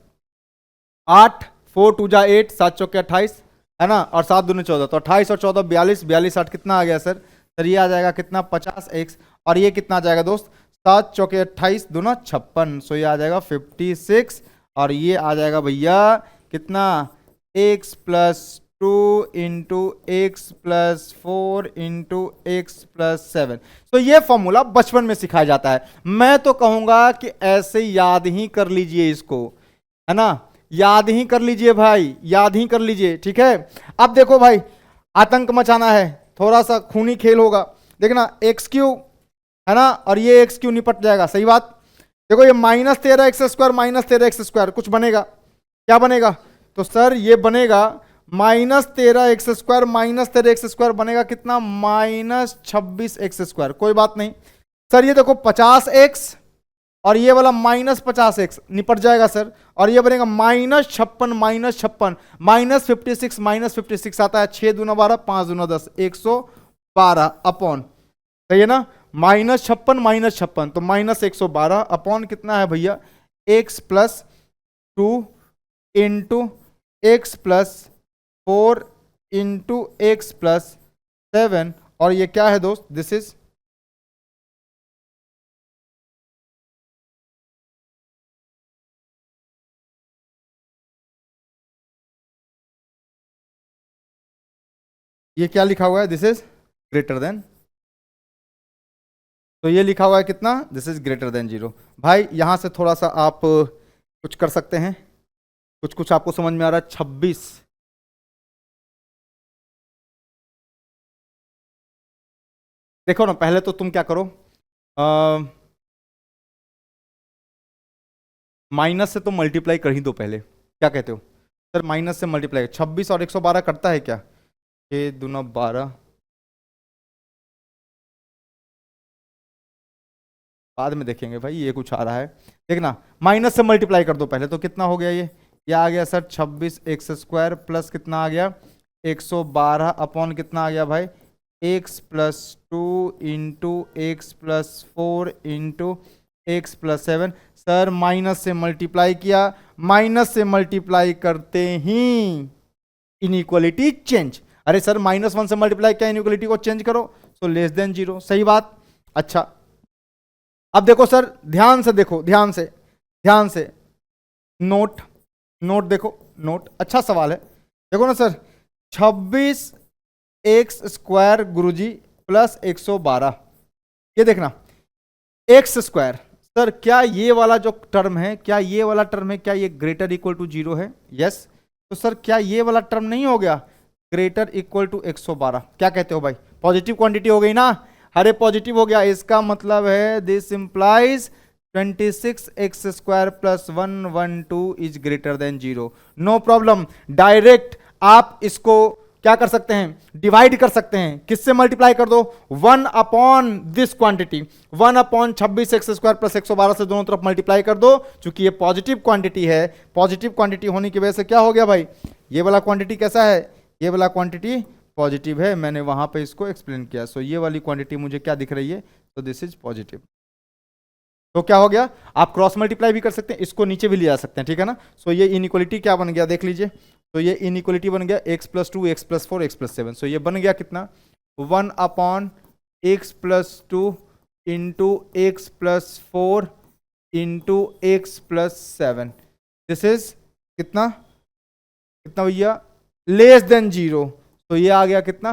8 4 2 जा 8 7 चौके 28 है ना, और 7 दूनी 14, तो 28 और 14 42 42 8 कितना आ गया सर, सर ये आ जाएगा कितना 50x, और ये कितना आ जाएगा दोस्त, 7 चौके 28 दूना 56, सो ये आ जाएगा 56, और ये आ जाएगा भैया कितना, x plus 2 into x plus 4 into x plus 7। तो ये फॉर्मूला बचपन में सिखाया जाता है, मैं तो कहूंगा कि ऐसे याद ही कर लीजिए इसको, है ना, याद ही कर लीजिए भाई, याद ही कर लीजिए, ठीक है। अब देखो भाई, आतंक मचाना है, थोड़ा सा खूनी खेल होगा, देखना x3 है ना, और ये x3 निपट जाएगा, सही बात। देखो ये -13x² कुछ बनेगा, क्या बनेगा, तो सर ये बनेगा -13x² बनेगा कितना, -26x², कोई बात नहीं। सर ये देखो 50x और ये वाला -50x निपट जाएगा सर, और ये बनेगा -56 -56 आता है 6 दूना 12 5 दूना 10 112 अपॉन, सही है ना, -56 तो -112 अपॉन कितना है भैया, x plus 2 into x plus 4 into x plus 7, और ये क्या है दोस्त, दिस इज ये क्या लिखा हुआ है, दिस इज ग्रेटर देन, तो ये लिखा हुआ है कितना, दिस इज ग्रेटर देन 0। भाई यहां से थोड़ा सा आप कुछ कर सकते हैं, कुछ कुछ आपको समझ में आ रहा है। 26 देखो ना, पहले तो तुम क्या करो, माइनस से तो मल्टीप्लाई कर ही दो पहले, क्या कहते हो सर, माइनस से मल्टीप्लाई, 26 और 112 करता है क्या, 6 दूना 12, बाद में देखेंगे भाई, ये कुछ आ रहा है, देखना माइनस से मल्टीप्लाई कर दो पहले, तो कितना हो गया ये आ गया सर 26x² प्लस कितना आ गया 112 अपॉन कितना आ गया भाई, x plus 2 into x plus 4 into x plus 7। Sir minus से मल्टीप्लाई किया, माइनस से मल्टीप्लाई करते ही इनइक्वालिटी चेंज, अरे सर -1 से मल्टीप्लाई किया, इनइक्वालिटी को चेंज करो, सो लेस देन 0, सही बात। अच्छा अब देखो सर, ध्यान से देखो, ध्यान से नोट देखो, नोट, अच्छा सवाल है, देखो ना सर, 26x² गुरुजी प्लस 112, ये देखना x², सर क्या ये वाला जो टर्म है, क्या ये वाला टर्म है, क्या ये ग्रेटर इक्वल टू 0 है, यस। तो सर क्या ये वाला टर्म नहीं हो गया ग्रेटर इक्वल टू 112, क्या कहते हो भाई, पॉजिटिव क्वांटिटी हो गई ना, अरे पॉजिटिव हो गया, इसका मतलब है this implies 26x² plus 112 is greater than 0, no problem. Direct आप इसको क्या कर सकते हैं, डिवाइड कर सकते हैं, किससे मल्टीप्लाई कर दो, 1 upon this quantity, 1 upon 26x² plus 112 से दोनों तरफ मल्टीप्लाई कर दो, क्योंकि ये पॉजिटिव क्वांटिटी है, पॉजिटिव क्वांटिटी होने की वजह से क्या हो गया भाई, ये वाला क्वांटिटी कैसा है, ये वाला क्वांटिटी पॉजिटिव है, मैंने वहां पे इसको एक्सप्लेन किया, सो ये वाली क्वांटिटी मुझे क्या दिख रही है, तो दिस इज पॉजिटिव। तो क्या हो गया, आप क्रॉस मल्टीप्लाई भी कर सकते हैं, इसको नीचे भी ले जा सकते हैं, ठीक है ना। सो ये इनइक्वालिटी क्या बन गया देख लीजिए, तो ये इनइक्वालिटी बन गया x plus 2 x plus 4 x plus 7, सो ये बन गया कितना 1 upon x plus 2 into x plus 4 into x plus 7, this is कितना कितना भैया, लेस देन 0, तो ये आ गया कितना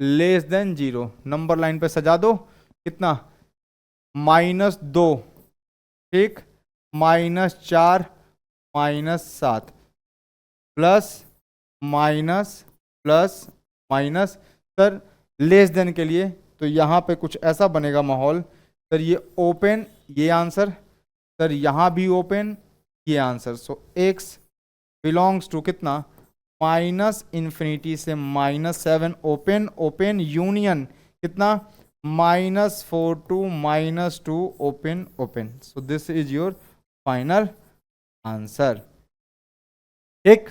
लेस देन 0, नंबर लाइन पे सजा दो, कितना -2, ठीक, -4, -7, plus minus plus minus. Sir less than के लिए तो यहाँ पे कुछ ऐसा बनेगा माहौल, सर ये ओपन, ये आंसर, सर यहाँ भी ओपन, ये answer. So x belongs to कितना, -∞ से -7, ओपन ओपन यूनियन कितना, -4 to -2, open open. So this is your final answer. ठीक,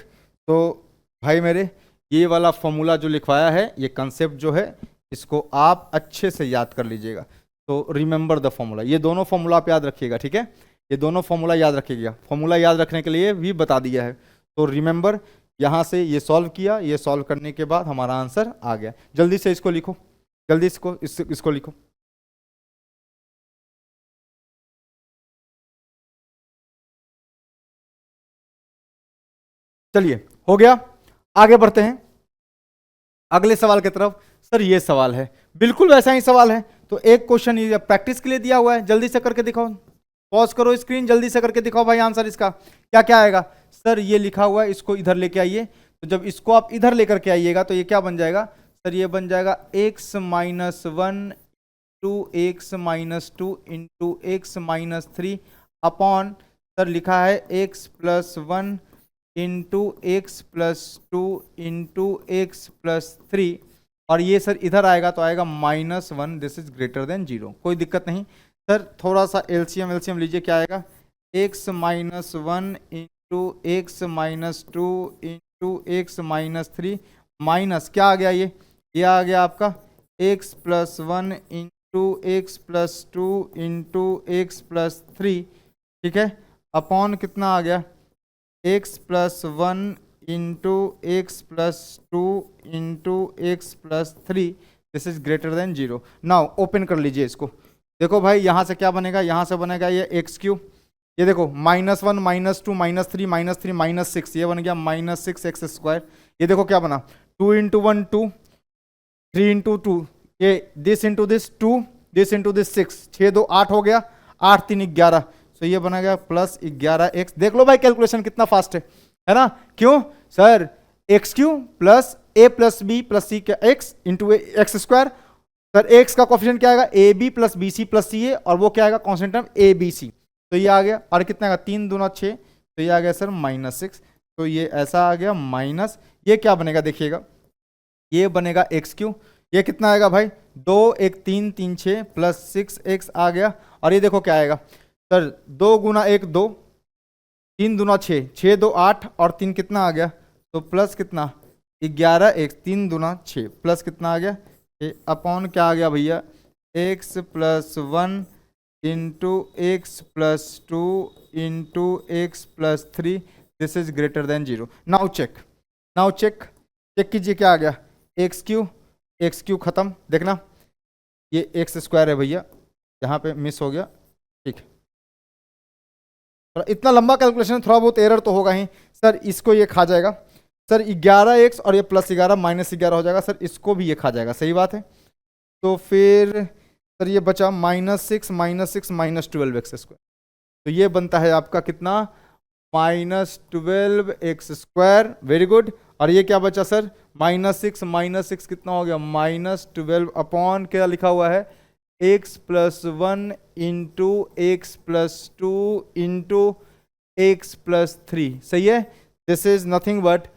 तो भाई मेरे ये वाला फॉर्मूला जो लिखवाया है, ये कंसेप्ट जो है इसको आप अच्छे से याद कर लीजिएगा। तो रिमेंबर द फॉर्मूला, ये दोनों फॉर्मूला आप याद रखिएगा, ठीक है, ये दोनों फॉर्मूला याद रखिएगा। फॉर्मूला याद रखने के लिए भी बता दिया है, तो रिमेंबर, यहाँ से ये सॉल्व किया, ये सॉल्व करने के बाद हमारा आंसर आ गया। जल्दी से इसको लिखो, जल्दी इसको लिखो। चलिए हो गया, आगे बढ़ते हैं अगले सवाल की तरफ। सर ये सवाल है, बिल्कुल वैसा ही सवाल है, तो एक क्वेश्चन ये प्रैक्टिस के लिए दिया हुआ है, जल्दी से करके दिखाओ, पॉज करो स्क्रीन, जल्दी से करके दिखाओ भाई आंसर इसका क्या क्या आएगा। सर ये लिखा हुआ है, इसको इधर लेके आइए, तो जब इसको आप इधर लेकर के आइएगा तो ये क्या बन जाएगा, सर ये बन जाएगा x-1 to x-2 into x-3 upon, sir लिखा है x+1 into x+2 into x+3, और ये सर इधर आएगा तो आएगा -1, दिस इज ग्रेटर देन 0, कोई दिक्कत नहीं। सर थोड़ा सा एलसीएम लीजिए, क्या आएगा, x-1 into x-2 into x-3 minus क्या आ गया, ये आ गया आपका x+1 into x+2 into x+3, ठीक है, अपॉन कितना आ गया, x+1 into x+2 into x+3, this is greater than 0। Now open कर लीजिए इसको, देखो भाई यहाँ से क्या बनेगा, यहाँ से बनेगा ये x3, ये देखो -1 -2 -3 -6, ये बन गया -6x²। ये देखो क्या बना, 2 इंटू 1 2, 3 इंटू 2, ये this into this 2, this into this 6, 6 2 8 हो गया, 8 3 11, तो ये बना गया +11x। देख लो भाई कैलकुलेशन कितना फास्ट है ना, क्यों sir, x³ plus a plus b plus c का x into x², sir x का कोफिशिएंट क्या आएगा, a b plus b c plus c a, और वो क्या आएगा constant term a b c, तो ये आ गया, और कितना आएगा 3 दूना 6, तो ये आ गया सर -6, तो ये ऐसा आ गया माइनस, ये क्या बनेगा देखिएगा, ये बनेगा x³, ये कितना आएगा भाई 2 1 3 3 6 प्लस 6x आ गया, और ये देखो क्या आएगा सर 2 गुना 1 2, 3 दूना 6, 6 2 8, और 3 कितना आ गया, तो प्लस कितना 11x, 3 दूना 6 प्लस कितना आ गया, अपॉन क्या आ गया भैया, x+1 into x+2 into x+3, this is greater than 0। Now check कीजिए क्या आ गया, x³ खत्म, देखना ये x² है भैया, यहाँ पे मिस हो गया, ठीक है, इतना लंबा कैलकुलेशन, थोड़ा बहुत एरर तो होगा ही। सर इसको ये खा जाएगा, सर 11x और ये +11 -11 हो जाएगा, सर इसको भी ये खा जाएगा, सही बात है, तो फिर सर ये बचा -6 -12x², तो ये बनता है आपका कितना, -12x², वेरी गुड, और ये क्या बचा सर -6 कितना हो गया, -12 अपॉन क्या लिखा हुआ है, x+1 into x+2 into x+3, सही है, this is nothing but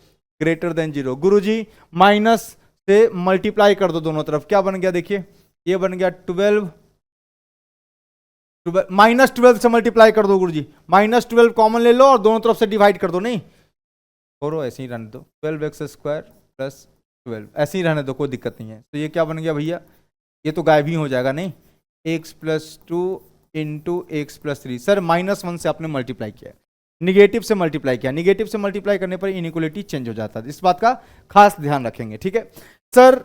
greater than 0। Guruji minus से मल्टीप्लाई कर दो दोनों तरफ, क्या बन गया देखिए, ये बन गया 12, -12 से मल्टीप्लाई कर दो गुरुजी, -12 कॉमन ले लो और दोनों तरफ से डिवाइड कर दो, नहीं छोड़ो ऐसे ही रहने दो, 12x² + 12 ऐसे ही रहने दो, कोई दिक्कत नहीं है। तो ये क्या बन गया भैया, ये तो गायब ही हो जाएगा, नहीं, x+2 इंटू x+3, सर -1 से आपने मल्टीप्लाई किया, निगेटिव से मल्टीप्लाई किया, निगेटिव से मल्टीप्लाई करने पर इनइक्वालिटी चेंज हो जाता है, इस बात का खास ध्यान रखेंगे, ठीक है। सर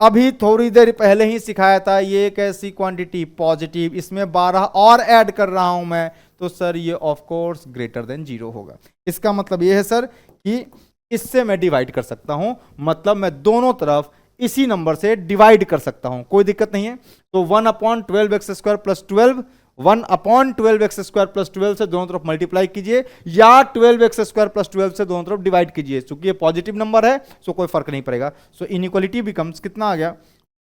अभी थोड़ी देर पहले ही सिखाया था, ये एक ऐसी क्वांटिटी पॉजिटिव, इसमें 12 और ऐड कर रहा हूं मैं, तो सर ये ऑफ कोर्स ग्रेटर देन 0 होगा। इसका मतलब ये है सर कि इससे मैं डिवाइड कर सकता हूं, मतलब मैं दोनों तरफ इसी नंबर से डिवाइड कर सकता हूं, कोई दिक्कत नहीं है। तो 1/12x² प्लस 12, 1/12x² प्लस 12 से दोनों तरफ मल्टीप्लाई कीजिए, या 12x² प्लस 12 से दोनों तरफ डिवाइड कीजिए। चूंकि ये पॉजिटिव नंबर है सो कोई फर्क नहीं पड़ेगा। सो इनइक्वालिटी बिकम्स कितना आ गया,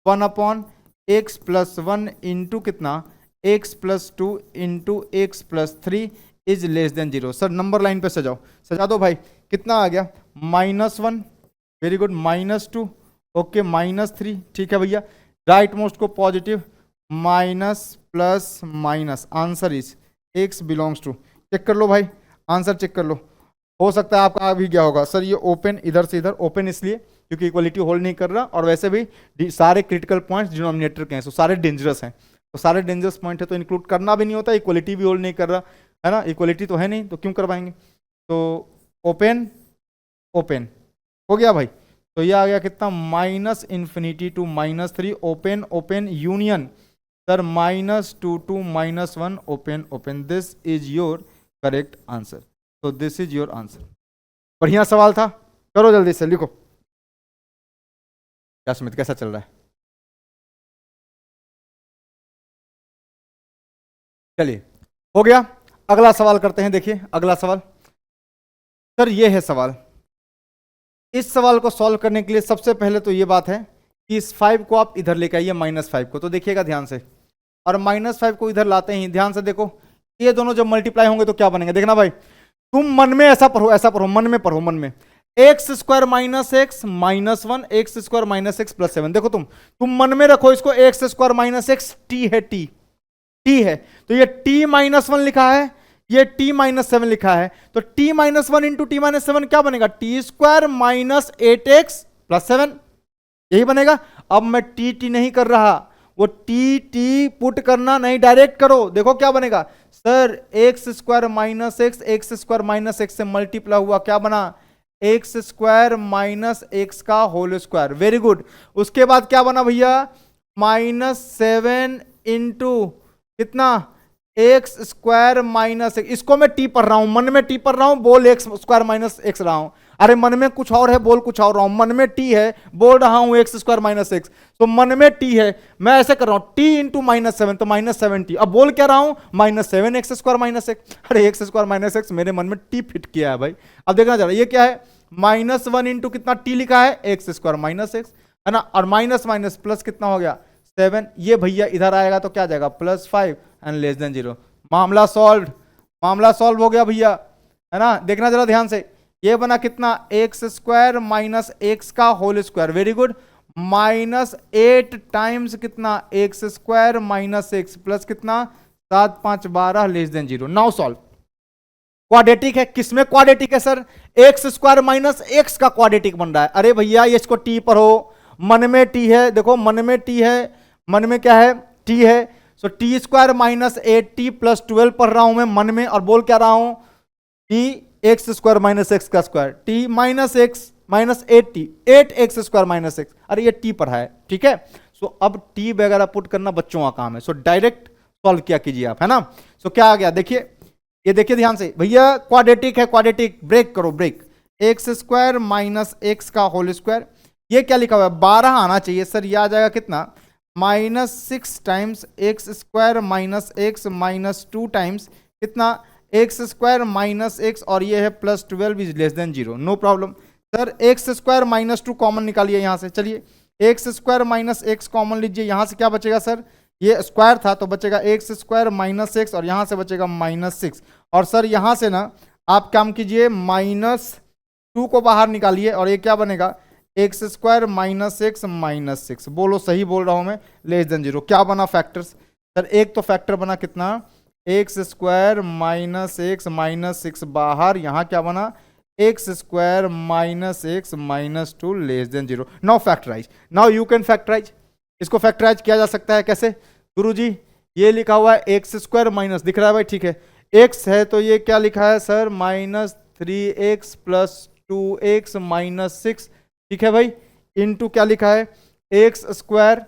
1/x प्लस 1 इंटू कितना, x plus 2 into x plus 3 is less than 0। Sir number line पे सजाओ, सजा दो भाई। कितना आ गया, -1, वेरी गुड, -2, ओके, -3, ठीक है भैया। राइट मोस्ट को positive, minus plus minus, answer is x belongs to, check कर लो भाई, आंसर चेक कर लो। हो सकता है आपका आ भी गया होगा, सर ये ओपन इधर से इधर, ओपन इसलिए क्योंकि इक्वलिटी होल्ड नहीं कर रहा, और वैसे भी सारे क्रिटिकल पॉइंट्स डिनोमिनेटर के हैं, सो सारे डेंजरस हैं। तो सारे डेंजरस पॉइंट है तो इंक्लूड करना भी नहीं होता, इक्वलिटी भी होल्ड नहीं कर रहा है ना, इक्वलिटी तो है नहीं तो क्यों करवाएंगे। तो ओपन ओपन हो गया भाई। तो ये आ गया कितना, -∞ to -3, open open union, sir -2 to -1, open open. This is your correct answer. तो दिस इज योर आंसर। बढ़िया सवाल था, करो जल्दी से लिखो। क्या सुमित, कैसा चल रहा है? चलिए हो गया, अगला सवाल करते हैं। देखिए अगला सवाल, सर ये है सवाल। इस सवाल को सॉल्व करने के लिए सबसे पहले तो ये बात है कि इस 5 को आप इधर लेके आइए, -5 को। तो देखिएगा ध्यान से, और -5 को इधर लाते ही ध्यान से देखो, ये दोनों जब मल्टीप्लाई होंगे तो क्या बनेंगे, देखना भाई। तुम मन में ऐसा पढ़ो, मन में पढ़ो, मन में x² - x -1, x² - x plus 7। देखो तुम मन में रखो इसको, x² - x t है, t है, तो ये t-1 लिखा है, ये t-7 लिखा है, तो t-1 इंटू t-7 क्या बनेगा, t² - 8x प्लस 7, यही बनेगा। अब मैं t नहीं कर रहा, वो t पुट करना नहीं, डायरेक्ट करो। देखो क्या बनेगा, सर x² - x से मल्टीप्लाई हुआ, क्या बना, x² - x का होल स्क्वायर, वेरी गुड। उसके बाद क्या बना भैया, -7 इंटू कितना, x² - x। इसको मैं t पढ़ रहा हूं, मन में t पढ़ रहा हूं, बोल x² - x रहा हूं। अरे मन में कुछ और है, बोल कुछ और रहा हूं। मन में t है, बोल रहा हूं x² - x। तो मन में t है, मैं ऐसे कर रहा हूं, t इंटू -7 तो -7t। अब बोल क्या रहा हूं, -7 x² - x। अरे x² - x मेरे मन में t फिट किया है भाई। अब देखना जरा, ये क्या है, -1 इंटू कितना t लिखा है, x² - x है ना, और माइनस माइनस प्लस कितना हो गया, 7। ये भैया इधर आएगा तो क्या जाएगा, +5 एंड लेस देन 0। मामला सॉल्व, मामला सॉल्व हो गया भैया, है ना। देखना जरा ध्यान से, ये बना कितना, x² - x का whole square, very good, -8 times कितना, x² - x प्लस कितना, 7 5 12 less than 0। Now solve, quadratic है, किसमें क्वाड्रेटिक है सर, x² - x का क्वाड्रेटिक बन रहा है। अरे भैया ये इसको t पर हो, मन में t है, देखो मन में t है, मन में क्या है, t है। सो t² - 8t प्लस 12 पढ़ रहा हूं मैं मन में, और बोल क्या रहा हूं कि x² - x का square, t - x - 8t, 8x² - x। अरे ये t पढ़ा है, ठीक है। सो अब t वगैरह पुट करना बच्चों का काम है, सो डायरेक्ट सॉल्व किया कीजिए आप, है ना। सो क्या आ गया, देखिए, ये देखिए ध्यान से भैया, क्वाड्रेटिक है, क्वाड्रेटिक, ब्रेक करो, ब्रेक, x² - x का होल स्क्वायर। ये क्या लिखा हुआ है, 12 आना चाहिए सर, ये आ जाएगा कितना, -6 times x² - x minus 2 times कितना, x² - x, और ये है +12 is less than 0। No problem sir, x² - 2 common निकालिए यहां से। चलिए x² - x कॉमन लीजिए, यहां से क्या बचेगा सर, ये स्क्वायर था तो बचेगा x² - x, और यहां से बचेगा -6। और सर यहां से ना आप काम कीजिए, -2 को बाहर निकालिए, और ये क्या बनेगा, x² - x माइनस 6, बोलो सही बोल रहा हूं मैं, लेस देन 0। क्या बना फैक्टर्स सर, एक तो फैक्टर बना कितना, x² - x माइनस 6 बाहर, यहां क्या बना, x² - x minus 2 less than 0। Now factorise, now you can factorise. इसको फैक्टराइज किया जा सकता है कैसे गुरुजी, ये लिखा हुआ है x² माइनस, दिख रहा है भाई, ठीक है, x है तो ये क्या लिखा है sir, -3x plus 2x minus 6, ठीक है भाई, इनटू क्या लिखा है, x²,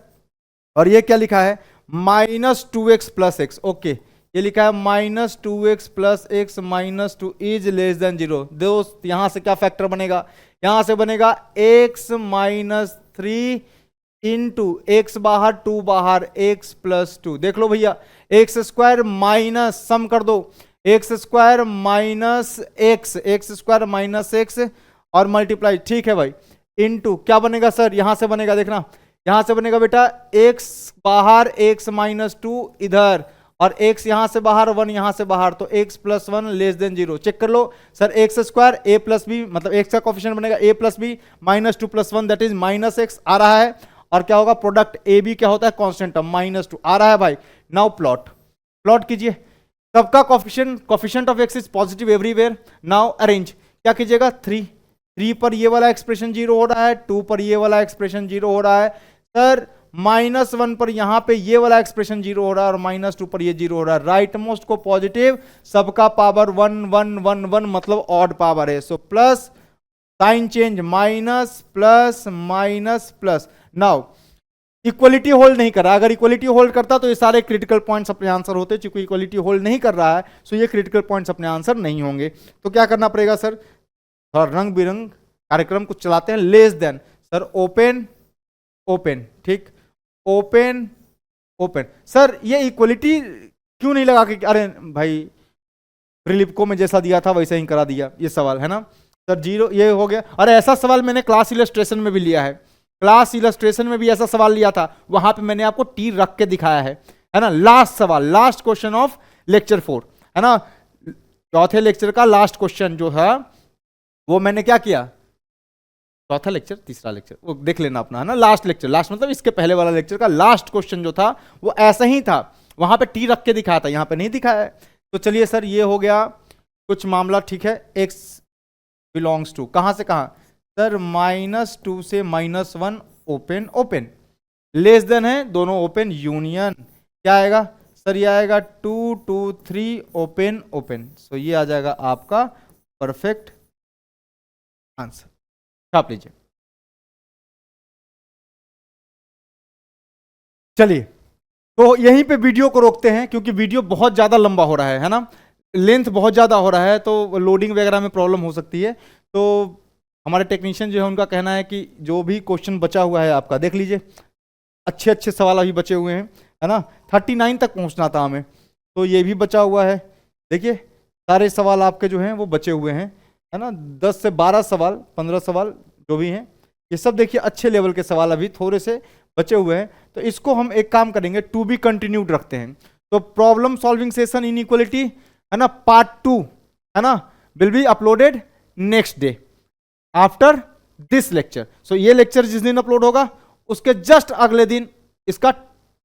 और ये क्या लिखा है, -2x प्लस x, ओके, ये लिखा है -2x plus x minus 2 is less than 0। दोस्त यहां से क्या फैक्टर बनेगा, यहां से बनेगा x - 3 इंटू एक्स बाहर 2 बाहर x प्लस 2, देख लो भैया एक्स स्क्वायर माइनस सम कर दो x square minus x square minus x और मल्टीप्लाई, ठीक है भाई, इंटू क्या बनेगा सर, यहां से बनेगा, देखना यहां से बनेगा बेटा x बाहर x माइनस 2 इधर और x यहां से बाहर 1 यहां से बाहर, तो x plus 1 less than 0। Check कर लो sir, x square a plus b, मतलब x का कोफिशिएंट बनेगा a plus b minus 2 plus 1 that is minus x आ रहा है, और क्या होगा प्रोडक्ट ए बी क्या होता है कांस्टेंट टर्म माइनस 2 आ रहा है भाई। नाउ प्लॉट कीजिए, सबका coefficient of x is positive everywhere. Now arrange, क्या कीजिएगा 3 पर ये वाला एक्सप्रेशन 0 हो रहा है, 2 पर ये वाला एक्सप्रेशन 0 हो रहा है सर, -1 पर यहां पे ये वाला एक्सप्रेशन 0 हो रहा है और -2 पर ये 0 हो रहा है। राइट मोस्ट को पॉजिटिव, सबका पावर 1 1 1 1 मतलब ऑड पावर है, so plus sign change minus plus minus plus. Now equality hold नहीं कर रहा, अगर इक्वलिटी होल्ड करता तो ये सारे क्रिटिकल पॉइंट्स अपने आंसर होते, चूंकि इक्वलिटी होल्ड नहीं कर रहा है सो ये क्रिटिकल पॉइंट्स अपने आंसर नहीं होंगे। तो क्या करना पड़ेगा सर, थोड़ा रंग बिरंग कार्यक्रम कुछ चलाते हैं। Less than sir open open, ठीक, ओपन ओपन। सर ये इक्वलिटी क्यों नहीं लगा के, अरे भाई प्रीलिप को में जैसा दिया था वैसे ही करा दिया ये सवाल, है ना सर 0 ये हो गया। अरे ऐसा सवाल मैंने क्लास इलस्ट्रेशन में भी लिया है, क्लास इलस्ट्रेशन में भी ऐसा सवाल लिया था, वहां पे मैंने आपको टी रख के दिखाया है ना। लास्ट सवाल, लास्ट क्वेश्चन ऑफ लेक्चर 4, है ना, चौथे लेक्चर का लास्ट क्वेश्चन जो है वो मैंने क्या किया, चौथा लेक्चर तीसरा लेक्चर वो देख लेना अपना, है ना, लास्ट लेक्चर, लास्ट मतलब इसके पहले वाला लेक्चर का लास्ट क्वेश्चन जो था वो ऐसा ही था, वहां पे टी रख के दिखाया था, यहां पे नहीं दिखाया है। तो चलिए सर ये हो गया कुछ मामला, ठीक है। x बिलोंग्स टू कहां से कहां सर, -2 से -1 ओपन ओपन, लेस देन है दोनों ओपन यूनियन, क्या आएगा सर, ये आएगा 2 2 3 ओपन ओपन, सो ये आ जाएगा आपका परफेक्ट आंसर। छाप लीजिए। चलिए तो यहीं पे वीडियो को रोकते हैं क्योंकि वीडियो बहुत ज्यादा लंबा हो रहा है ना, लेंथ बहुत ज्यादा हो रहा है, तो लोडिंग वगैरह में प्रॉब्लम हो सकती है। तो हमारे टेक्नीशियन जो है उनका कहना है कि जो भी क्वेश्चन बचा हुआ है आपका देख लीजिए, अच्छे अच्छे सवाल अभी बचे हुए हैं, है ना, 39 तक पहुंचना था हमें, तो ये भी बचा हुआ है। देखिए सारे सवाल आपके जो हैं वो बचे हुए हैं, है ना, 10 से 12 सवाल 15 सवाल जो भी हैं, ये सब देखिए अच्छे लेवल के सवाल अभी थोड़े से बचे हुए हैं। तो इसको हम एक काम करेंगे, टू बी कंटिन्यूड रखते हैं। तो प्रॉब्लम सॉल्विंग सेशन इनइक्वालिटी, है ना, पार्ट 2, है ना, will be uploaded next day after this lecture. So ये लेक्चर जिस दिन अपलोड होगा उसके जस्ट अगले दिन इसका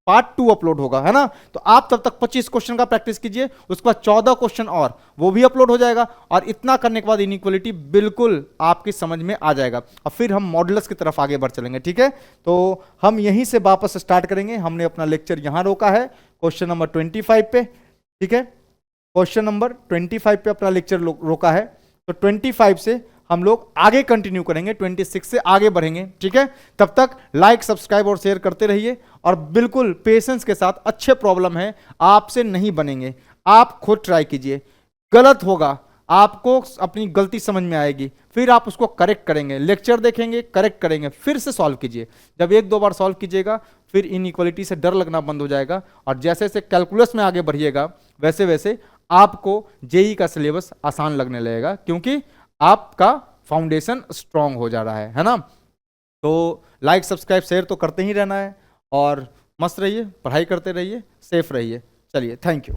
पार्ट 2 अपलोड होगा, है ना। तो आप तब तक 25 क्वेश्चन का प्रैक्टिस कीजिए, उसके बाद 14 क्वेश्चन और वो भी अपलोड हो जाएगा, और इतना करने के बाद इनइक्वालिटी बिल्कुल आपकी समझ में आ जाएगा, और फिर हम मॉडुलस की तरफ आगे बढ़ चलेंगे, ठीक है। तो हम यहीं से वापस स्टार्ट करेंगे, हमने अपना लेक्चर यहां रोका है क्वेश्चन नंबर 25 पे, ठीक है, क्वेश्चन नंबर 25 पे अपना लेक्चर रोका है। तो 25 से हम लोग आगे कंटिन्यू करेंगे, 26 से आगे बढ़ेंगे, ठीक है। तब तक लाइक सब्सक्राइब और शेयर करते रहिए, और बिल्कुल पेशेंस के साथ, अच्छे प्रॉब्लम है आपसे नहीं बनेंगे, आप खुद ट्राई कीजिए, गलत होगा आपको अपनी गलती समझ में आएगी, फिर आप उसको करेक्ट करेंगे, लेक्चर देखेंगे करेक्ट करेंगे, फिर से सॉल्व कीजिए। जब 1-2 बार सॉल्व कीजिएगा फिर इनइक्वालिटी से डर लगना बंद हो जाएगा, और जैसे जैसे कैलकुलस में आगे बढ़िएगा वैसे वैसे आपको जेई का सिलेबस आसान लगने लगेगा, क्योंकि आपका फाउंडेशन स्ट्रांग हो जा रहा है ना। तो लाइक सब्सक्राइब शेयर तो करते ही रहना है, और मस्त रहिए, पढ़ाई करते रहिए, सेफ रहिए। चलिए, थैंक यू।